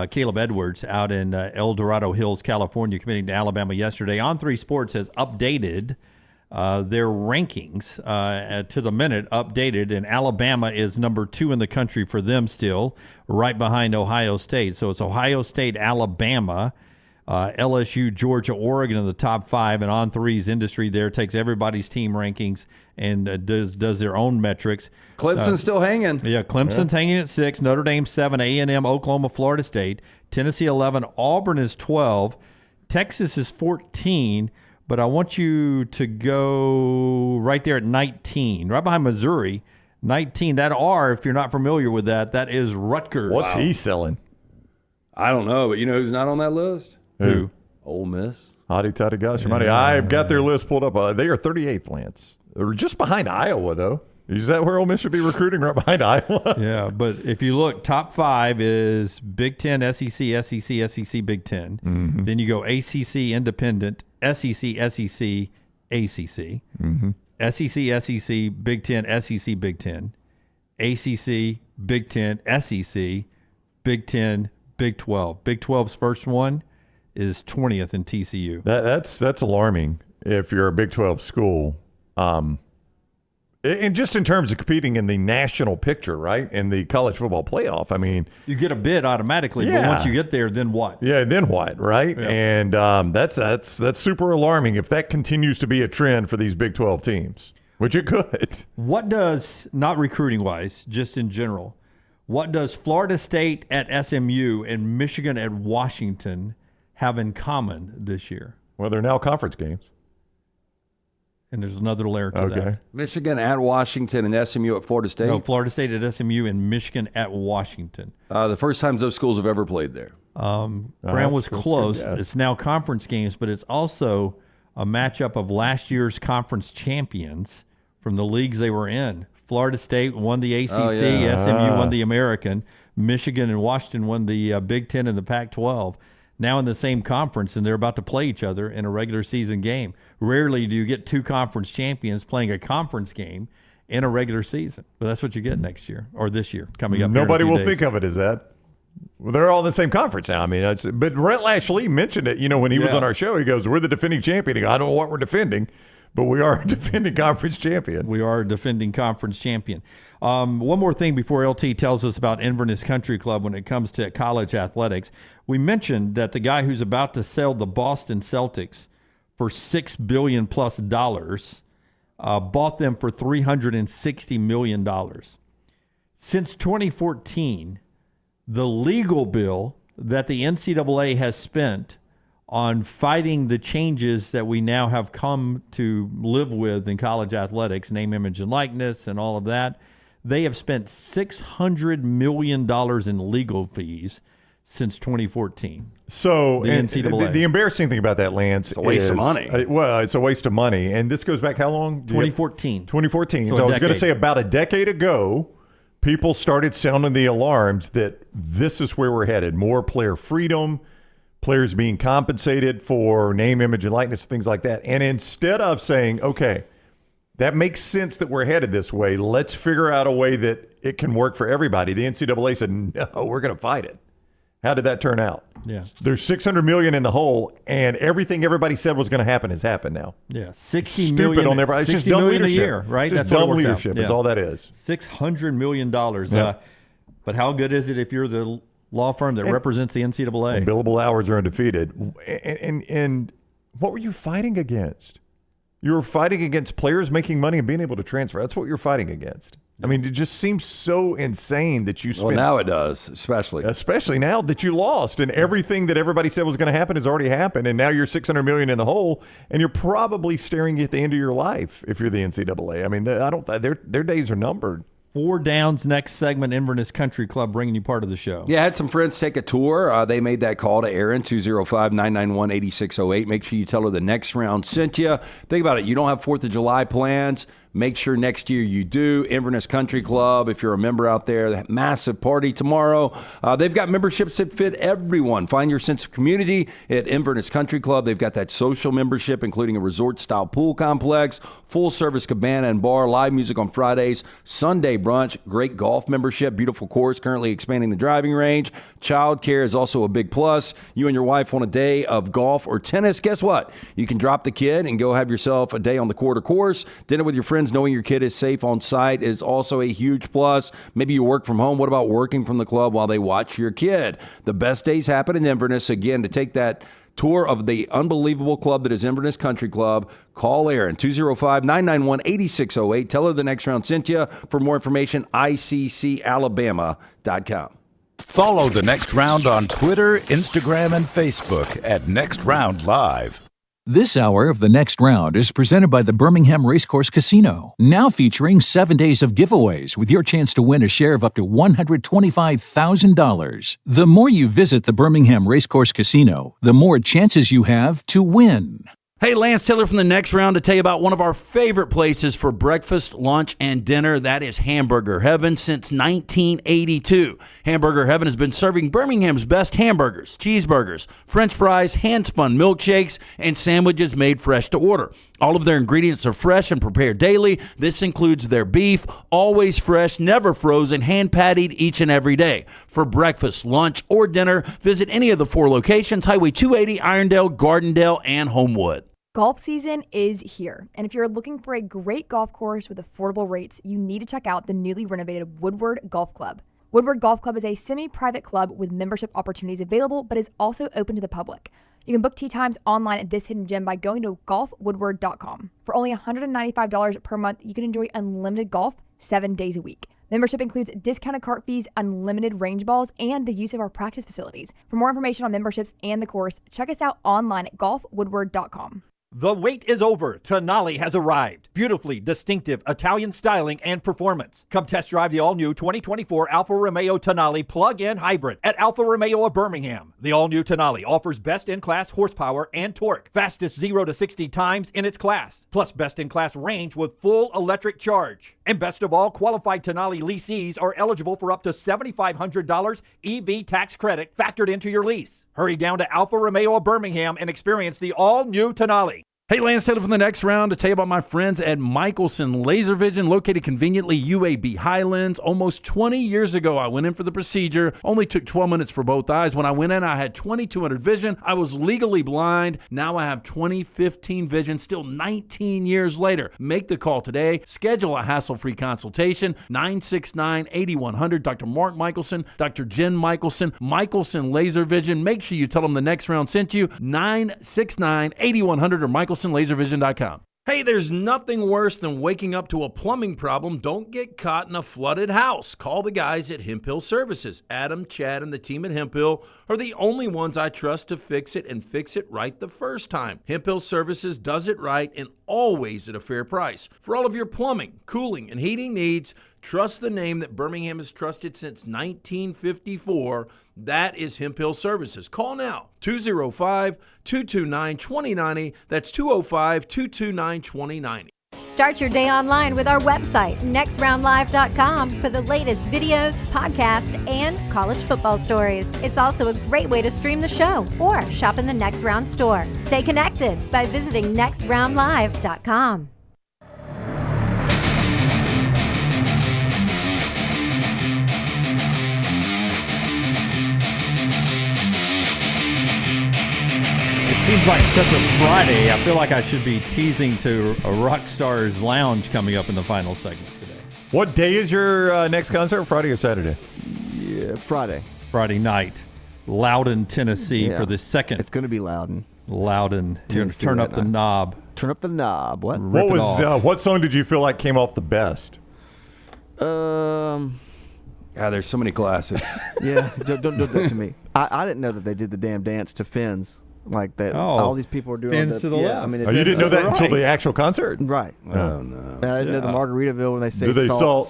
Caleb Edwards, out in El Dorado Hills, California, committing to Alabama yesterday. On3 Sports has updated their rankings to the minute, updated, and Alabama is number 2 in the country for them still, right behind Ohio State. So it's Ohio State, Alabama, LSU, Georgia, Oregon in the top 5, and On3's industry there takes everybody's team rankings and does their own metrics. Clemson's still hanging. Yeah, Clemson's hanging at 6, Notre Dame 7, A&M, Oklahoma, Florida State, Tennessee 11, Auburn is 12, Texas is 14. But I want you to go right there at 19, right behind Missouri. 19, that R, if you're not familiar with that, that is Rutgers. What's he selling? I don't know, but you know who's not on that list? Who? Ole Miss. Hotty toddy gosh, money. I've got their list pulled up. They are 38th, Lance. They're just behind Iowa, though. Is that where Ole Miss should be recruiting, right behind Iowa? Yeah, but if you look, top 5 is Big Ten, SEC, Big Ten. Mm-hmm. Then you go ACC, Independent, SEC, ACC. Mm-hmm. SEC, Big Ten, SEC, Big Ten. ACC, Big Ten, SEC, Big Ten, Big 12. Big 12's first one is 20th in TCU. That's alarming if you're a Big 12 school. And just in terms of competing in the national picture, right? In the college football playoff, I mean, you get a bid automatically, but once you get there, then what? Yeah, then what, right? Yeah. And that's super alarming if that continues to be a trend for these Big 12 teams, which it could. What does, not recruiting-wise, just in general, what does Florida State at SMU and Michigan at Washington have in common this year? Well, they're now conference games. And there's another layer to that. Michigan at Washington and SMU at Florida State. No, Florida State at SMU and Michigan at Washington. The first times those schools have ever played there. Brown was close. It's now conference games, but it's also a matchup of last year's conference champions from the leagues they were in. Florida State won the ACC, SMU won the American, Michigan and Washington won the Big Ten and the Pac-12. Now in the same conference, and they're about to play each other in a regular season game. Rarely do you get 2 conference champions playing a conference game in a regular season. But that's what you get next year, or this year, coming up. Nobody will think of it as that. Well, they're all in the same conference now. I mean, but Rhett Lashley mentioned it, when he was on our show. He goes, we're the defending champion. He goes, I don't know what we're defending, but we are a defending conference champion. We are a defending conference champion. One more thing before LT tells us about Inverness Country Club when it comes to college athletics. We mentioned that the guy who's about to sell the Boston Celtics for $6 billion plus bought them for $360 million. Since 2014, the legal bill that the NCAA has spent on fighting the changes that we now have come to live with in college athletics, name, image, and likeness, and all of that, they have spent $600 million in legal fees since 2014. So The and NCAA. the embarrassing thing about that, Lance, It's a waste of is- money. Well, it's a waste of money. And this goes back how long? 2014. 2014. So So a I was going to decade. say about a decade ago, people started sounding the alarms that this is where we're headed. More player freedom, players being compensated for name, image, and likeness, things like that. And instead of saying, okay, that makes sense that we're headed this way, let's figure out a way that it can work for everybody. The NCAA said, no, we're going to fight it. How did that turn out? Yeah. There's $600 million in the hole, and everything everybody said was going to happen has happened now. Yeah, 60 Stupid million on their part. It's just 60 dumb million leadership. a year, right? Just That's what it dumb works out. leadership is Yeah. all that is. $600 million. Yeah. But how good is it if you're the law firm that represents the NCAA? And billable hours are undefeated. And what were you fighting against? You were fighting against players making money and being able to transfer. That's what you're fighting against. I mean, it just seems so insane that you spent. Well, now it does, especially now that you lost, and everything that everybody said was going to happen has already happened, and now you're $600 million in the hole, and you're probably staring at the end of your life if you're the NCAA. I mean, their days are numbered. 4 Downs, next segment, Inverness Country Club, bringing you part of the show. Yeah, I had some friends take a tour. They made that call to Erin, 205-991-8608. Make sure you tell her the next round sent you. Think about it. You don't have 4th of July plans. Make sure next year you do. Inverness Country Club, if you're a member out there, that massive party tomorrow. They've got memberships that fit everyone. Find your sense of community at Inverness Country Club. They've got that social membership, including a resort-style pool complex, full-service cabana and bar, live music on Fridays, Sunday brunch, great golf membership, beautiful course, currently expanding the driving range. Child care is also a big plus. You and your wife want a day of golf or tennis. Guess what? You can drop the kid and go have yourself a day on the quarter course. Dinner with your friends, knowing your kid is safe on site is also a huge plus. Maybe you work from home. What about working from the club while they watch your kid? The best days happen in Inverness. Again, to take that tour of the unbelievable club that is Inverness Country Club, call Erin, 205-991-8608. Tell her the next round sent you. For more information, iccalabama.com. Follow The Next Round on Twitter, Instagram, and Facebook at Next Round Live. This hour of The Next Round is presented by the Birmingham Racecourse Casino, now featuring 7 days of giveaways with your chance to win a share of up to $125,000. The more you visit the Birmingham Racecourse Casino, the more chances you have to win. Hey, Lance Taylor from The Next Round to tell you about one of our favorite places for breakfast, lunch, and dinner. That is Hamburger Heaven since 1982. Hamburger Heaven has been serving Birmingham's best hamburgers, cheeseburgers, French fries, hand-spun milkshakes, and sandwiches made fresh to order. All of their ingredients are fresh and prepared daily. This includes their beef, always fresh, never frozen, hand-pattied each and every day. For breakfast, lunch, or dinner, visit any of the 4 locations, Highway 280, Irondale, Gardendale, and Homewood. Golf season is here, and if you're looking for a great golf course with affordable rates, you need to check out the newly renovated Woodward Golf Club. Woodward Golf Club is a semi-private club with membership opportunities available, but is also open to the public. You can book tee times online at this hidden gem by going to golfwoodward.com. For only $195 per month, you can enjoy unlimited golf 7 days a week. Membership includes discounted cart fees, unlimited range balls, and the use of our practice facilities. For more information on memberships and the course, check us out online at golfwoodward.com. The wait is over. Tonali has arrived. Beautifully distinctive Italian styling and performance. Come test drive the all-new 2024 Alfa Romeo Tonali plug-in hybrid at Alfa Romeo of Birmingham. The all-new Tonali offers best-in-class horsepower and torque, fastest 0 to 60 times in its class, plus best-in-class range with full electric charge. And best of all, qualified Tonali leasees are eligible for up to $7,500 EV tax credit factored into your lease. Hurry down to Alfa Romeo of Birmingham and experience the all-new Tonali. Hey, Lance Taylor from The Next Round to tell you about my friends at Michelson Laser Vision, located conveniently UAB Highlands. Almost 20 years ago, I went in for the procedure. Only took 12 minutes for both eyes. When I went in, I had 20/200 vision. I was legally blind. Now I have 20/15 vision, still 19 years later. Make the call today. Schedule a hassle-free consultation. 969-8100. Dr. Mark Michelson, Dr. Jen Michelson, Michelson Laser Vision. Make sure you tell them The Next Round sent you. 969-8100 or michelson-laservision.com. Hey, there's nothing worse than waking up to a plumbing problem. Don't get caught in a flooded house. Call the guys at Hemphill Services. Adam, Chad, and the team at Hemphill are the only ones I trust to fix it and fix it right the first time. Hemphill Services does it right and always at a fair price. For all of your plumbing, cooling, and heating needs, Trust the name that Birmingham has trusted since 1954. That is Hemp Hill Services. Call now, 205-229-2090. That's 205-229-2090. Start your day online with our website, nextroundlive.com, for the latest videos, podcasts, and college football stories. It's also a great way to stream the show or shop in the Next Round store. Stay connected by visiting nextroundlive.com. It seems like such a Friday. I feel like I should be teasing to a Rockstar's Lounge coming up in the final segment today. What day is your next concert? Friday or Saturday? Yeah, Friday. Friday night. Loudon, Tennessee for the second. It's going to be Loudon. Loudon. You're going to turn up the knob. Turn up the knob. What? What song did you feel like came off the best? God, there's so many classics. Yeah, don't do that to me. I didn't know that they did the damn dance to Fins. Like that, all these people are doing. Fins to the left. I mean, you didn't know that until the actual concert, right? Oh no! And I didn't know the Margaritaville when they say Do they salt.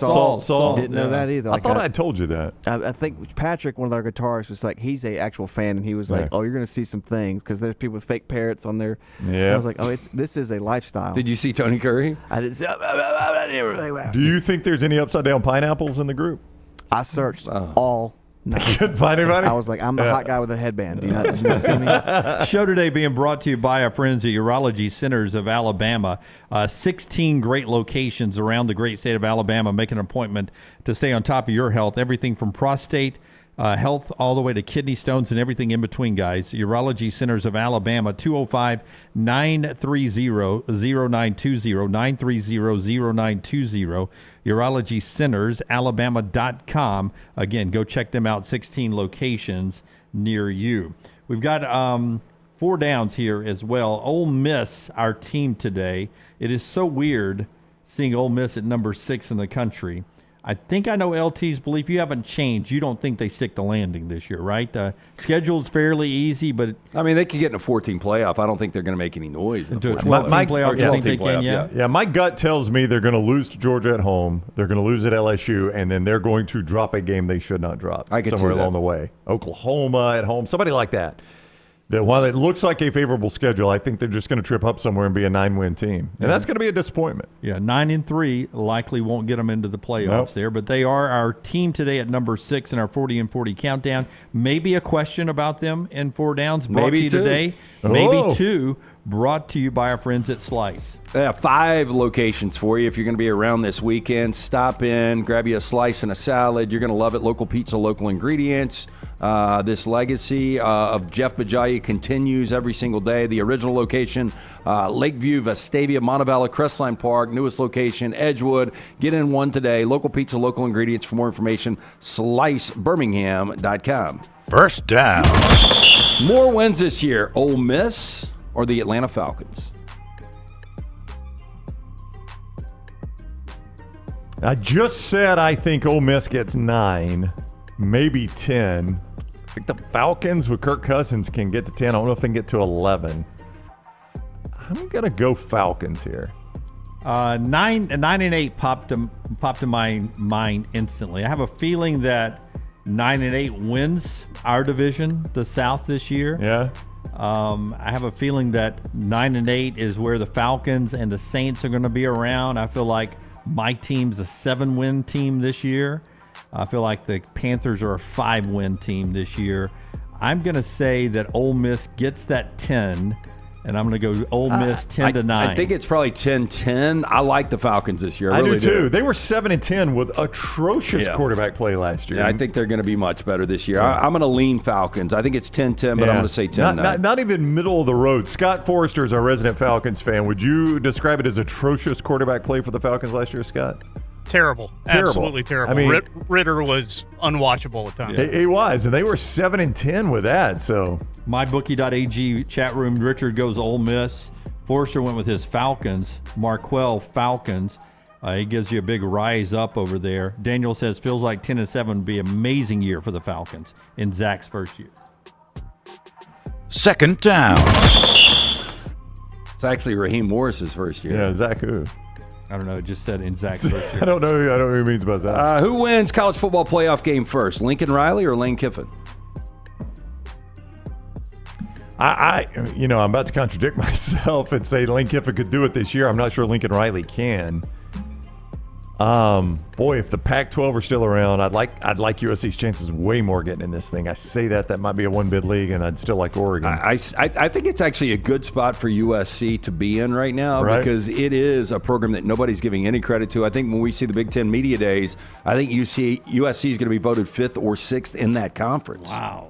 Didn't know that either. I thought I told you that. I think Patrick, one of our guitarists, was like, he's a actual fan, and he was like, "Oh, you're going to see some things because there's people with fake parrots on there." Yeah. I was like, "Oh, this is a lifestyle." Did you see Tony Curry? I didn't see. Do you think there's any upside down pineapples in the group? I searched all. No. Couldn't find anybody? I was like, I'm the hot guy with a headband. Did you not see me? Show today being brought to you by our friends at Urology Centers of Alabama. 16 great locations around the great state of Alabama. Make an appointment to stay on top of your health. Everything from prostate health all the way to kidney stones and everything in between, guys. Urology Centers of Alabama, 205-930-0920, 930-0920, urologycentersalabama.com. Again, go check them out, 16 locations near you. We've got 4 downs here as well. Ole Miss, our team today. It is so weird seeing Ole Miss at number 6 in the country. I think I know LT's belief. You haven't changed. You don't think they stick the landing this year, right? The schedule's fairly easy, but I mean, they could get in a 14 playoff. I don't think they're going to make any noise. In a 12 playoff, you think they can, Yeah, my gut tells me they're going to lose to Georgia at home. They're going to lose at LSU, and then they're going to drop a game they should not drop somewhere along the way. Oklahoma at home, somebody like that. That while it looks like a favorable schedule, I think they're just going to trip up somewhere and be a 9-win team. And that's going to be a disappointment. Yeah, 9-3 likely won't get them into the playoffs there, but they are our team today at number 6 in our 40 and 40 countdown. Maybe a question about them in 4 downs brought to you today. Maybe 2 brought to you by our friends at Slice. 5 locations for you if you're going to be around this weekend. Stop in, grab you a slice and a salad. You're going to love it. Local pizza, local ingredients. This legacy of Jeff Bajayi continues every single day. The original location, Lakeview, Vestavia, Montevallo, Crestline Park. Newest location, Edgewood. Get in one today. Local pizza, local ingredients. For more information, slicebirmingham.com. First down. More wins this year, Ole Miss or the Atlanta Falcons? I just said I think Ole Miss gets 9, maybe 10. I think the Falcons with Kirk Cousins can get to 10. I don't know if they can get to 11. I'm going to go Falcons here. 9 and 8 popped to my mind instantly. I have a feeling that 9 and 8 wins our division, the South, this year. Yeah. I have a feeling that 9 and 8 is where the Falcons and the Saints are going to be around. I feel like my team's a 7-win team this year. I feel like the Panthers are a 5-win team this year. I'm going to say that Ole Miss gets that 10, and I'm going to go Ole Miss 10-9. I think it's probably 10-10. I like the Falcons this year. I really do too. They were 7-10 with atrocious quarterback play last year. Yeah, I think they're going to be much better this year. I'm going to lean Falcons. I think it's 10-10, but I'm going to say 10-9. Not even middle of the road. Scott Forrester is our resident Falcons fan. Would you describe it as atrocious quarterback play for the Falcons last year, Scott? Terrible. Absolutely terrible. I mean, Ritter was unwatchable at times. He was, and they were 7-10 with that. So mybookie.ag chat room, Richard goes Ole Miss. Forrester went with his Falcons. Marquell Falcons. He gives you a big rise up over there. Daniel says feels like 10-7 would be an amazing year for the Falcons in Zach's first year. Second down. It's actually Raheem Morris's first year. Yeah, Zach who? I don't know. It just said in Zach's search here. I don't know what he means about that. Who wins college football playoff game first, Lincoln Riley or Lane Kiffin? I'm about to contradict myself and say Lane Kiffin could do it this year. I'm not sure Lincoln Riley can. Boy, if the Pac-12 are still around, I'd like USC's chances way more getting in this thing. I say that might be a one-bid league, and I'd still like Oregon. I think it's actually a good spot for USC to be in right now because it is a program that nobody's giving any credit to. I think when we see the Big Ten Media Days, I think USC is going to be voted 5th or 6th in that conference. Wow.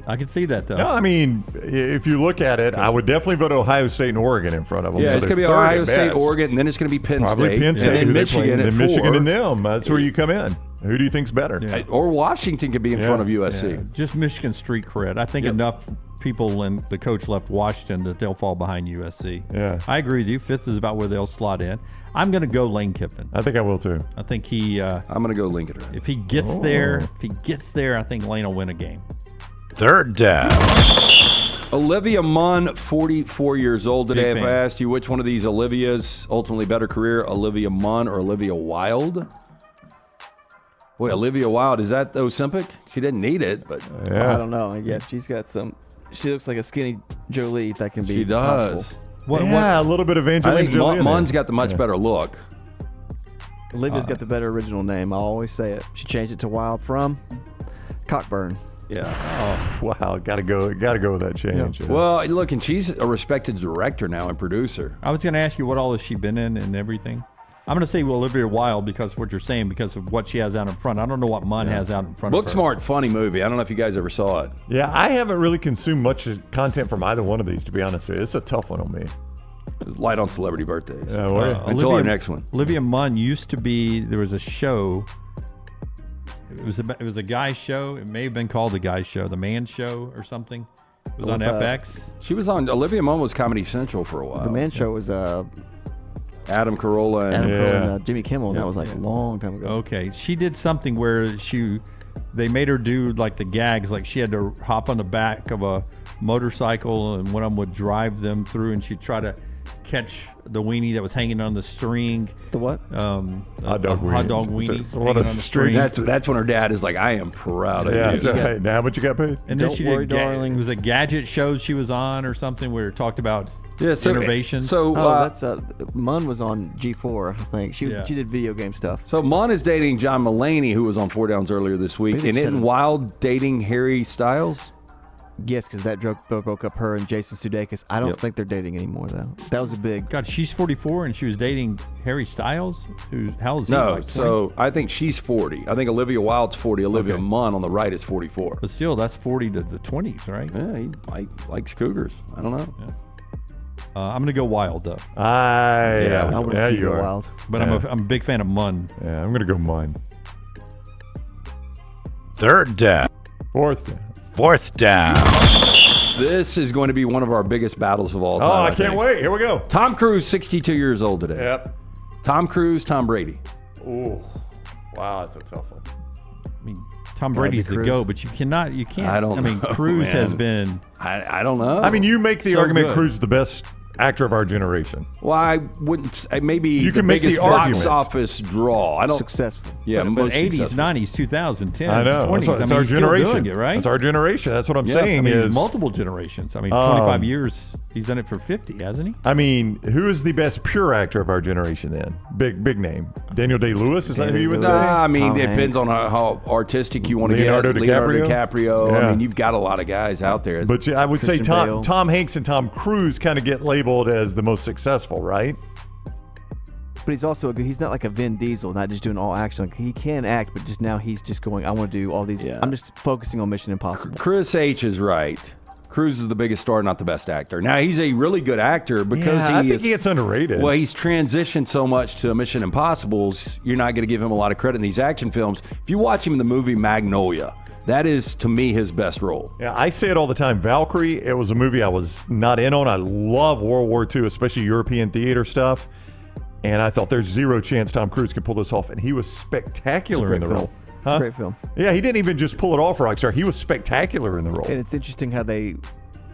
I can see that, though. No, I mean, if you look at it, I would definitely vote Ohio State and Oregon in front of them. Yeah, so it's going to be Ohio State, Oregon, and then it's going to be Penn Probably State. Penn State, and then Michigan and at Michigan 4. and them. That's where you come in. Who do you think's better? Yeah. Or Washington could be in front of USC. Yeah. Just Michigan street cred. I think enough people and the coach left Washington that they'll fall behind USC. Yeah. I agree with you. 5th is about where they'll slot in. I'm going to go Lane Kiffin. I think I will too. I think he. I'm going to go Lincoln. If he gets there, I think Lane will win a game. Third down. Olivia Munn, 44 years old today. Big If I fan. asked you which one of these Olivia's ultimately better career, Olivia Munn or Olivia Wilde? Boy, Olivia Wilde, is that Ozempic? She didn't need it, but I don't know. Yeah, she's got some. She looks like a skinny Jolie. If that can be. She does. Possible. A little bit of I Angelina think Jolie in there. Munn's got the much better look. Olivia's got the better original name. I'll always say it. She changed it to Wild from Cockburn. Yeah. Oh, wow. Gotta go with that change. Yeah. Well, look, and she's a respected director now and producer. I was going to ask you what all has she been in and everything. I'm going to say Olivia Wilde because of what you're saying, because of what she has out in front. I don't know what Munn has out in front of her. Booksmart, funny movie. I don't know if you guys ever saw it. Yeah, I haven't really consumed much content from either one of these, to be honest with you. It's a tough one on me. It was light on celebrity birthdays. Until our next one. Olivia Munn used to be, there was a show. It was a guy's show. It may have been called the guy's show, the Man Show or something. It was on FX. She was on, Olivia Munn was Comedy Central for a while. The Man Show was Adam Carolla and Jimmy Kimmel. That was like a long time ago. Okay, she did something where they made her do like the gags, like she had to hop on the back of a motorcycle and one of them would drive them through, and she'd try to catch the weenie that was hanging on the string. The what? Hot dog weenie. So what a string. That's when her dad is like, I am proud of you. That's right. Now how much you got paid? And then she did, it was a gadget show she was on or something where it talked about innovations. That's Munn was on G4, I think. She did video game stuff. So Munn is dating John Mulaney, who was on Four Downs earlier this week. And isn't Wild dating Harry Styles? Yes, because that broke up her and Jason Sudeikis. I don't think they're dating anymore, though. That was a big... God, she's 44 and she was dating Harry Styles? How old is he? No, Like 20? so I think she's 40. I think Olivia Wilde's 40. Olivia Munn on the right is 44. But still, that's 40 to the 20s, right? Yeah, he likes cougars. I don't know. Yeah. I'm going to go Wild, though. I want to see you go are. Wild. But I'm a big fan of Munn. Yeah, I'm going to go Munn. Third down. Fourth down. This is going to be one of our biggest battles of all time. Oh, I can't wait. Here we go. Tom Cruise, 62 years old today. Yep. Tom Cruise, Tom Brady. Ooh. Wow, that's a tough one. I mean, Tom Brady's the GOAT, but you can't. I don't know, Cruz man. has been. I don't know. I mean, you make the So argument good. Cruz is the best actor of our generation. Well, I wouldn't. Maybe You the can make the biggest box argument. office draw. I don't. Successful. Yeah, but most 80s, successful. 90s, 2000s, 10s, I know. 20s. That's I mean, our he's still generation. doing it, right? That's our generation. That's what I'm Yeah, saying. I mean, is multiple generations. I mean, 25 years. He's done it for 50, hasn't he? I mean, who is the best pure actor of our generation then? Big name. Daniel Day-Lewis, is that who you would say? I mean, Tom it depends Hanks. on how artistic you want to Leonardo get. DiCaprio? Leonardo DiCaprio. Yeah. I mean, you've got a lot of guys out there. But I would say Christian Bale. Tom Hanks and Tom Cruise kind of get labeled as the most successful, right? But he's also he's not like a Vin Diesel, not just doing all action. Like, he can act, but just now he's just going, I want to do all these. Yeah. I'm just focusing on Mission Impossible. Chris H is right. Cruz is the biggest star, not the best actor. Now, he's a really good actor because I think he gets underrated. Well, he's transitioned so much to Mission Impossibles, you're not going to give him a lot of credit in these action films. If you watch him in the movie Magnolia, that is, to me, his best role. Yeah, I say it all the time. Valkyrie, it was a movie I was not in on. I love World War II, especially European theater stuff. And I thought there's zero chance Tom Cruise can pull this off. And he was spectacular in the role. It's a great film. Yeah, he didn't even just pull it off for Rockstar. He was spectacular in the role. And it's interesting how they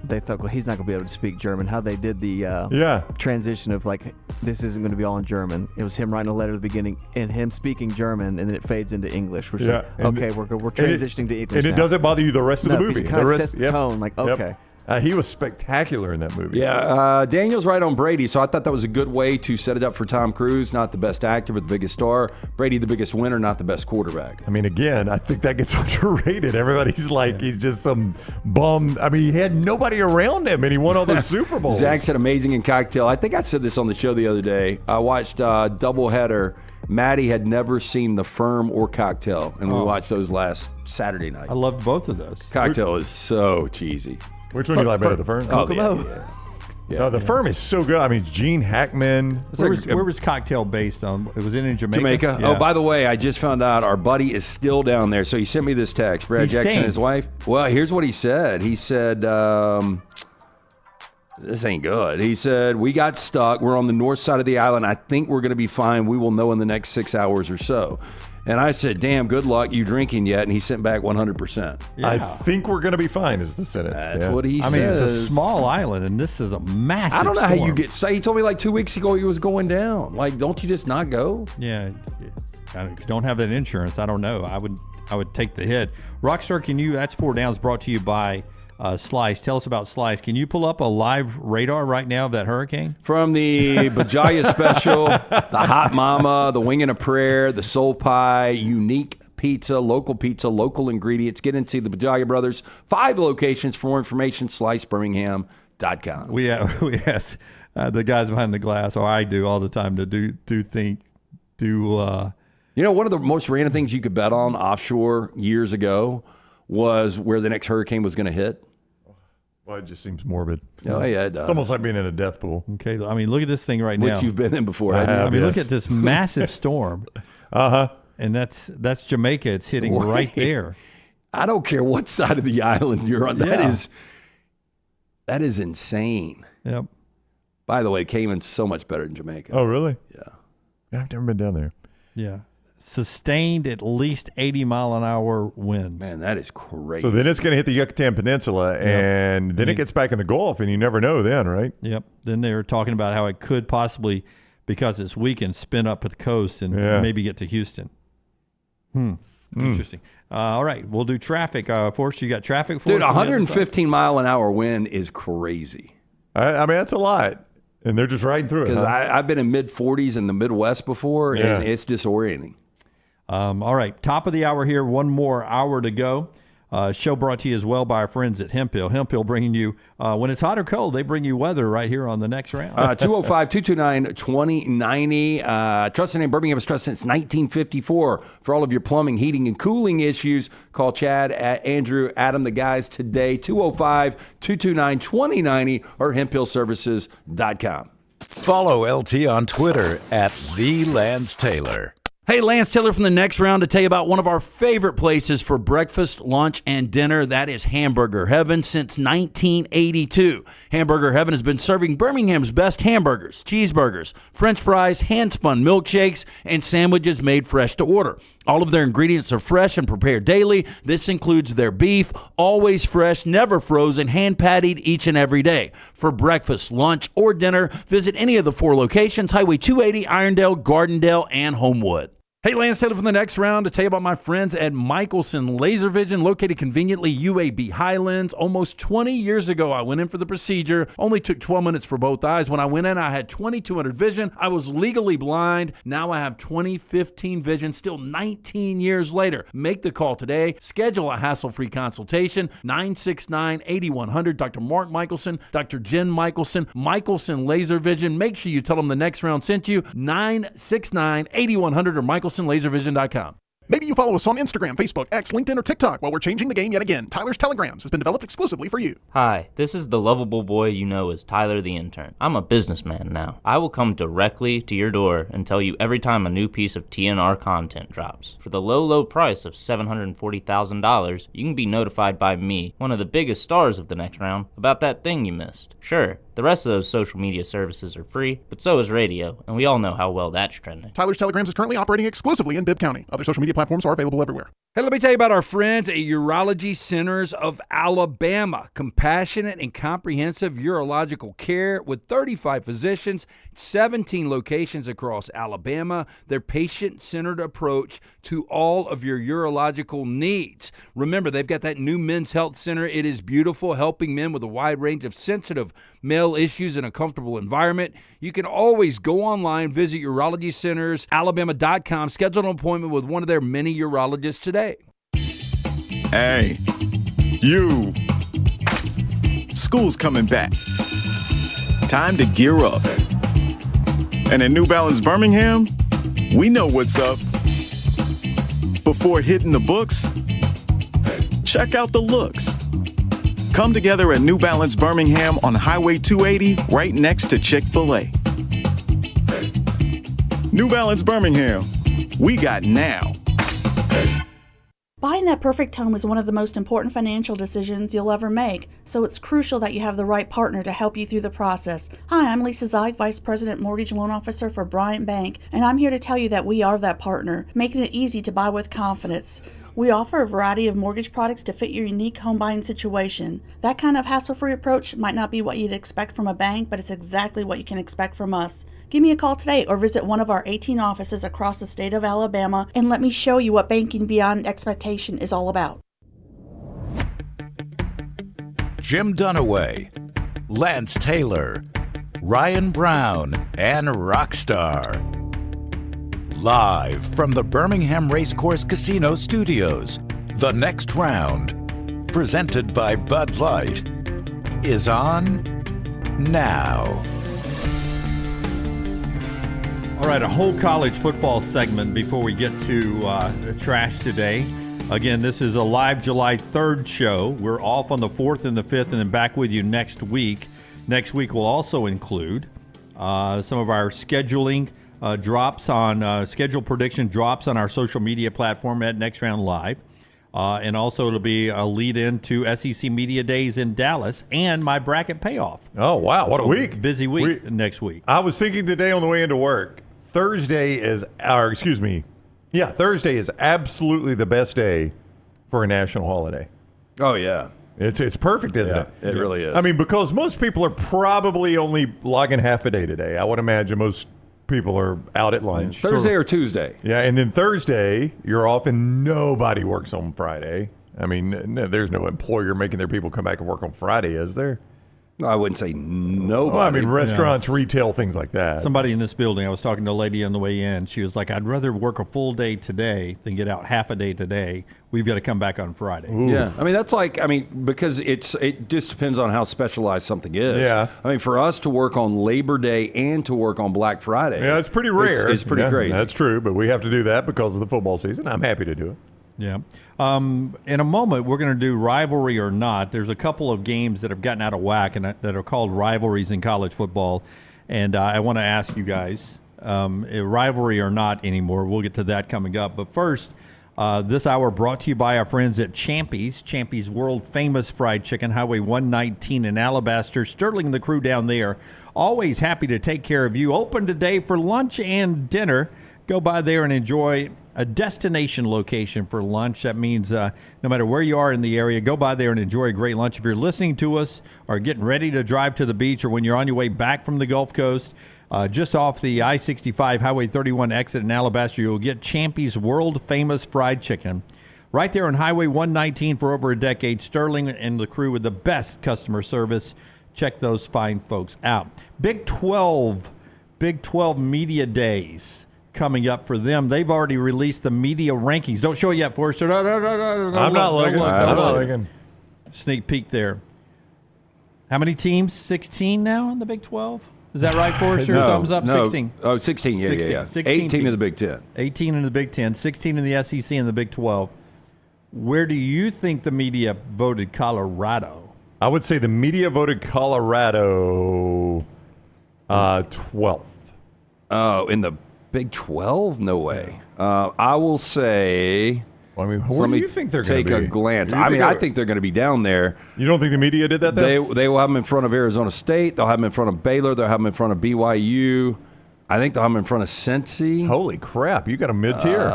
they thought, well, he's not going to be able to speak German. How they did the transition of like, this isn't going to be all in German. It was him writing a letter at the beginning and him speaking German, and then it fades into English. We're like, okay, we're transitioning to English. And it doesn't bother you the rest of the movie. It kind of sets the tone. Like, okay. He was spectacular in that movie. Yeah, Daniel's right on Brady, so I thought that was a good way to set it up for Tom Cruise, not the best actor, but the biggest star. Brady, the biggest winner, not the best quarterback. I mean, again, I think that gets underrated. Everybody's like, he's just some bum. I mean, he had nobody around him, and he won all those Super Bowls. Zach said amazing in Cocktail. I think I said this on the show the other day. I watched Doubleheader. Maddie had never seen The Firm or Cocktail, and we watched those last Saturday night. I loved both of those. Cocktail is so cheesy. Which one do you like better, The Firm? Oh, The Firm is so good. I mean, it's Gene Hackman. Where was Cocktail based on? It was in Jamaica? Jamaica. Yeah. Oh, by the way, I just found out our buddy is still down there. So he sent me this text. Brad Jackson and his wife. Well, here's what he said. He said, this ain't good. He said, we got stuck. We're on the north side of the island. I think we're going to be fine. We will know in the next 6 hours or so. And I said, damn, good luck. You drinking yet? And he sent back 100%. Yeah. I think we're going to be fine is the sentence. That's what he says. I mean, it's a small island, and this is a massive I don't know storm. how you get sick. He told me like 2 weeks ago he was going down. Like, don't you just not go? Yeah. If you don't have that insurance, I don't know. I would take the hit. Rockstar, that's 4 Downs brought to you by Slice. Tell us about Slice. Can you pull up a live radar right now of that hurricane? From the Bajaya Special, the Hot Mama, the Wing and a Prayer, the Soul Pie, unique pizza, local ingredients. Get into the Bajaya Brothers. 5 locations. For more information, slicebirmingham.com. We ask the guys behind the glass, or I do all the time, to do. You know, one of the most random things you could bet on offshore years ago was where the next hurricane was going to hit. Well, it just seems morbid. Oh, yeah, it does. It's almost like being in a death pool. Okay, I mean, look at this thing right now. Which you've been in before. I mean, look at this massive storm. And that's Jamaica. It's hitting right there. I don't care what side of the island you're on. That is insane. Yep. By the way, Cayman's so much better than Jamaica. Oh, really? Yeah. I've never been down there. Yeah. Sustained at least 80-mile-an-hour winds. Man, that is crazy. So then it's going to hit the Yucatan Peninsula, and then it gets back in the Gulf, and you never know then, right? Yep. Then they were talking about how it could possibly, because it's weakened, spin up at the coast and maybe get to Houston. Interesting. All right, we'll do traffic. Forrest, you got traffic for us? Dude, 115-mile-an-hour wind is crazy. I mean, that's a lot. And they're just riding through it. Because I've been in mid-40s in the Midwest before, and it's disorienting. All right, top of the hour here. One more hour to go. Show brought to you as well by our friends at Hemp Hill. Hemp Hill bringing you, when it's hot or cold, they bring you weather right here on the next round. 205-229-2090. Trusted in Birmingham has trusted since 1954. For all of your plumbing, heating, and cooling issues, call Chad, Andrew, Adam, the guys today. 205-229-2090 or hemphillservices.com. Follow LT on Twitter at @TheLanceTaylor. Hey, Lance Taylor from the next round to tell you about one of our favorite places for breakfast, lunch, and dinner. That is Hamburger Heaven since 1982. Hamburger Heaven has been serving Birmingham's best hamburgers, cheeseburgers, French fries, hand-spun milkshakes, and sandwiches made fresh to order. All of their ingredients are fresh and prepared daily. This includes their beef, always fresh, never frozen, hand-pattied each and every day. For breakfast, lunch, or dinner, visit any of the 4 locations, Highway 280, Irondale, Gardendale, and Homewood. Hey, Lance Taylor from the next round to tell you about my friends at Michelson Laser Vision, located conveniently UAB Highlands. Almost 20 years ago, I went in for the procedure. Only took 12 minutes for both eyes. When I went in, I had 20/200 vision. I was legally blind. Now I have 20/15 vision, still 19 years later. Make the call today. Schedule a hassle-free consultation. 969-8100. Dr. Mark Michelson, Dr. Jen Michelson, Michelson Laser Vision. Make sure you tell them the next round sent you. 969-8100 or MichelsonLaserVision.com. Maybe you follow us on Instagram, Facebook, X, LinkedIn, or TikTok. Well, we're changing the game yet again. Tyler's Telegrams has been developed exclusively for you. Hi, this is the lovable boy you know as Tyler the Intern. I'm a businessman now. I will come directly to your door and tell you every time a new piece of TNR content drops. For the low, low price of $740,000, you can be notified by me, one of the biggest stars of the next round, about that thing you missed. Sure, the rest of those social media services are free, but so is radio, and we all know how well that's trending. Tyler's Telegrams is currently operating exclusively in Bibb County. Other social media platforms are available everywhere. Hey, let me tell you about our friends at Urology Centers of Alabama. Compassionate and comprehensive urological care with 35 physicians, 17 locations across Alabama. Their patient-centered approach to all of your urological needs. Remember, they've got that new men's health center. It is beautiful, helping men with a wide range of sensitive male issues in a comfortable environment. You can always go online, visit urologycentersalabama.com, schedule an appointment with one of their many urologists today. Hey, you. School's coming back. Time to gear up. And at New Balance Birmingham, we know what's up. Before hitting the books, check out the looks. Come together at New Balance Birmingham on Highway 280, right next to Chick-fil-A. New Balance Birmingham, we got now. Buying that perfect home is one of the most important financial decisions you'll ever make, so it's crucial that you have the right partner to help you through the process. Hi, I'm Lisa Zeig, Vice President Mortgage Loan Officer for Bryant Bank, and I'm here to tell you that we are that partner, making it easy to buy with confidence. We offer a variety of mortgage products to fit your unique home buying situation. That kind of hassle-free approach might not be what you'd expect from a bank, but it's exactly what you can expect from us. Give me a call today or visit one of our 18 offices across the state of Alabama and let me show you what banking beyond expectation is all about. Jim Dunaway, Lance Taylor, Ryan Brown, and Rockstar. Live from the Birmingham Racecourse Casino Studios, the next round, presented by Bud Light, is on now. All right, a whole college football segment before we get to trash today. Again, this is a live July 3rd show. We're off on the 4th and the 5th and then back with you next week. Next week will also include some of our scheduling drops on schedule prediction drops on our social media platform at Next Round Live. And also it'll be a lead into SEC Media Days in Dallas and my bracket payoff. Oh, wow. What a week. Busy week next week. I was thinking today on the way into work, Thursday is absolutely the best day for a national holiday. Oh, yeah. It's perfect, isn't it? It really is. I mean, because most people are probably only logging half a day today. I would imagine most people are out at lunch. Thursday or Tuesday. Yeah, and then Thursday, you're off and nobody works on Friday. I mean, there's no employer making their people come back and work on Friday, is there? No, I wouldn't say nobody. Well, I mean, restaurants, retail, things like that. Somebody in this building, I was talking to a lady on the way in. She was like, I'd rather work a full day today than get out half a day today. We've got to come back on Friday. Ooh. Yeah. I mean, that's like, because it just depends on how specialized something is. Yeah. I mean, for us to work on Labor Day and to work on Black Friday. Yeah, it's pretty rare. It's pretty crazy. That's true, but we have to do that because of the football season. I'm happy to do it. Yeah. In a moment, we're going to do rivalry or not. There's a couple of games that have gotten out of whack and that are called rivalries in college football. And I want to ask you guys, rivalry or not anymore. We'll get to that coming up. But first, this hour brought to you by our friends at Champy's world famous fried chicken, Highway 119 in Alabaster. Sterling and the crew down there, always happy to take care of you. Open today for lunch and dinner. Go by there and enjoy a destination location for lunch. That means no matter where you are in the area, go by there and enjoy a great lunch. If you're listening to us or getting ready to drive to the beach or when you're on your way back from the Gulf Coast, just off the I-65 Highway 31 exit in Alabaster, you'll get Champy's world-famous fried chicken. Right there on Highway 119 for over a decade, Sterling and the crew with the best customer service. Check those fine folks out. Big 12 Media Days coming up for them. They've already released the media rankings. Don't show it yet, Forrester. I'm not looking. Sneak peek there. How many teams? 16 now in the Big 12? Is that right, Forrester? Thumbs up, 16. Oh, 16, yeah. 18 in the Big 10. 18 in the Big 10, 16 in the SEC and the Big 12. Where do you think the media voted Colorado? I would say the media voted Colorado 12th. Oh, in the Big 12? No way. I will say. Well, I mean, where do you think they're going to be? Take a glance. I think they're going to be down there. You don't think the media did that? They will have them in front of Arizona State. They'll have them in front of Baylor. They'll have them in front of BYU. I think I'm in front of Cincy. Holy crap, you got a mid-tier.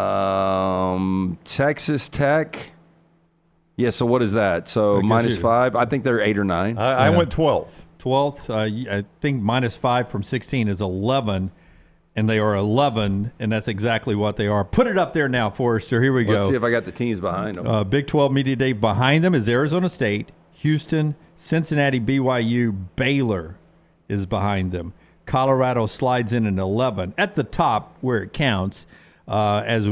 Texas Tech. Yeah, so what is that? So -5. I think they're 8 or 9. I went 12th. 12th. I think -5 from 16 is 11, and they are 11, and that's exactly what they are. Put it up there now, Forrester. Here we go. Let's see if I got the teams behind them. Big 12 Media Day. Behind them is Arizona State, Houston, Cincinnati, BYU, Baylor is behind them. Colorado slides in at 11. At the top, where it counts, as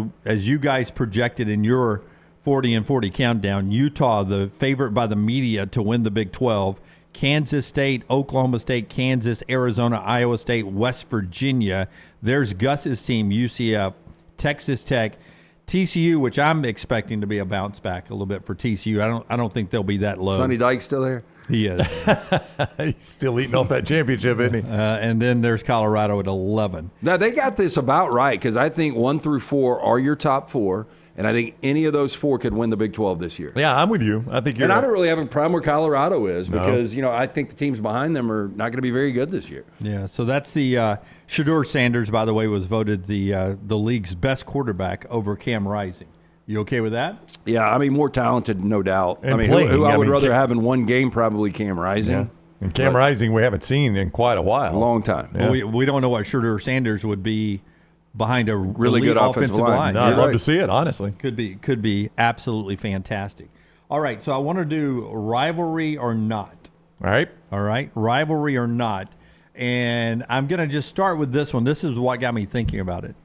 you guys projected in your 40 and 40 countdown, Utah, the favorite by the media to win the Big 12, Kansas State, Oklahoma State, Kansas, Arizona, Iowa State, West Virginia. There's Gus's team, UCF, Texas Tech, TCU, which I'm expecting to be a bounce back a little bit for TCU. I don't think they'll be that low. Sonny Dykes still there? He is. He's still eating off that championship, isn't he? And then there's Colorado at 11. Now, they got this about right because I think 1 through 4 are your top 4, and I think any of those 4 could win the Big 12 this year. Yeah, I'm with you. I think you're And right. I don't really have a problem where Colorado is because, I think the teams behind them are not going to be very good this year. Yeah, so that's the Shedeur Sanders, by the way, was voted the league's best quarterback over Cam Rising. You okay with that? Yeah, I mean, more talented, no doubt. And I mean, playing. who I would rather Cam- have in one game, probably Cam Rising. Yeah. And Cam Rising we haven't seen in quite a while. A long time. Yeah. Well, we don't know what Shedeur Sanders would be behind a Really elite good offensive line. No, I'd love to see it, honestly. Could be absolutely fantastic. All right, so I want to do rivalry or not. All right. Rivalry or not. And I'm going to just start with this one. This is what got me thinking about it.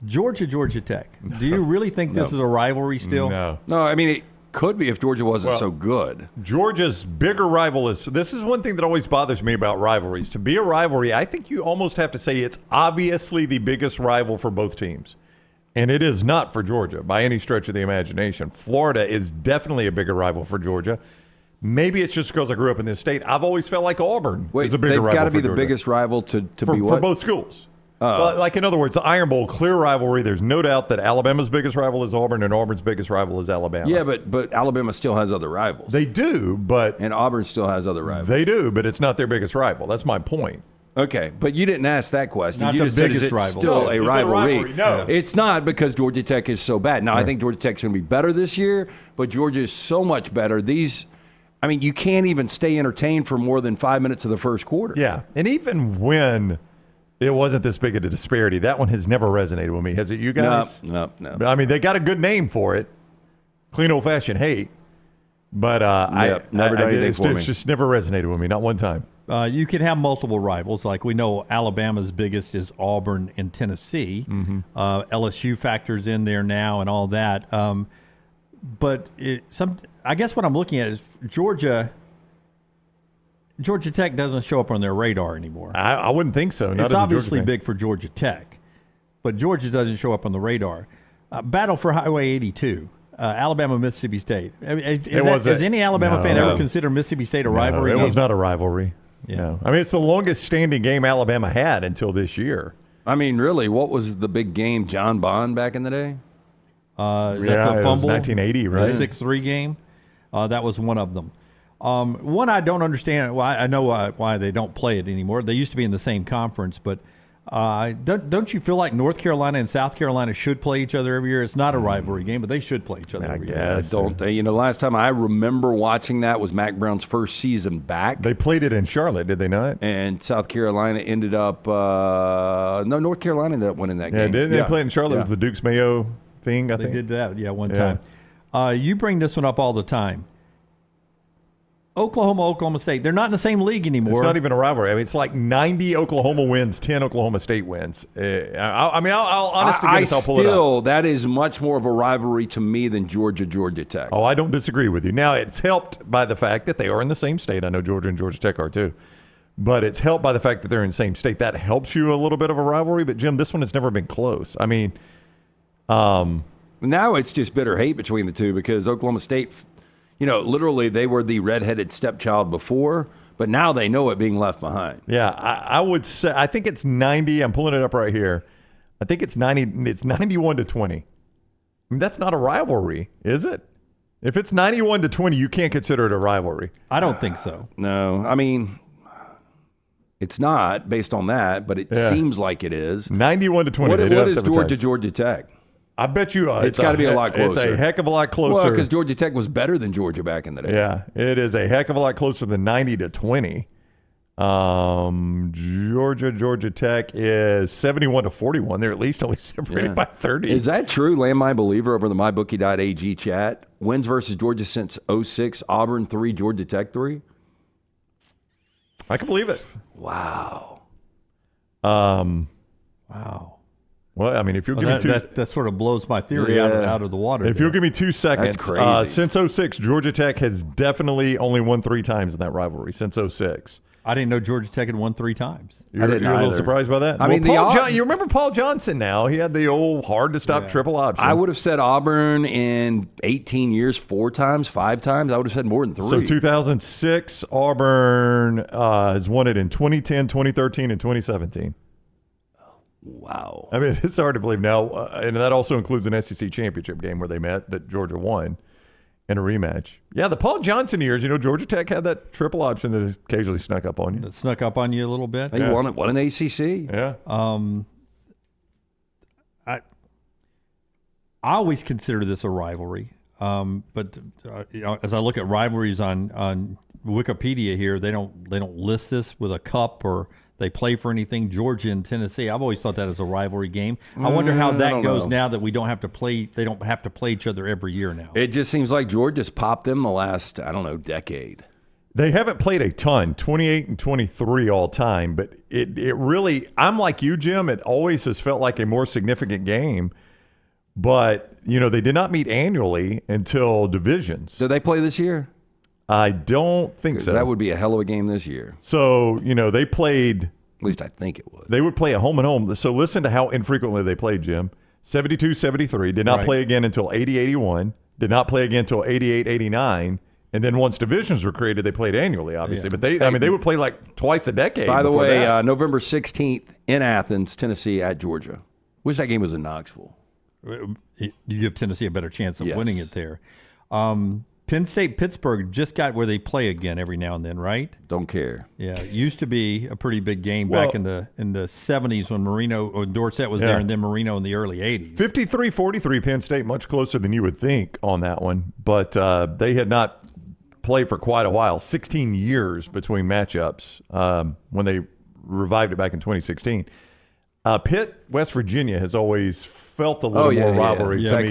Georgia Tech. Do you really think this is a rivalry still? No. No, I mean, it could be if Georgia wasn't so good. Georgia's bigger rival is, this is one thing that always bothers me about rivalries. To be a rivalry, I think you almost have to say it's obviously the biggest rival for both teams. And it is not for Georgia by any stretch of the imagination. Florida is definitely a bigger rival for Georgia. Maybe it's just because I grew up in this state. I've always felt like Auburn is a bigger rival for Georgia. They've got to be the biggest rival to be what? For both schools. Well, like, in other words, the Iron Bowl, clear rivalry. There's no doubt that Alabama's biggest rival is Auburn and Auburn's biggest rival is Alabama. Yeah, but Alabama still has other rivals. They do, but... And Auburn still has other rivals. They do, but it's not their biggest rival. That's my point. Okay, but you didn't ask that question. Not you the just said, biggest is it rival. still No, a it's a rivalry? rivalry. No. It's not because Georgia Tech is so bad. Now, I think Georgia Tech's going to be better this year, but Georgia is so much better. You can't even stay entertained for more than 5 minutes of the first quarter. Yeah, and even when it wasn't this big of a disparity, that one has never resonated with me. Has it, you guys? No. I mean, they got a good name for it. Clean old-fashioned hate. But it's just never resonated with me, not one time. You can have multiple rivals. Like we know Alabama's biggest is Auburn and Tennessee. Mm-hmm. LSU factors in there now and all that. But I guess what I'm looking at is Georgia Tech doesn't show up on their radar anymore. I wouldn't think so. Not It's as a obviously Georgia fan. big for Georgia Tech, but Georgia doesn't show up on the radar. Battle for Highway 82. Alabama, Mississippi State. Has any Alabama fan ever considered Mississippi State a rivalry? It game? was not a rivalry. Yeah. No. I mean, it's the longest standing game Alabama had until this year. I mean, really, what was the big game? John Bond back in the day? Is that the it was fumble? 1980, right? 6-3 game. That was one of them. One I don't understand. Well, I know why they don't play it anymore. They used to be in the same conference, but don't you feel like North Carolina and South Carolina should play each other every year? It's not a rivalry game, but they should play each other every year. Don't they? The last time I remember watching that was Mac Brown's first season back. They played it in Charlotte, did they not? And South Carolina ended up North Carolina ended up winning that game. Yeah, didn't they play it in Charlotte? It was the Dukes Mayo thing, I think. They did that, one time. You bring this one up all the time. Oklahoma State. They're not in the same league anymore. It's not even a rivalry. I mean, it's like 90 Oklahoma wins, 10 Oklahoma State wins. I'll honestly pull it up. That is much more of a rivalry to me than Georgia Tech. Oh, I don't disagree with you. Now, it's helped by the fact that they are in the same state. I know Georgia and Georgia Tech are too. But it's helped by the fact that they're in the same state. That helps you a little bit of a rivalry. But, Jim, this one has never been close. I mean, now it's just bitter hate between the two because Oklahoma State, literally they were the redheaded stepchild before, but now they know it being left behind. Yeah, I would say, I think it's 90. I'm pulling it up right here. I think it's 90. It's 91-20. I mean, that's not a rivalry, is it? If it's 91-20, you can't consider it a rivalry. I don't think so. No, I mean, It's not based on that, but it seems like it is. 91-20. What is Georgia Tech? I bet you it's got to be a lot closer. It's a heck of a lot closer. Well, because Georgia Tech was better than Georgia back in the day. Yeah, it is a heck of a lot closer than 90-20. Georgia Tech is 71-41. They're at least only separated by 30. Is that true? Land My Believer over the mybookie.ag chat. Wins versus Georgia since 06. Auburn 3, Georgia Tech 3. I can believe it. Wow. Wow. Well, I mean, if you'll give me two... That sort of blows my theory out of the water. If you'll give me 2 seconds. That's crazy. Since 06, Georgia Tech has definitely only won 3 times in that rivalry, since 06. I didn't know Georgia Tech had won 3 times. You're a little surprised by that? I mean, you remember Paul Johnson now. He had the old hard-to-stop triple option. I would have said Auburn in 18 years 4 times, 5 times. I would have said more than 3. So 2006, Auburn has won it in 2010, 2013, and 2017. Wow. I mean, it's hard to believe now. And that also includes an SEC championship game where they met that Georgia won in a rematch. Yeah, the Paul Johnson years, Georgia Tech had that triple option that occasionally snuck up on you. That snuck up on you a little bit. They won an ACC. Yeah. I always consider this a rivalry. But as I look at rivalries on Wikipedia here, they don't list this with a cup or they play for anything. Georgia and Tennessee, I've always thought that as a rivalry game. I wonder how that goes now that we don't have to play. They don't have to play each other every year now. It just seems like Georgia's popped them the last, decade. They haven't played a ton, 28 and 23 all time, but it really, I'm like you, Jim, it always has felt like a more significant game. But, they did not meet annually until divisions. Did they play this year? I don't think so. That would be a hell of a game this year. So, they played. At least I think it would. They would play at home and home. So listen to how infrequently they played, Jim. 72-73. Did not play again until 80-81. Did not play again until 88-89. And then once divisions were created, they played annually, obviously. Yeah. But they would play like twice a decade. By the way, November 16th in Athens, Tennessee at Georgia. Wish that game was in Knoxville. You give Tennessee a better chance of winning it there. Penn State, Pittsburgh just got where they play again every now and then, right? Don't care. Yeah, it used to be a pretty big game back in the 70s when Dorsett was there, and then Marino in the early 80s. 53-43 Penn State, much closer than you would think on that one. But they had not played for quite a while, 16 years between matchups when they revived it back in 2016. Pitt, West Virginia has always felt a little more rivalry to me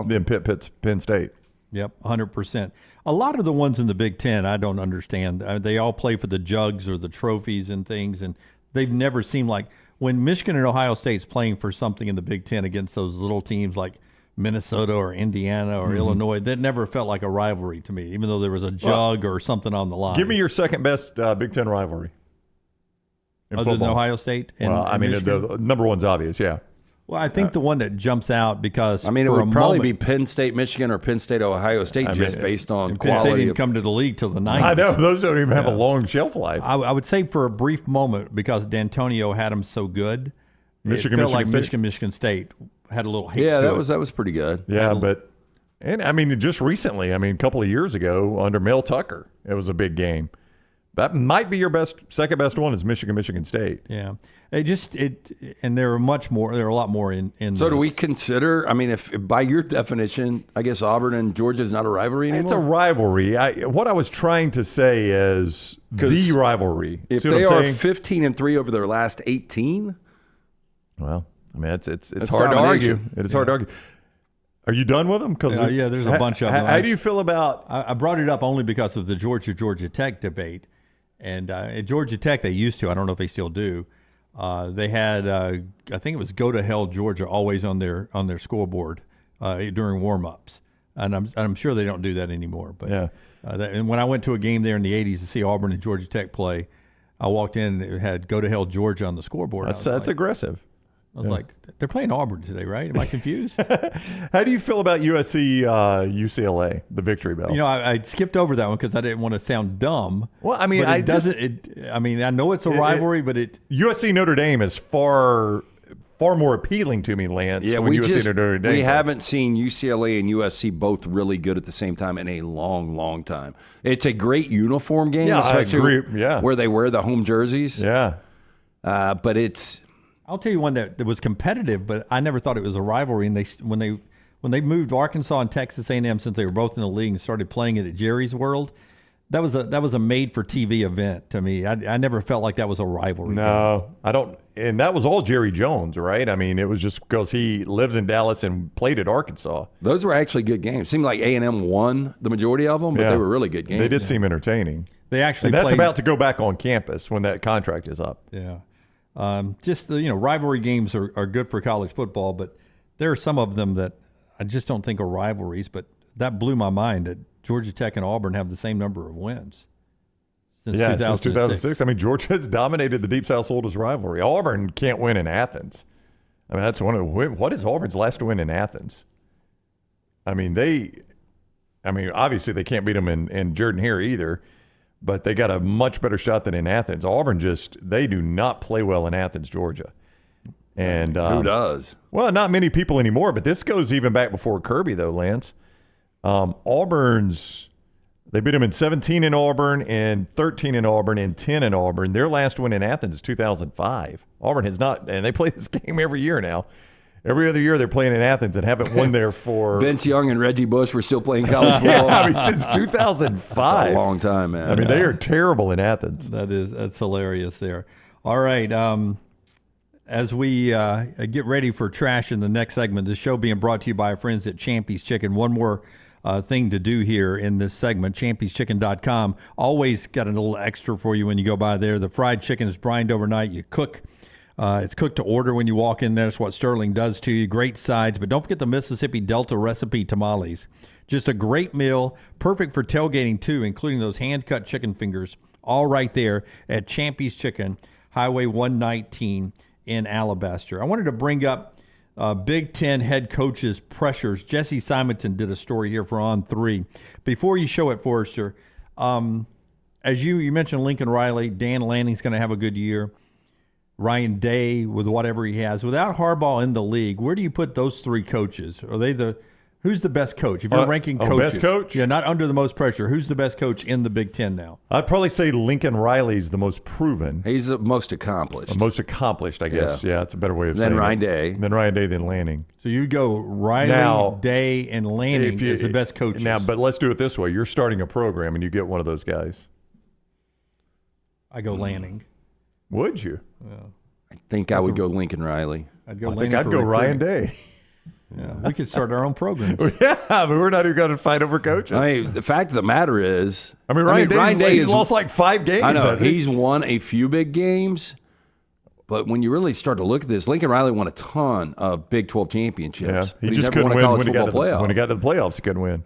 than Pitt, Penn State. Yep, 100%. A lot of the ones in the Big Ten, I don't understand. They all play for the jugs or the trophies and things, and they've never seemed like when Michigan and Ohio State's playing for something in the Big Ten against those little teams like Minnesota or Indiana or Illinois, that never felt like a rivalry to me, even though there was a jug or something on the line. Give me your second best Big Ten rivalry. Other than Ohio State? The number one's obvious, yeah. Well, I think the one that jumps out because it would probably be Penn State, Michigan, or Penn State, Ohio State, based on Penn quality. State didn't come to the league till the 90s. I know. Those don't even have a long shelf life. I would say for a brief moment, because D'Antonio had them so good, Michigan State had a little hate to it. that was pretty good. Yeah, just recently, a couple of years ago, under Mel Tucker, it was a big game. That might be your second best one is Michigan State. Yeah. And there are much more. There are a lot more in. So do we consider? If by your definition, I guess Auburn and Georgia is not a rivalry anymore. It's a rivalry. What I was trying to say is the rivalry. If they are 15-3 over their last 18, well, it's hard to argue. It is hard to argue. Are you done with them? There's a bunch of them. How do you feel about? I brought it up only because of the Georgia Tech debate, and at Georgia Tech they used to. I don't know if they still do. They had, I think it was "Go to Hell, Georgia" always on their scoreboard during warm-ups, and I'm sure they don't do that anymore. But and when I went to a game there in the '80s to see Auburn and Georgia Tech play, I walked in and it had "Go to Hell, Georgia" on the scoreboard. That's aggressive. I was like, they're playing Auburn today, right? Am I confused? How do you feel about USC, UCLA, the victory bell? I skipped over that one because I didn't want to sound dumb. Well, I know it's a rivalry, but USC Notre Dame is far far more appealing to me, Lance. Yeah, when we USC haven't seen UCLA and USC both really good at the same time in a long, long time. It's a great uniform game, especially where they wear the home jerseys. Yeah. But it's... I'll tell you one that was competitive, but I never thought it was a rivalry. And when they moved Arkansas and Texas A&M, since they were both in the league, and started playing it at Jerry's World, that was a made-for-TV event to me. I never felt like that was a rivalry. No, I don't. And that was all Jerry Jones, right? I mean, it was just because he lives in Dallas and played at Arkansas. Those were actually good games. It seemed like A&M won the majority of them, but they were really good games. They did seem entertaining. They actually and that's played, about to go back on campus when that contract is up. Yeah. Just rivalry games are good for college football, but there are some of them that I just don't think are rivalries. But that blew my mind that Georgia Tech and Auburn have the same number of wins since 2006. I mean, Georgia has dominated the Deep South's oldest rivalry. Auburn can't win in Athens. I mean, that's what is Auburn's last win in Athens? I mean, obviously they can't beat them in Jordan-Hare either. But they got a much better shot than in Athens. Auburn they do not play well in Athens, Georgia. And who does? Well, not many people anymore, but this goes even back before Kirby, though, Lance. They beat them in 17 in Auburn and 13 in Auburn and 10 in Auburn. Their last win in Athens is 2005. Auburn has not, and they play this game every year now. Every other year they're playing in Athens and haven't won there for... Vince Young and Reggie Bush were still playing college football. Yeah, I mean, since 2005. That's a long time, man. I mean, they are terrible in Athens. That's hilarious there. All right. As we get ready for trash in the next segment, the show being brought to you by our friends at Champy's Chicken. One more thing to do here in this segment, champy'schicken.com. Always got a little extra for you when you go by there. The fried chicken is brined overnight. You cook. It's cooked to order when you walk in there. That's what Sterling does to you. Great sides, but don't forget the Mississippi Delta recipe tamales. Just a great meal, perfect for tailgating too, including those hand-cut chicken fingers, all right there at Champy's Chicken, Highway 119 in Alabaster. I wanted to bring up Big Ten head coaches' pressures. Jesse Simonton did a story here for On 3. Before you show it, Forrester, as you mentioned Lincoln Riley, Dan Lanning's going to have a good year. Ryan Day with whatever he has. Without Harbaugh in the league, where do you put those three coaches? Are they who's the best coach? If you're ranking coaches. Best coach? Yeah, not under the most pressure. Who's the best coach in the Big Ten now? I'd probably say Lincoln Riley's the most proven. He's the most accomplished. Most accomplished, I guess. Yeah, that's a better way of saying it. Then Ryan Day. Then Ryan Day, then Lanning. So you go Riley, Day, and Lanning as the best coaches. Now, but let's do it this way. You're starting a program and you get one of those guys. I go Lanning. Would you? Yeah. I think I would go Lincoln Riley. I'd go Ryan Day. Yeah, we could start our own programs. Yeah, but we're not even going to fight over coaches. I mean, the fact of the matter is, Ryan Day's lost like 5 games. I know he's won a few big games, but when you really start to look at this, Lincoln Riley won a ton of Big 12 championships. Yeah, he just couldn't win when he got to the playoffs. He couldn't win.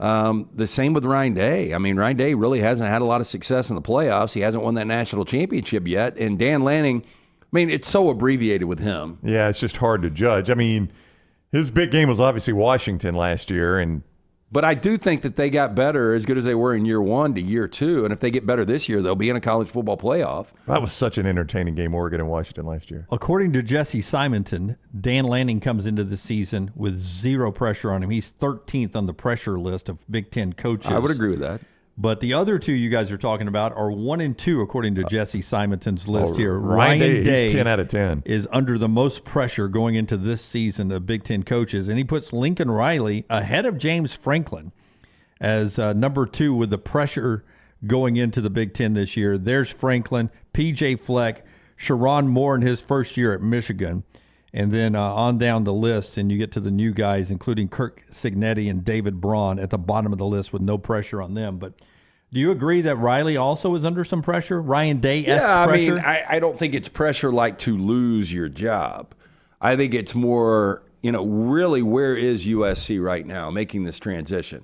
The same with Ryan Day. I mean, Ryan Day really hasn't had a lot of success in the playoffs. He hasn't won that national championship yet. And Dan Lanning, I mean, it's so abbreviated with him. Yeah, it's just hard to judge. I mean, his big game was obviously Washington last year, but I do think that they got better as good as they were in year 1 to year 2, and if they get better this year, they'll be in a college football playoff. That was such an entertaining game, Oregon and Washington last year. According to Jesse Simonton, Dan Lanning comes into the season with zero pressure on him. He's 13th on the pressure list of Big Ten coaches. I would agree with that. But the other two you guys are talking about are 1 and 2, according to Jesse Simonton's list here. Ryan Day, he's 10 out of 10. Is under the most pressure going into this season of Big Ten coaches, and he puts Lincoln Riley ahead of James Franklin as number 2 with the pressure going into the Big Ten this year. There's Franklin, P.J. Fleck, Sharon Moore in his first year at Michigan. And then on down the list, and you get to the new guys, including Kirk Cignetti and David Braun at the bottom of the list with no pressure on them. But do you agree that Riley also is under some pressure? Ryan Day-esque pressure? Yeah, I mean, I don't think it's pressure like to lose your job. I think it's more, really where is USC right now making this transition?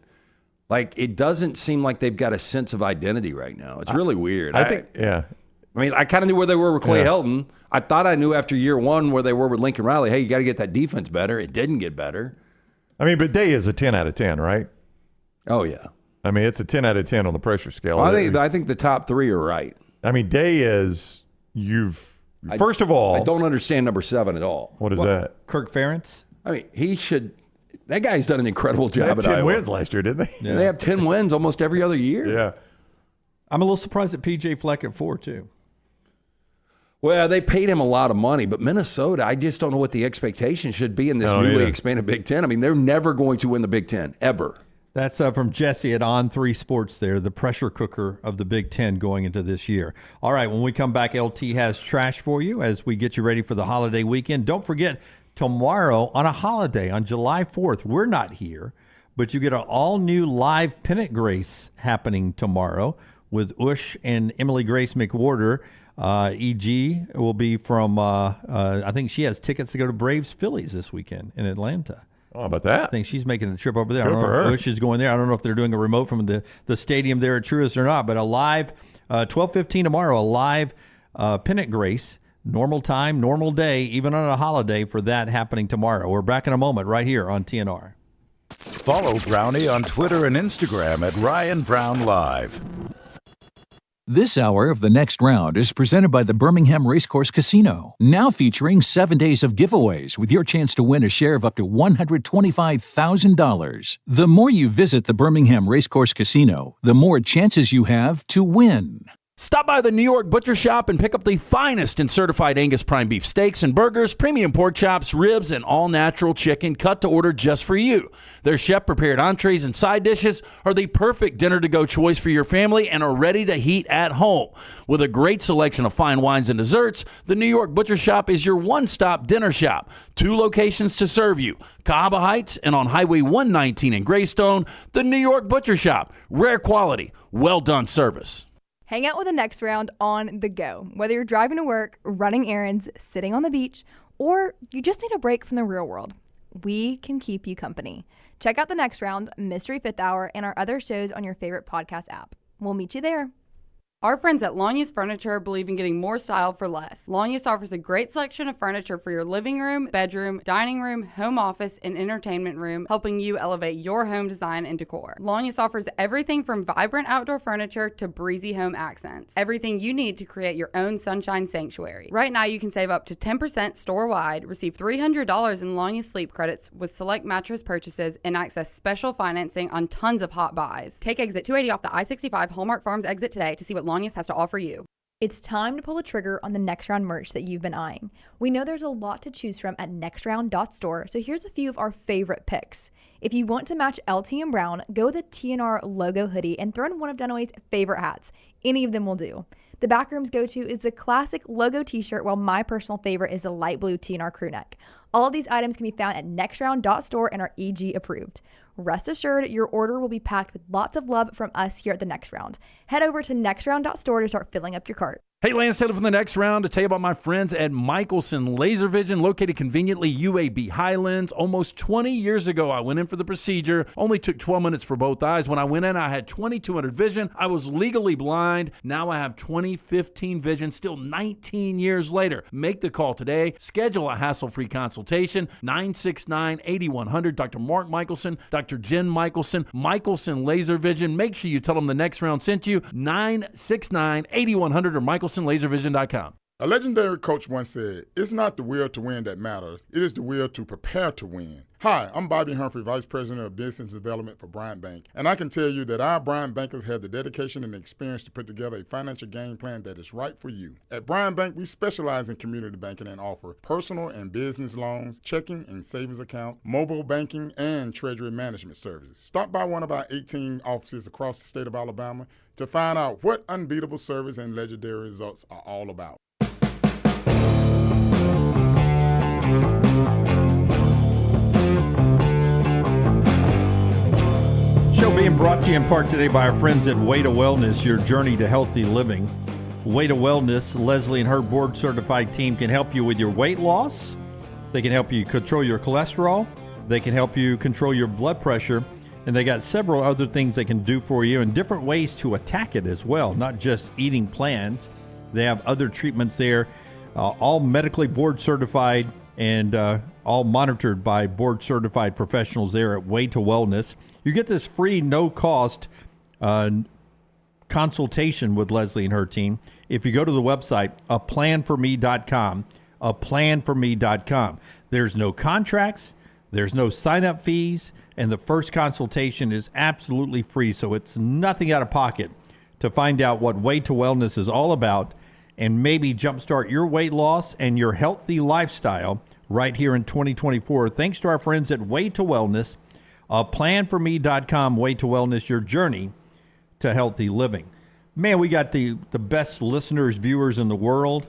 Like, it doesn't seem like they've got a sense of identity right now. It's really weird. I think, yeah. I mean, I kind of knew where they were with Clay Helton. I thought I knew after year 1 where they were with Lincoln Riley. Hey, you got to get that defense better. It didn't get better. I mean, but Day is a 10 out of 10, right? Oh, yeah. I mean, it's a 10 out of 10 on the pressure scale. I think the top 3 are right. I mean, Day is, you've First of all, I don't understand number 7 at all. What is that? Kirk Ferentz? I mean, he should. That guy's done an incredible job They had at 10 Iowa. wins last year, didn't they? Yeah. They have 10 wins almost every other year. Yeah. I'm a little surprised at PJ Fleck at 4 too. Well, they paid him a lot of money, but Minnesota, I just don't know what the expectation should be in this newly expanded Big Ten. I mean, they're never going to win the Big Ten, ever. That's from Jesse at On3 Sports there, the pressure cooker of the Big Ten going into this year. All right, when we come back, LT has trash for you as we get you ready for the holiday weekend. Don't forget, tomorrow on a holiday, on July 4th, we're not here, but you get an all-new live Pennant Grace happening tomorrow with Ush and Emily Grace McWhorter. EG will be from, I think she has tickets to go to Braves Phillies this weekend in Atlanta. Oh, how about that? I think she's making a trip over there. Good I don't for know if her. Ush is going there. I don't know if they're doing a remote from the stadium there at Truist or not, but a live 12:15 tomorrow, a live Pennant Grace, normal time, normal day, even on a holiday for that happening tomorrow. We're back in a moment right here on TNR. Follow Brownie on Twitter and Instagram at ryanbrownlive. This hour of The Next Round is presented by the Birmingham Racecourse Casino, now featuring 7 days of giveaways with your chance to win a share of up to $125,000. The more you visit the Birmingham Racecourse Casino, the more chances you have to win. Stop by the New York Butcher Shop and pick up the finest in certified Angus prime beef steaks and burgers, premium pork chops, ribs, and all-natural chicken cut to order just for you. Their chef-prepared entrees and side dishes are the perfect dinner-to-go choice for your family and are ready to heat at home. With a great selection of fine wines and desserts, the New York Butcher Shop is your one-stop dinner shop. 2 locations to serve you, Cahaba Heights and on Highway 119 in Greystone. The New York Butcher Shop, rare quality, well-done service. Hang out with the Next Round on the go. Whether you're driving to work, running errands, sitting on the beach, or you just need a break from the real world, we can keep you company. Check out the Next Round, Mystery Fifth Hour, and our other shows on your favorite podcast app. We'll meet you there. Our friends at Lawn Use Furniture believe in getting more style for less. Lawn Use offers a great selection of furniture for your living room, bedroom, dining room, home office, and entertainment room, helping you elevate your home design and decor. Lawn Use offers everything from vibrant outdoor furniture to breezy home accents. Everything you need to create your own sunshine sanctuary. Right now, you can save up to 10% store-wide, receive $300 in Lawn Use sleep credits with select mattress purchases, and access special financing on tons of hot buys. Take exit 280 off the I-65 Hallmark Farms exit today to see what Lawn Use has to offer you. It's time to pull the trigger on the Next Round merch that you've been eyeing. We know there's a lot to choose from at nextround.store, so here's a few of our favorite picks. If you want to match LT and Brown, go with the TNR logo hoodie and throw in one of Dunaway's favorite hats. Any of them will do. The Backroom's go-to is the classic logo t-shirt, while my personal favorite is the light blue TNR crew neck. All of these items can be found at nextround.store and are EG approved. Rest assured, your order will be packed with lots of love from us here at the Next Round. Head over to nextround.store to start filling up your cart. Hey, Lance Taylor from the Next Round to tell you about my friends at Michelson Laser Vision, located conveniently UAB Highlands. Almost 20 years ago, I went in for the procedure. Only took 12 minutes for both eyes. When I went in, I had 2200 vision. I was legally blind. Now I have 20/15 vision, still 19 years later. Make the call today. Schedule a hassle-free consultation. 969-8100. Dr. Mark Michelson, Dr. Jen Michelson, Michelson Laser Vision. Make sure you tell them the Next Round sent you. 969-8100 or MichelsonLaserVision.com. A legendary coach once said, "It's not the will to win that matters. It is the will to prepare to win." Hi, I'm Bobby Humphrey, Vice President of Business Development for Bryant Bank, and I can tell you that our Bryant bankers have the dedication and the experience to put together a financial game plan that is right for you. At Bryant Bank, we specialize in community banking and offer personal and business loans, checking and savings account, mobile banking, and treasury management services. Stop by one of our 18 offices across the state of Alabama to find out what unbeatable service and legendary results are all about. Show being brought to you in part today by our friends at Way to Wellness, your journey to healthy living. Way to Wellness, Leslie and her board-certified team can help you with your weight loss. They can help you control your cholesterol. They can help you control your blood pressure. And they got several other things they can do for you and different ways to attack it as well, not just eating plans. They have other treatments there, all medically board-certified and all monitored by board-certified professionals there at Way to Wellness. You get this free, no-cost consultation with Leslie and her team if you go to the website, aplanforme.com, aplanforme.com. There's no contracts, there's no sign-up fees, and the first consultation is absolutely free, so it's nothing out of pocket to find out what Way to Wellness is all about and maybe jumpstart your weight loss and your healthy lifestyle right here in 2024. Thanks to our friends at Way to Wellness, planforme.com, Way to Wellness, your journey to healthy living. Man, we got the best listeners, viewers in the world.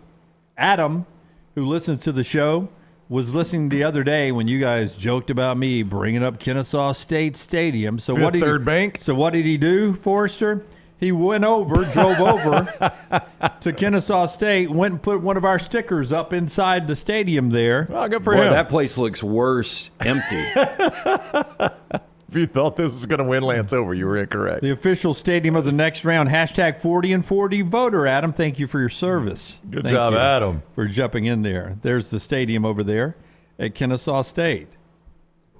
Adam, who listens to the show, was listening the other day when you guys joked about me bringing up Kennesaw State Stadium. So Fifth Third Bank. So what did he do, Forrester? He went over, drove over to Kennesaw State, went and put one of our stickers up inside the stadium there. Well, good for Boy, him. that place looks worse empty. If you thought this was going to win Lance over, you were incorrect. The official stadium of the next round, hashtag 40 and 40 voter. Adam, thank you for your service. Good Thank job, you Adam. for jumping in there. There's the stadium over there at Kennesaw State.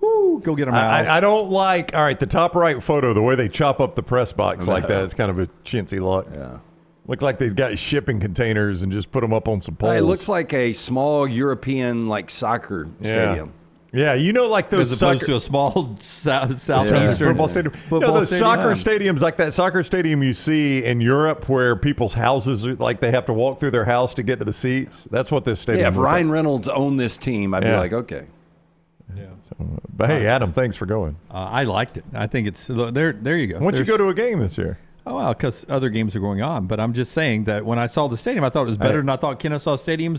Woo, go get a mouse. I don't like, all right, the top right photo, the way they chop up the press box like that. It's kind of a chintzy look. Yeah. Look like they've got shipping containers and just put them up on some poles. It looks like a small European soccer stadium. Yeah, you know, like those As opposed soccer, to a small southeastern football stadium. Those stadium. soccer stadiums, like that soccer stadium you see in Europe, where people's houses are, like they have to walk through their house to get to the seats. That's what this stadium. Yeah, if looks Ryan like. Reynolds owned this team, I'd be like, okay. Yeah. But hey, Adam, thanks for going. I liked it. I think it's there. There you go. Why don't you go to a game this year? Oh, well, because other games are going on. But I'm just saying that when I saw the stadium, I thought it was better than I thought Kennesaw Stadium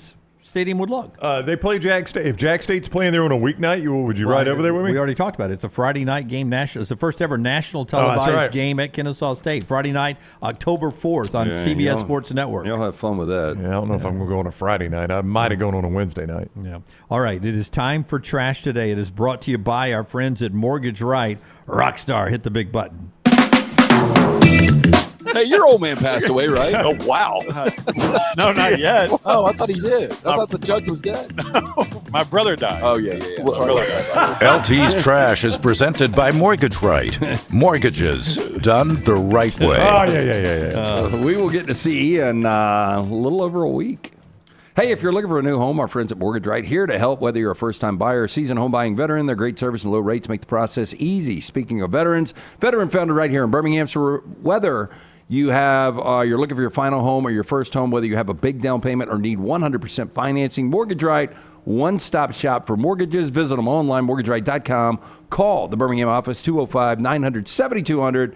would look. They play Jack State. If Jack State's playing there on a weeknight, would you ride over there with me? We already talked about it. It's a Friday night game. It's the first ever national televised game at Kennesaw State. Friday night, October 4th on CBS Sports Network. You'll have fun with that. Yeah, I don't know if I'm going to go on a Friday night. I might have gone on a Wednesday night. Yeah. All right. It is time for Trash Today. It is brought to you by our friends at Mortgage Right. Rockstar, hit the big button. Hey, your old man passed away, right? Oh, wow. No, not yet. Oh, I thought he did. I thought the judge was dead. My brother died. Oh, yeah. Sorry about that. LT's Trash is presented by Mortgage Right. Mortgages done the right way. Oh, yeah. We will get to see Ian a little over a week. Hey, if you're looking for a new home, our friends at Mortgage Right here to help, whether you're a first-time buyer or seasoned home buying veteran. Their great service and low rates make the process easy. Speaking of veterans, veteran founded right here in Birmingham. So whether you have you're looking for your final home or your first home, whether you have a big down payment or need 100% financing, Mortgage Right, one-stop shop for mortgages. Visit them online, mortgageright.com. Call the Birmingham office, 205-900-7200,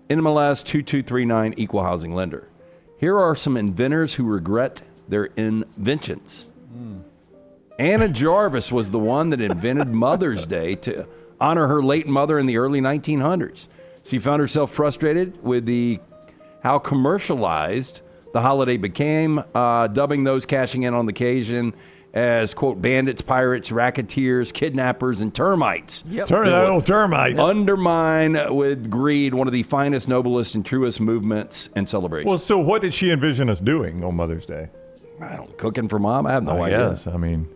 NMLS 2239, Equal Housing Lender. Here are some inventors who regret their inventions. Anna Jarvis was the one that invented Mother's Day to honor her late mother in the early 1900s. She found herself frustrated with how commercialized the holiday became, dubbing those cashing in on the occasion as, quote, bandits, pirates, racketeers, kidnappers, and termites. Yep. Termites. Undermine with greed one of the finest, noblest, and truest movements and celebrations. Well, so what did she envision us doing on Mother's Day? I don't cooking for mom. I have no idea. Yes, I mean,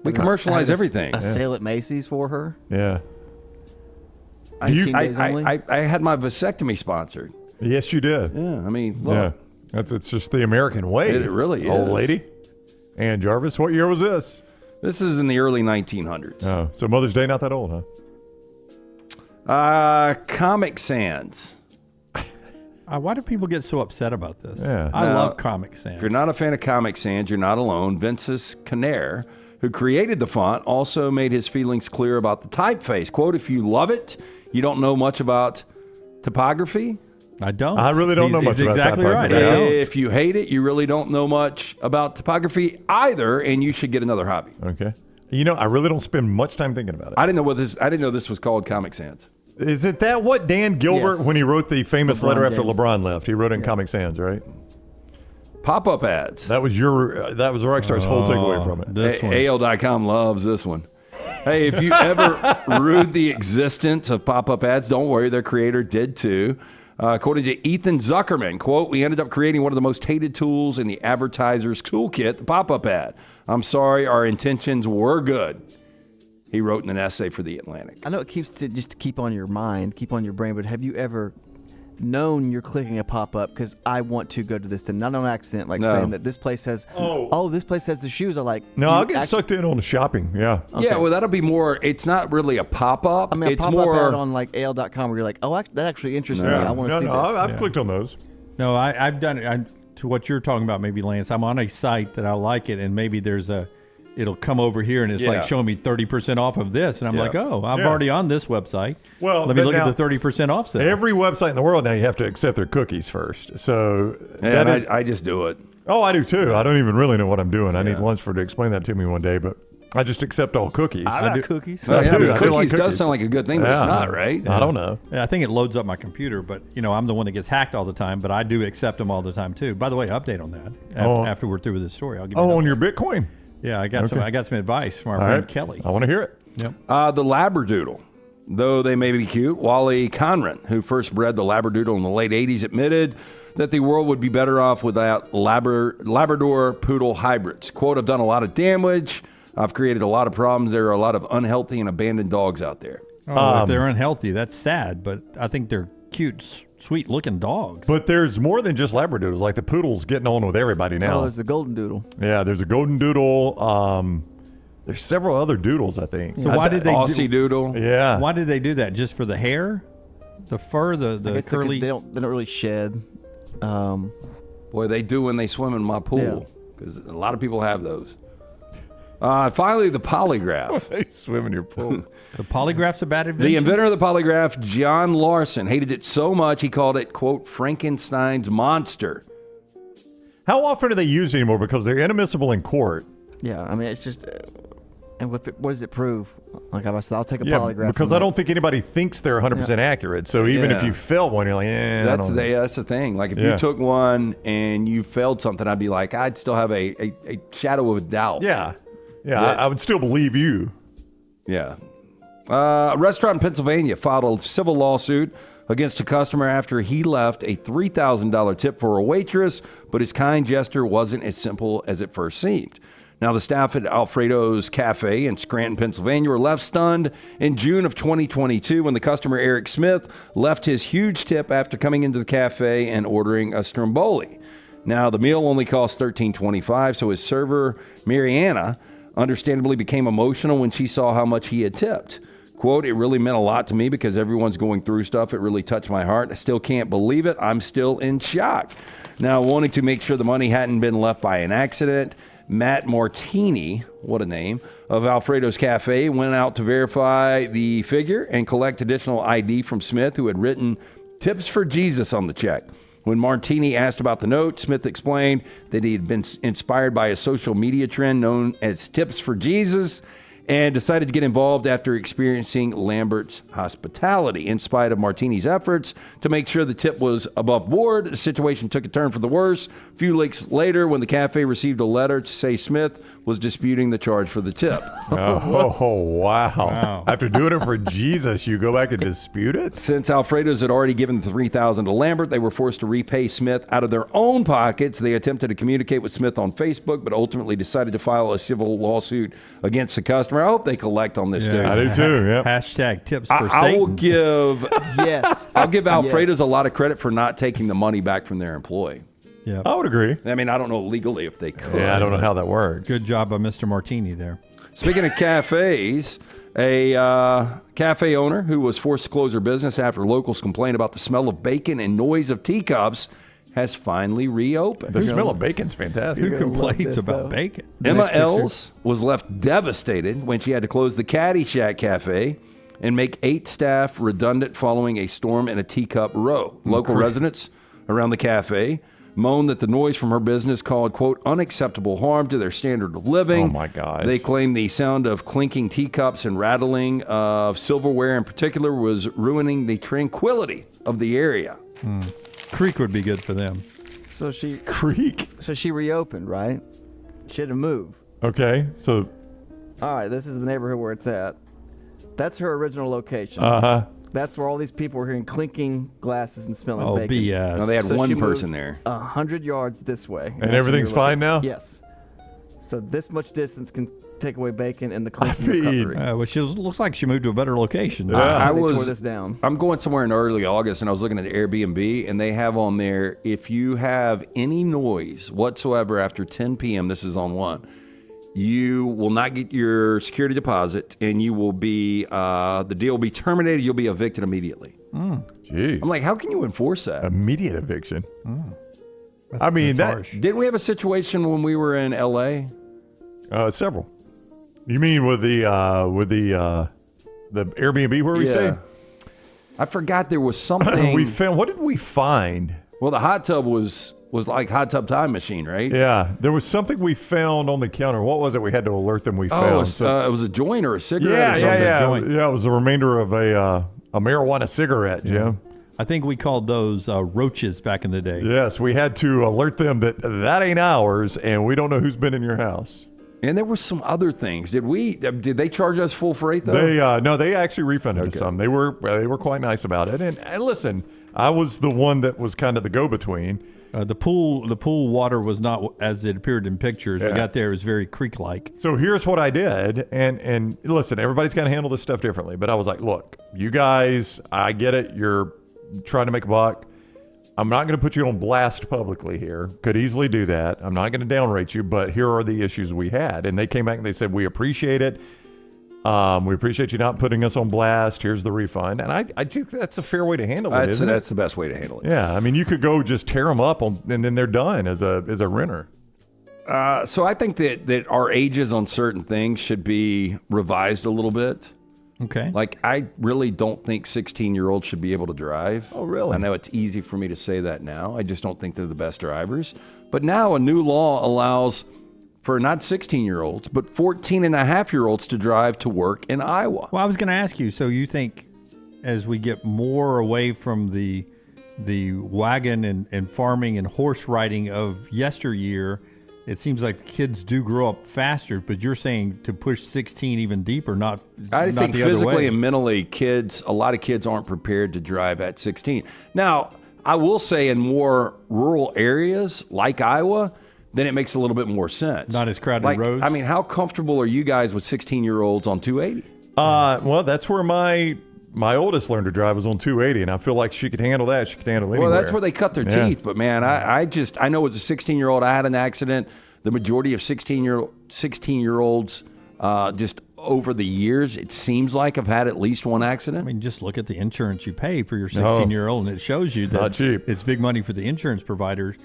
we commercialize everything. A sale at Macy's for her. Yeah. I had my vasectomy sponsored. Yes, you did. Yeah, I mean, look. Yeah, it's just the American way. It really is. Old lady. Ann Jarvis, what year was this? This is in the early 1900s. Oh, so Mother's Day not that old, huh? Comic Sans. Why do people get so upset about this? Yeah. I love Comic Sans. If you're not a fan of Comic Sans, you're not alone. Vinces Caner, who created the font, also made his feelings clear about the typeface. Quote, if you love it, you don't know much about typography. I don't. I really don't know much about exactly typography. Right. If you hate it, you really don't know much about typography either, and you should get another hobby. Okay. You know, I really don't spend much time thinking about it. I didn't know this was called Comic Sans. Is it that what Dan Gilbert, Yes. when he wrote the famous LeBron letter after James. LeBron left, he wrote in Comic Sans, right? Pop-up ads. That was Rockstar's whole takeaway from it. This one. AL.com loves this one. Hey, if you ever rued the existence of pop-up ads, don't worry, their creator did too. According to Ethan Zuckerman, quote, we ended up creating one of the most hated tools in the advertiser's toolkit, the pop-up ad. I'm sorry, our intentions were good. He wrote in an essay for The Atlantic. I know it keeps to just keep on your mind, keep on your brain, but have you ever known you're clicking a pop-up because I want to go to this thing, not on accident, like No. saying that this place has, oh, this place has the shoes. I like. No, I'll get sucked in on the shopping. Yeah. Yeah, well, that'll be more. It's not really a pop-up. I mean, it's a pop-up more ad on like AL.com where you're like, oh, that actually interests me. I want to see this. I've clicked on those. No, I've done it. To what you're talking about, maybe Lance. I'm on a site that I like it, and maybe it'll come over here and it's like showing me 30% off of this, and I'm like, oh, I'm already on this website. Well, let me look at the 30% off sale. Every website in the world now, you have to accept their cookies first. So I just do it. Oh, I do too. I don't even really know what I'm doing. I need Lunceford to explain that to me one day, but I just accept all cookies. I like cookies. Well, I do cookies like does sound like a good thing, but it's not, right? I don't know. Yeah, I think it loads up my computer, but I'm the one that gets hacked all the time, but I do accept them all the time too. By the way, update on that after we're through with this story. I'll give you on your Bitcoin? Yeah, I got some advice from our friend Kelly. I want to hear it. Yep. The Labradoodle. Though they may be cute, Wally Conran, who first bred the Labradoodle in the late 80s, admitted that the world would be better off without Labrador Poodle hybrids. Quote, I've done a lot of damage. I've created a lot of problems. There are a lot of unhealthy and abandoned dogs out there. Oh, if they're unhealthy, that's sad, but I think they're cute, sweet-looking dogs. But there's more than just Labradoodles. Like the Poodle's getting on with everybody now. Oh, there's the Golden Doodle. Yeah, there's a Golden Doodle. There's several other doodles, I think. So why did they Aussie Doodle? Yeah. Why did they do that? Just for the hair, the fur, the curly? They don't really shed. Boy, they do when they swim in my pool because a lot of people have those. Finally, the polygraph. They swim in your pool. The polygraph's a bad invention? The inventor of the polygraph, Jon Lunceford, hated it so much he called it, quote, Frankenstein's monster. How often are they used anymore? Because they're inadmissible in court. Yeah, I mean, it's just... and what does it prove? Like I said, I'll take a polygraph. Because I don't think anybody thinks they're 100% accurate. So even if you fail one, you're like, that's the thing. Like if you took one and you failed something, I'd be like, I'd still have a shadow of a doubt. Yeah. I would still believe you. Yeah. A restaurant in Pennsylvania filed a civil lawsuit against a customer after he left a $3,000 tip for a waitress, but his kind gesture wasn't as simple as it first seemed. Now, the staff at Alfredo's Cafe in Scranton, Pennsylvania were left stunned in June of 2022 when the customer, Eric Smith, left his huge tip after coming into the cafe and ordering a stromboli. Now, the meal only cost $13.25, so his server, Mariana, understandably became emotional when she saw how much he had tipped. Quote, it really meant a lot to me because everyone's going through stuff. It really touched my heart. I still can't believe it. I'm still in shock. Now, wanting to make sure the money hadn't been left by an accident, Matt Martini, what a name, of Alfredo's Cafe went out to verify the figure and collect additional ID from Smith, who had written Tips for Jesus on the check. When Martini asked about the note, Smith explained that he had been inspired by a social media trend known as Tips for Jesus and decided to get involved after experiencing Lambert's hospitality. In spite of Martini's efforts to make sure the tip was above board, the situation took a turn for the worse. A few weeks later, when the cafe received a letter to say Smith was disputing the charge for the tip. Wow. After doing it for Jesus, you go back and dispute it? Since Alfredo's had already given the $3,000 to Lambert, they were forced to repay Smith out of their own pockets. They attempted to communicate with Smith on Facebook, but ultimately decided to file a civil lawsuit against the customer. I hope they collect on this, too. I do too. Yep. Hashtag tips for Satan. I will give I'll give Alfredo's Yes. a lot of credit for not taking the money back from their employee. Yeah, I would agree. I mean, I don't know legally if they could. Yeah, I don't know how that works. Good job by Mr. Martini there. Speaking of cafes, a cafe owner who was forced to close her business after locals complained about the smell of bacon and noise of teacups has finally reopened. The smell of bacon's fantastic. Who complains about bacon? Emma Els was left devastated when she had to close the Caddy Shack Cafe and make 8 staff redundant following a storm in a teacup row. Local residents around the cafe moaned that the noise from her business caused, quote, unacceptable harm to their standard of living. Oh, my God. They claimed the sound of clinking teacups and rattling of silverware in particular was ruining the tranquility of the area. Creek would be good for them. So she reopened, right? She had to move. Okay, so... All right, this is the neighborhood where it's at. That's her original location. Uh-huh. That's where all these people were hearing clinking glasses and smelling bacon. BS. No, they had So one she person moved there. 100 yards this way. And everything's fine now? Yes. So this much distance can takeaway bacon, and the clinking cutlery. Well, she looks like she moved to a better location. They tore this down. I'm going somewhere in early August, and I was looking at the Airbnb, and they have on there, if you have any noise whatsoever after 10 p.m., this is on one, you will not get your security deposit, and you will be, the deal will be terminated. You'll be evicted immediately. Jeez. I'm like, how can you enforce that? Immediate eviction. I mean, didn't we have a situation when we were in L.A.? Several. You mean with the Airbnb where we stayed? I forgot there was something we found. What did we find? Well, the hot tub was like hot tub time machine, right? Yeah, there was something we found on the counter. What was it? We had to alert them. We found. It was a joint or a cigarette. or something. Yeah. It was the remainder of a marijuana cigarette, Jim. I think we called those roaches back in the day. Yes, we had to alert them that ain't ours, and we don't know who's been in your house. And there were some other things. Did they charge us full freight though? No, they actually refunded us some. They were quite nice about it. And listen, I was the one that was kind of the go-between. The pool water was not as it appeared in pictures. We got there, it was very creek-like. So here's what I did, and listen, everybody's got to handle this stuff differently. But I was like, look, you guys, I get it. You're trying to make a buck. I'm not going to put you on blast publicly here. Could easily do that. I'm not going to downrate you, but here are the issues we had. And they came back and they said, we appreciate it. We appreciate you not putting us on blast. Here's the refund. And I think that's a fair way to handle it, isn't it? That's the best way to handle it. Yeah. I mean, you could go just tear them up and then they're done as a renter. So I think that our ages on certain things should be revised a little bit. Okay. Like, I really don't think 16-year-olds should be able to drive. Oh, really? I know it's easy for me to say that now. I just don't think they're the best drivers. But now a new law allows for not 16-year-olds, but 14-and-a-half-year-olds to drive to work in Iowa. Well, I was going to ask you, so you think as we get more away from the wagon and farming and horse riding of yesteryear, it seems like kids do grow up faster, but you're saying to push 16 even deeper, not I not think the other physically way. and mentally, a lot of kids aren't prepared to drive at 16. Now, I will say in more rural areas like Iowa, then it makes a little bit more sense. Not as crowded like, roads. I mean, how comfortable are you guys with 16-year-olds on 280? Well, that's where my oldest learned to drive was on 280, and I feel like she could handle that. She could handle anywhere. Well, that's where they cut their teeth. But, man, I know as a 16-year-old, I had an accident. The majority of 16-year-olds just over the years, it seems like, have had at least one accident. I mean, just look at the insurance you pay for your 16-year-old, and it shows you that not cheap. It's big money for the insurance providers.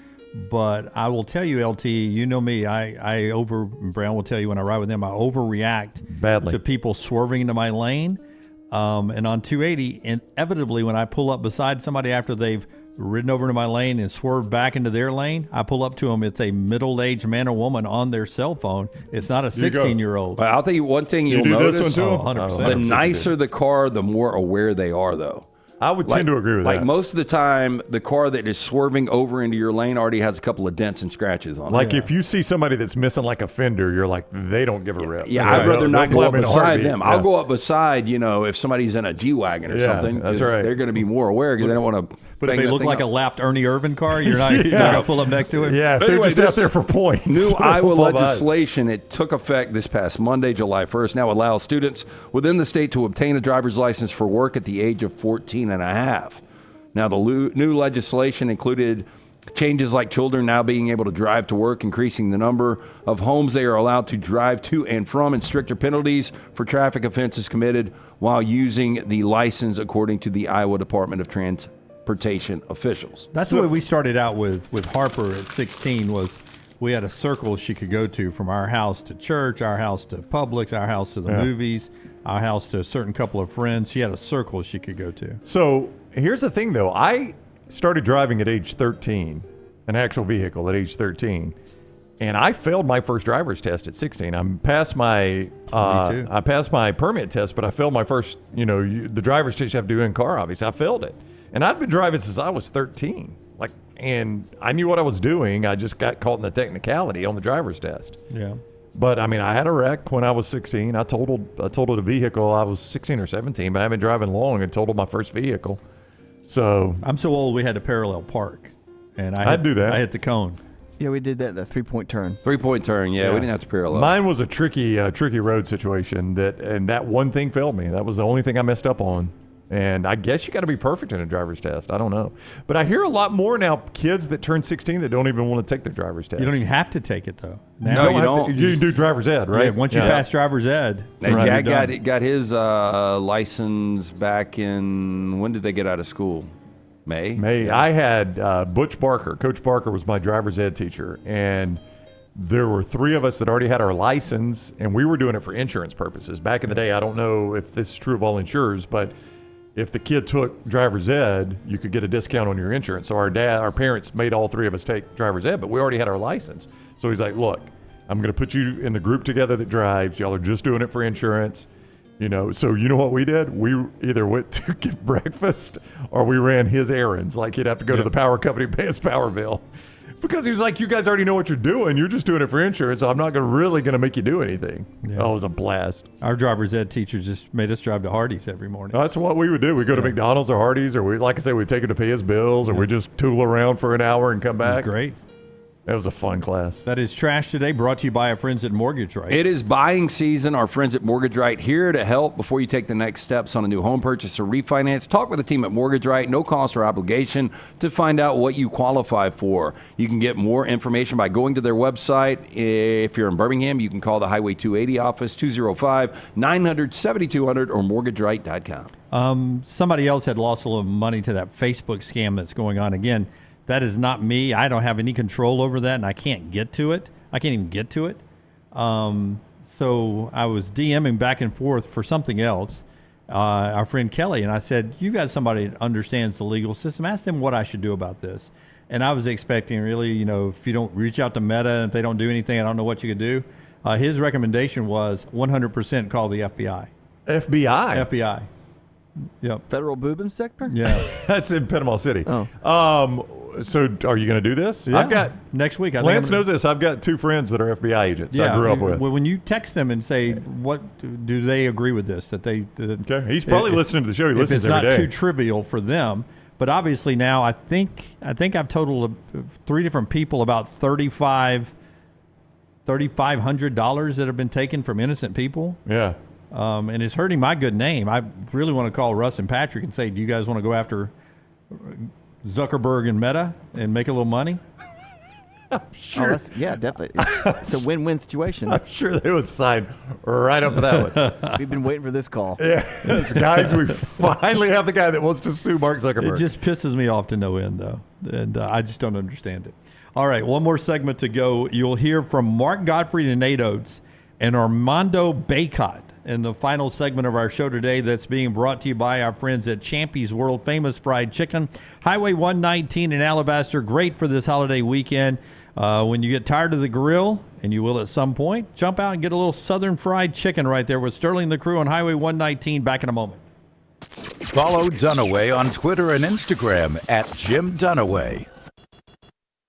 But I will tell you, LT, you know me, Brown will tell you when I ride with them, I overreact badly to people swerving into my lane. And on 280, inevitably, when I pull up beside somebody after they've ridden over into my lane and swerved back into their lane, I pull up to them. It's a middle-aged man or woman on their cell phone. It's not a 16-year-old. Well, I'll tell you one thing you'll notice. 100%. The nicer the car, the more aware they are, though. I would tend to agree with that. Like most of the time, the car that is swerving over into your lane already has a couple of dents and scratches on it. Like if you see somebody that's missing like a fender, you're like, they don't give a rip. Yeah, I'd rather not go up beside them. Yeah. I'll go up beside, if somebody's in a G-Wagon or something. That's right. They're going to be more aware because they don't want to. But if they look like a lapped Ernie Irvin car, you're not going to pull up next to it? Yeah, if they're just out there for points. New Iowa legislation, it took effect this past Monday, July 1st, now allows students within the state to obtain a driver's license for work at the age of 14 and a half. Now, the new legislation included changes like children now being able to drive to work, increasing the number of homes they are allowed to drive to and from, and stricter penalties for traffic offenses committed while using the license, according to the Iowa Department of Transportation officials. That's the way we started out with Harper at 16 was we had a circle she could go to from our house to church, our house to Publix, our house to the movies, our house to a certain couple of friends. She had a circle she could go to. So here's the thing, though. I started driving at age 13, an actual vehicle at age 13, and I failed my first driver's test at 16. I passed my permit test, but I failed my first, the driver's test you have to do in car, obviously. I failed it. And I'd been driving since I was 13. And I knew what I was doing. I just got caught in the technicality on the driver's test. Yeah. But I mean, I had a wreck when I was 16. I totaled a vehicle. I was 16 or 17, but I haven't been driving long and totaled my first vehicle. So I'm so old we had to parallel park, and I'd do that. I hit the cone. Yeah, we did that 3-point turn. 3-point turn, yeah. We didn't have to parallel. Mine was a tricky road situation, and that one thing failed me. That was the only thing I messed up on. And I guess you got to be perfect in a driver's test. I don't know. But I hear a lot more now kids that turn 16 that don't even want to take their driver's test. You don't even have to take it, though. No, you don't. You do driver's ed, right? Yeah, once you pass driver's ed. Now, Jack got his license back in, when did they get out of school? May. I had Butch Barker. Coach Barker was my driver's ed teacher. And there were 3 of us that already had our license, and we were doing it for insurance purposes. Back in the day, I don't know if this is true of all insurers, but if the kid took driver's ed, you could get a discount on your insurance. So our parents made all 3 of us take driver's ed, but we already had our license. So he's like, look, I'm going to put you in the group together that drives. Y'all are just doing it for insurance. So you know what we did? We either went to get breakfast or we ran his errands. Like he'd have to go to the power company and pay his power bill. Because he was like, you guys already know what you're doing. You're just doing it for insurance. So I'm not really going to make you do anything. Yeah. Oh, it was a blast. Our driver's ed teachers just made us drive to Hardee's every morning. That's what we would do. We'd go to McDonald's or Hardee's, or like I said, we'd take him to pay his bills, or we'd just tool around for an hour and come back. Great. That was a fun class. That is Trash Today, brought to you by our friends at Mortgage Right. It is buying season. Our friends at Mortgage Right here to help before you take the next steps on a new home purchase or refinance. Talk with the team at Mortgage Right, no cost or obligation, to find out what you qualify for. You can get more information by going to their website. If you're in Birmingham, you can call the Highway 280 office, 205-900-7200, or mortgageright.com. Somebody else had lost a little money to that Facebook scam that's going on. Again, that is not me. I don't have any control over that, and I can't get to it. I can't even get to it. So I was DMing back and forth for something else, our friend Kelly, and I said, you got somebody that understands the legal system. Ask them what I should do about this. And I was expecting really, if you don't reach out to Meta and if they don't do anything, I don't know what you could do. His recommendation was 100% call the FBI. FBI. Yep. Federal boob inspector? Yeah. That's in Panama City. Oh. So are you going to do this? Yeah. I've got next week. Lance knows this. I've got 2 friends that are FBI agents I grew up with. When you text them and say, what do they agree with this? Okay. He's probably listening to the show. He listens every day. It's not too trivial for them. But obviously now I think I've totaled 3 different people about $3,500 that have been taken from innocent people. Yeah. And it's hurting my good name. I really want to call Russ and Patrick and say, do you guys want to go after Zuckerberg and Meta and make a little money? Sure. Yeah, definitely. It's a win-win situation. I'm sure they would sign right up for that one. We've been waiting for this call. Yeah, guys, we finally have the guy that wants to sue Mark Zuckerberg. It just pisses me off to no end, though, and I just don't understand it. All right, one more segment to go. You'll hear from Mark Gottfried and Nate Oates and Armando Baycott in the final segment of our show today, that's being brought to you by our friends at Champy's World Famous Fried Chicken, Highway 119 in Alabaster. Great for this holiday weekend. When you get tired of the grill, and you will at some point, jump out and get a little Southern fried chicken right there with Sterling the Crew on Highway 119. Back in a moment. Follow Dunaway on Twitter and Instagram at jimdunaway.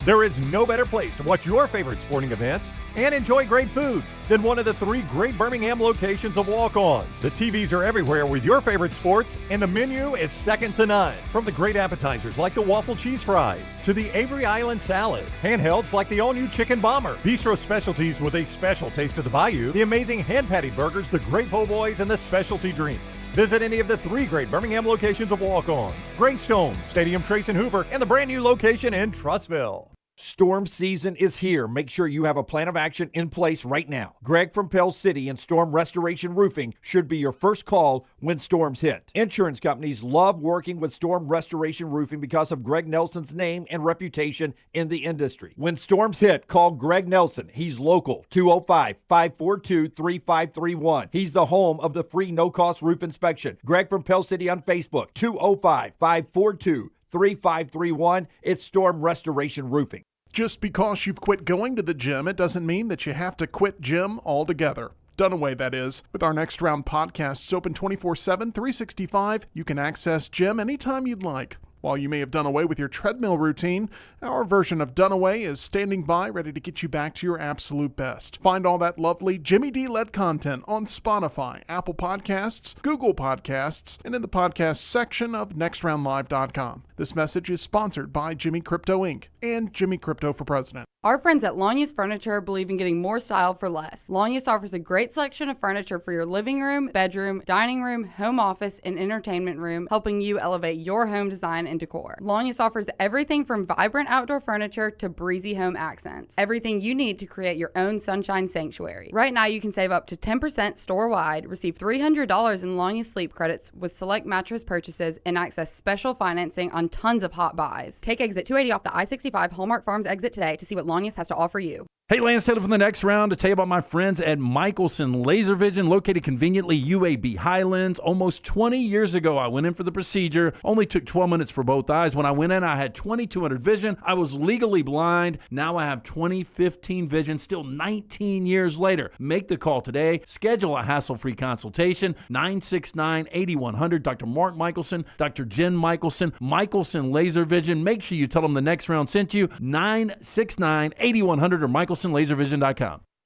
There is no better place to watch your favorite sporting events and enjoy great food than one of the 3 great Birmingham locations of Walk-Ons. The TVs are everywhere with your favorite sports, and the menu is second to none. From the great appetizers like the waffle cheese fries, to the Avery Island salad, handhelds like the all-new Chicken Bomber, bistro specialties with a special taste of the Bayou, the amazing hand-patty burgers, the great po' boys, and the specialty drinks. Visit any of the 3 great Birmingham locations of Walk-Ons: Greystone, Stadium Trace and Hoover, and the brand new location in Trussville. Storm season is here. Make sure you have a plan of action in place right now. Greg from Pell City and Storm Restoration Roofing should be your first call when storms hit. Insurance companies love working with Storm Restoration Roofing because of Greg Nelson's name and reputation in the industry. When storms hit, call Greg Nelson. He's local, 205-542-3531. He's the home of the free no-cost roof inspection. Greg from Pell City on Facebook, 205-542-3531. It's Storm Restoration Roofing. Just because you've quit going to the gym, it doesn't mean that you have to quit gym altogether. Dunaway, that is. With our Next Round podcasts open 24/7, 365, you can access gym anytime you'd like. While you may have done away with your treadmill routine, our version of Dunaway is standing by, ready to get you back to your absolute best. Find all that lovely Jimmy D-led content on Spotify, Apple Podcasts, Google Podcasts, and in the podcast section of nextroundlive.com. This message is sponsored by Jimmy Crypto Inc. and Jimmy Crypto for President. Our friends at Longest Furniture believe in getting more style for less. Longest offers a great selection of furniture for your living room, bedroom, dining room, home office, and entertainment room, helping you elevate your home design and decor. Longest offers everything from vibrant outdoor furniture to breezy home accents. Everything you need to create your own sunshine sanctuary. Right now, you can save up to 10% store-wide, receive $300 in Longest sleep credits with select mattress purchases, and access special financing on tons of hot buys. Take exit 280 off the I-65 Hallmark Farms exit today to see what Longest has to offer you. Hey, Lance Taylor from the next round to tell you about my friends at Michelson Laser Vision, located conveniently UAB Highlands. Almost 20 years ago, I went in for the procedure. Only took 12 minutes for both eyes. When I went in, I had 2200 vision. I was legally blind. Now I have 20/15 vision, still 19 years later. Make the call today. Schedule a hassle-free consultation. 969-8100. Dr. Mark Michelson, Dr. Jen Michelson, Michelson Laser Vision. Make sure you tell them the next round sent you. 969-8100 or MichelsonLaserVision.com.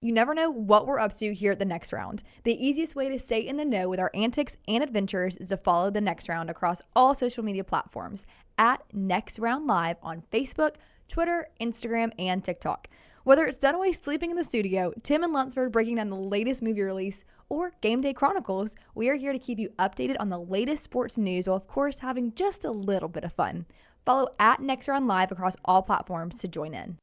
You never know what we're up to here at the Next Round. The easiest way to stay in the know with our antics and adventures is to follow the Next Round across all social media platforms at Next Round Live on Facebook, Twitter, Instagram, and TikTok. Whether it's Dunaway sleeping in the studio, Tim and Lunceford breaking down the latest movie release, or Game Day Chronicles, we are here to keep you updated on the latest sports news while, of course, having just a little bit of fun. Follow at Next Round Live across all platforms to join in.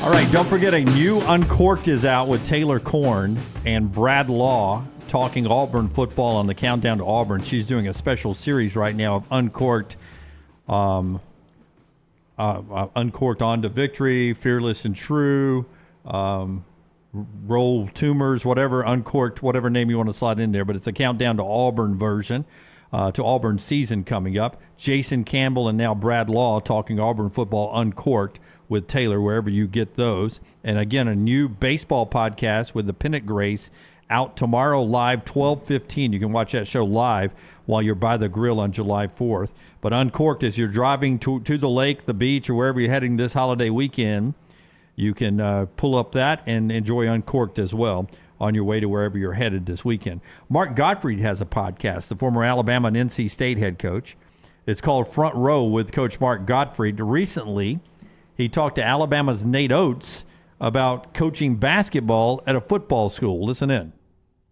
All right, don't forget a new Uncorked is out with Taylor Korn and Brad Law talking Auburn football on the Countdown to Auburn. She's doing a special series right now of Uncorked, Uncorked On to Victory, Fearless and True, Roll Tumors, whatever, Uncorked, whatever name you want to slide in there. But it's a Countdown to Auburn version, to Auburn season coming up. Jason Campbell and now Brad Law talking Auburn football Uncorked with Taylor, wherever you get those. And again, a new baseball podcast with the Pennant Grace out tomorrow live, 12:15. You can watch that show live while you're by the grill on July 4th. But Uncorked, as you're driving to the lake, the beach, or wherever you're heading this holiday weekend, you can pull up that and enjoy Uncorked as well on your way to wherever you're headed this weekend. Mark Gottfried has a podcast, the former Alabama and NC State head coach. It's called Front Row with Coach Mark Gottfried. Recently, he talked to Alabama's Nate Oates about coaching basketball at a football school. Listen in.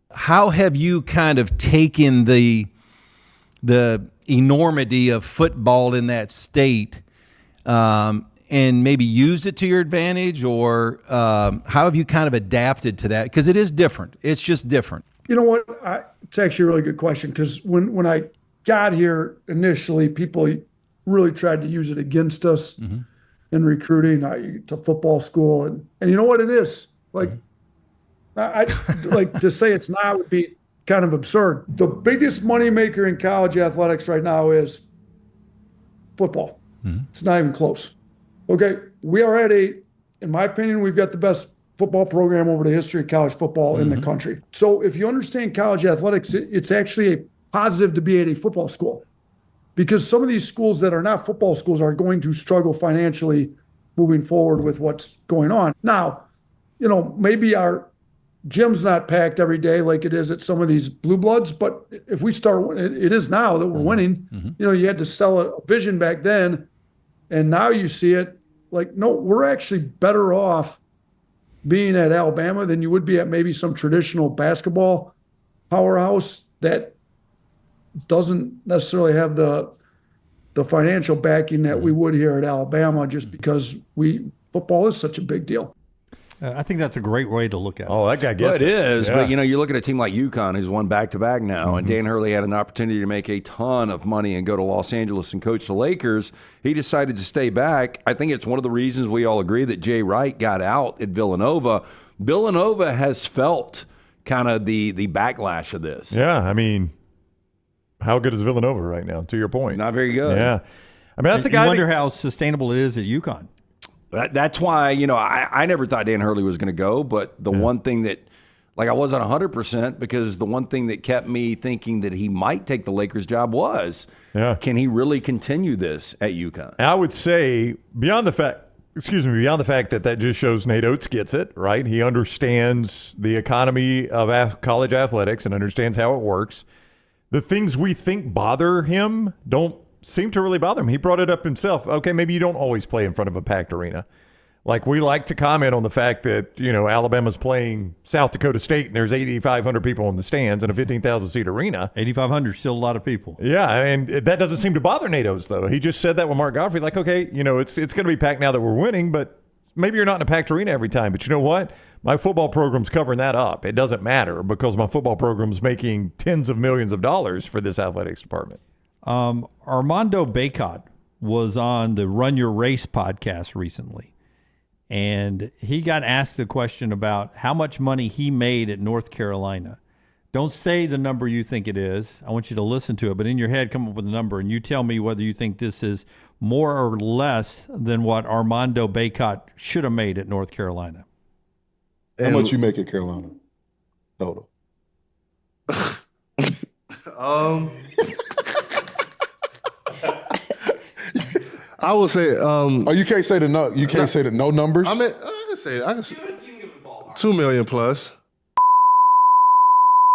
How have you kind of taken the enormity of football in that state and maybe used it to your advantage, or how have you kind of adapted to that? Because it is different. It's just different. You know what? It's actually a really good question, because when I got here initially, people really tried to use it against us. Mm-hmm. In recruiting to football school, and you know what it is, like, I like to say it's not would be kind of absurd. The biggest moneymaker in college athletics right now is football. Mm-hmm. It's not even close. Okay, we are in my opinion, we've got the best football program over the history of college football in the country. So if you understand college athletics, it's actually a positive to be at a football school. Because some of these schools that are not football schools are going to struggle financially moving forward with what's going on. Now, maybe our gym's not packed every day like it is at some of these blue bloods, but if we start, it is now that we're winning. Mm-hmm. You had to sell a vision back then, and now you see it. Like, no, we're actually better off being at Alabama than you would be at maybe some traditional basketball powerhouse that doesn't necessarily have the financial backing that we would here at Alabama, just because football is such a big deal. I think that's a great way to look at it. Oh, that guy gets it. It is, yeah. But you look at a team like UConn, who's won back-to-back now, and Dan Hurley had an opportunity to make a ton of money and go to Los Angeles and coach the Lakers. He decided to stay back. I think it's one of the reasons we all agree that Jay Wright got out at Villanova. Villanova has felt kind of the backlash of this. Yeah, I mean, how good is Villanova right now, to your point? Not very good. Yeah. I mean, that's a guy. I wonder how sustainable it is at UConn. That's why, I never thought Dan Hurley was going to go, but the one thing that, I wasn't 100%, because the one thing that kept me thinking that he might take the Lakers job was, can he really continue this at UConn? I would say, beyond the fact beyond the fact that just shows Nate Oates gets it, right? He understands the economy of college athletics and understands how it works. The things we think bother him don't seem to really bother him. He brought it up himself. Okay, maybe you don't always play in front of a packed arena. Like, we like to comment on the fact that, Alabama's playing South Dakota State and there's 8,500 people in the stands in a 15,000-seat arena. 8,500 is still a lot of people. Yeah, and that doesn't seem to bother Nate Oates, though. He just said that with Mark Gottfried, like, okay, it's going to be packed now that we're winning, but maybe you're not in a packed arena every time. But you know what? My football program's covering that up. It doesn't matter because my football program's making tens of millions of dollars for this athletics department. Armando Bacot was on the Run Your Race podcast recently. And he got asked a question about how much money he made at North Carolina. Don't say the number you think it is. I want you to listen to it. But in your head, come up with a number, and you tell me whether you think this is more or less than what Armando Bacot should have made at North Carolina. How much you make at Carolina total? I would say. You can't say the no. You can't say the no numbers. I can say. $2 million plus.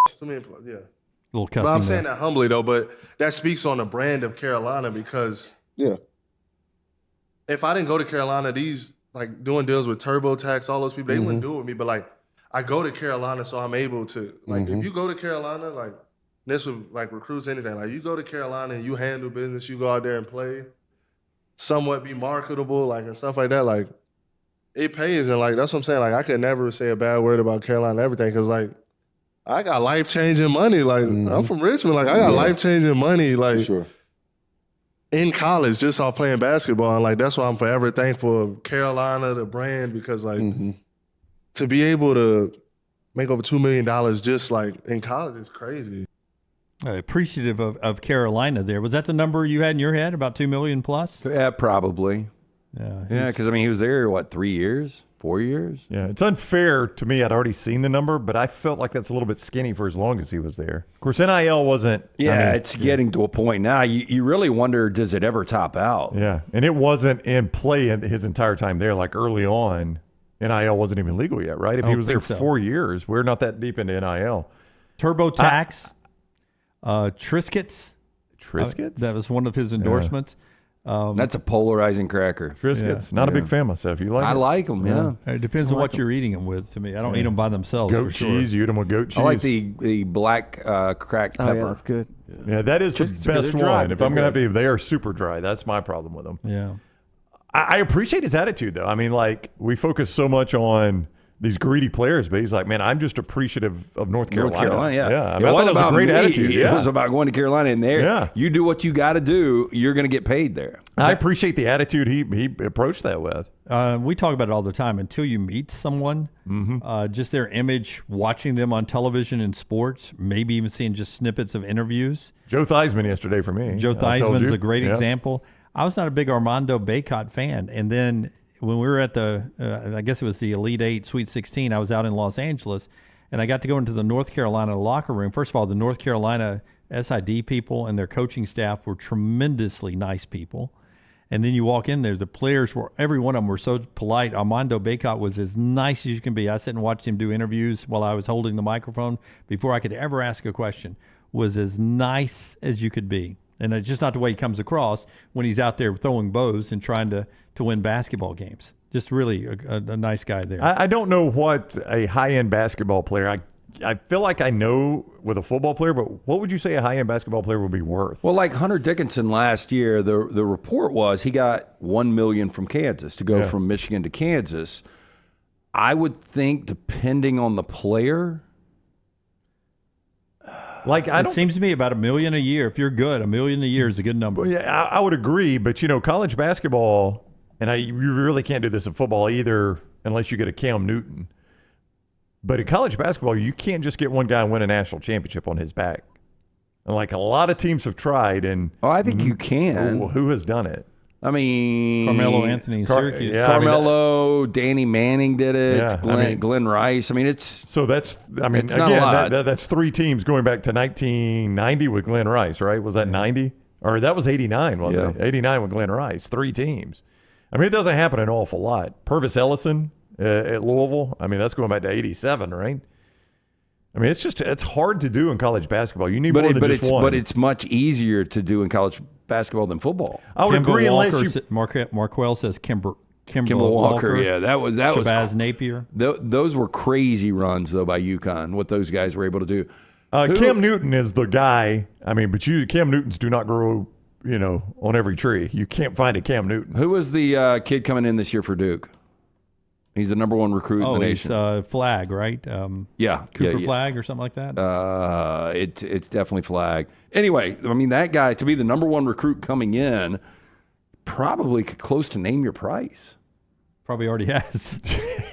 $2 million plus. Yeah. Little cussing. But I'm saying that humbly though. But that speaks on the brand of Carolina because. Yeah. If I didn't go to Carolina, these like doing deals with TurboTax, all those people, they wouldn't do it with me. But like, I go to Carolina, so I'm able to. Like, if you go to Carolina, like this would like recruits anything. Like, you go to Carolina and you handle business, you go out there and play. Somewhat be marketable, like, and stuff like that, like, it pays, and, like, that's what I'm saying, like, I could never say a bad word about Carolina and everything, because, like, I got life-changing money, like, I'm from Richmond, like, I got life-changing money, like, in college, just off playing basketball, and, like, that's why I'm forever thankful of Carolina, the brand, because, like, to be able to make over $2 million just, like, in college is crazy. Appreciative of Carolina there. Was that the number you had in your head, about $2 million plus? Yeah, probably. Yeah, because, he was there, 3 years, 4 years? Yeah, it's unfair to me. I'd already seen the number, but I felt like that's a little bit skinny for as long as he was there. Of course, NIL wasn't. Yeah, it's getting to a point now. You really wonder, does it ever top out? Yeah, and it wasn't in play his entire time there. Like, early on, NIL wasn't even legal yet, right? If he was there 4 years, we're not that deep into NIL. TurboTax. Triscuits. Triscuits? That was one of his endorsements. That's a polarizing cracker. Triscuits. Not a big fan myself. You like I it? like them, yeah. It depends on what you're eating them with, to me. I don't eat them by themselves. Goat cheese. You eat them with goat cheese. I like the black cracked pepper. Yeah, that's good. Yeah, that is the best one. If I'm going to have they are super dry. That's my problem with them. Yeah. I appreciate his attitude, though. I mean, like, we focus so much on these greedy players, but he's like, man, I'm just appreciative of North Carolina. Yeah. I mean, I thought that was a great attitude. It was about going to Carolina, and there, you do what you got to do. You're going to get paid there. I appreciate the attitude he approached that with. We talk about it all the time. Until you meet someone, just their image, watching them on television and sports, maybe even seeing just snippets of interviews. Joe Theismann yesterday for me. Joe Theismann's a great example. I was not a big Armando Bacot fan, and then when we were at the, I guess it was the Elite Eight, Sweet 16, I was out in Los Angeles, and I got to go into the North Carolina locker room. First of all, the North Carolina SID people and their coaching staff were tremendously nice people. And then you walk in there, the players were, every one of them were so polite. Armando Bacot was as nice as you can be. I sat and watched him do interviews while I was holding the microphone before I could ever ask a question. Was as nice as you could be. And it's just not the way he comes across when he's out there throwing bows and trying to win basketball games. Just really a nice guy there. I don't know what a high-end basketball player, I feel like I know with a football player, but what would you say a high-end basketball player would be worth? Well, like Hunter Dickinson last year, the report was he got $1 million from Kansas to go from Michigan to Kansas. I would think, depending on the player, it seems to me about $1 million a year. If you're good, $1 million a year is a good number. Well, yeah, I would agree. But, college basketball, and you really can't do this in football either unless you get a Cam Newton. But in college basketball, you can't just get one guy and win a national championship on his back. And like a lot of teams have tried. And I think you can. Who has done it? I mean, Carmelo Anthony in Syracuse. Yeah, Carmelo, Danny Manning did it. Glenn Rice. I mean, it's again, not a lot. That's three teams going back to 1990 with Glenn Rice, right? Was that 90? Or that was 89, wasn't it? 89 with Glenn Rice. Three teams. I mean, it doesn't happen an awful lot. Purvis Ellison at Louisville, I mean, that's going back to 87, right? I mean, it's hard to do in college basketball. You need more than just one. But it's much easier to do in college basketball than football. I would agree unless you... Marquell says Kimball Walker. Yeah, that was Shabazz Napier. Those were crazy runs, though, by UConn, what those guys were able to do. Cam Newton is the guy. I mean, but Cam Newtons do not grow, on every tree. You can't find a Cam Newton. Who was the kid coming in this year for Duke? He's the number one recruit in the nation. He's Flag, right? Cooper Flag or something like that? It's definitely Flag. Anyway, I mean, that guy, to be the number one recruit coming in, probably close to name your price. Probably already has.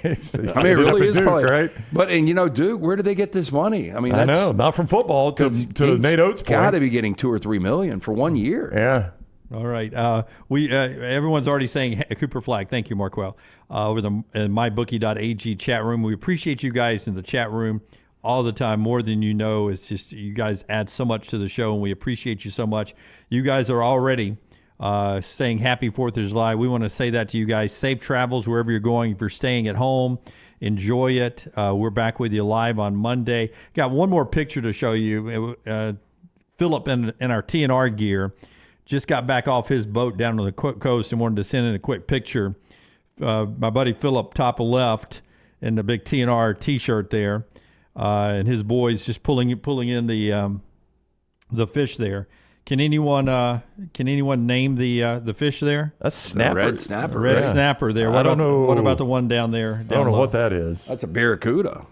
I mean, it really is Duke, probably. Right? But, Duke, where do they get this money? I mean, I know, not from football to Nate Oates' point. Got to be getting $2 or $3 million for 1 year. Yeah. All right. Everyone's already saying Cooper Flag. Thank you, Marquell. Over the mybookie.ag chat room. We appreciate you guys in the chat room all the time, more than you know. It's just you guys add so much to the show, and we appreciate you so much. You guys are already saying happy 4th of July. We want to say that to you guys. Safe travels wherever you're going. If you're staying at home, enjoy it. We're back with you live on Monday. Got one more picture to show you. Philip in our TNR gear just got back off his boat down on the coast and wanted to send in a quick picture. My buddy Philip, top left, in the big TNR T-shirt there, and his boys just pulling in the fish there. Can anyone name the fish there? That's snapper. Red snapper. Red snapper there. I don't know. What about the one down there? I don't know what that is. That's a barracuda.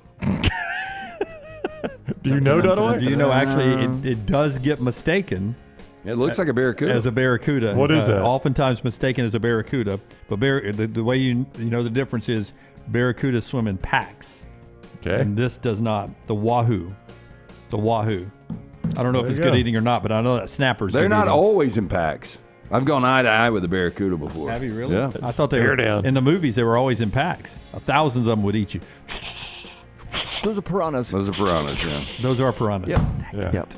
Do you know, Dunaway? Do you know, actually, it does get mistaken. It looks like a barracuda. As a barracuda. What is that? Oftentimes mistaken as a barracuda. But the way you know the difference is barracudas swim in packs. Okay. And this does not. The wahoo. I don't know if it's good eating or not, but I know that snappers. They're not always in packs. I've gone eye to eye with a barracuda before. Have you really? Yeah. I thought they were down. In the movies. They were always in packs. Thousands of them would eat you. Those are piranhas. Yeah. Those are piranhas. Yep.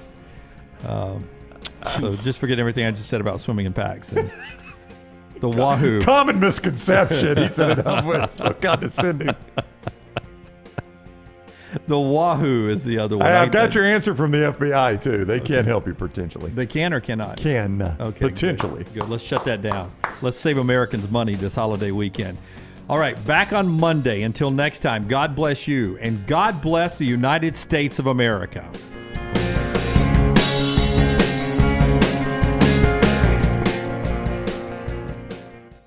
So just forget everything I just said about swimming in packs. And the wahoo. Common misconception. He said it up with. So condescending. The wahoo is the other one. I've got your answer from the FBI, too. They can help you potentially. They can or cannot? Can. Okay. Potentially. Good. Let's shut that down. Let's save Americans money this holiday weekend. All right. Back on Monday. Until next time, God bless you, and God bless the United States of America.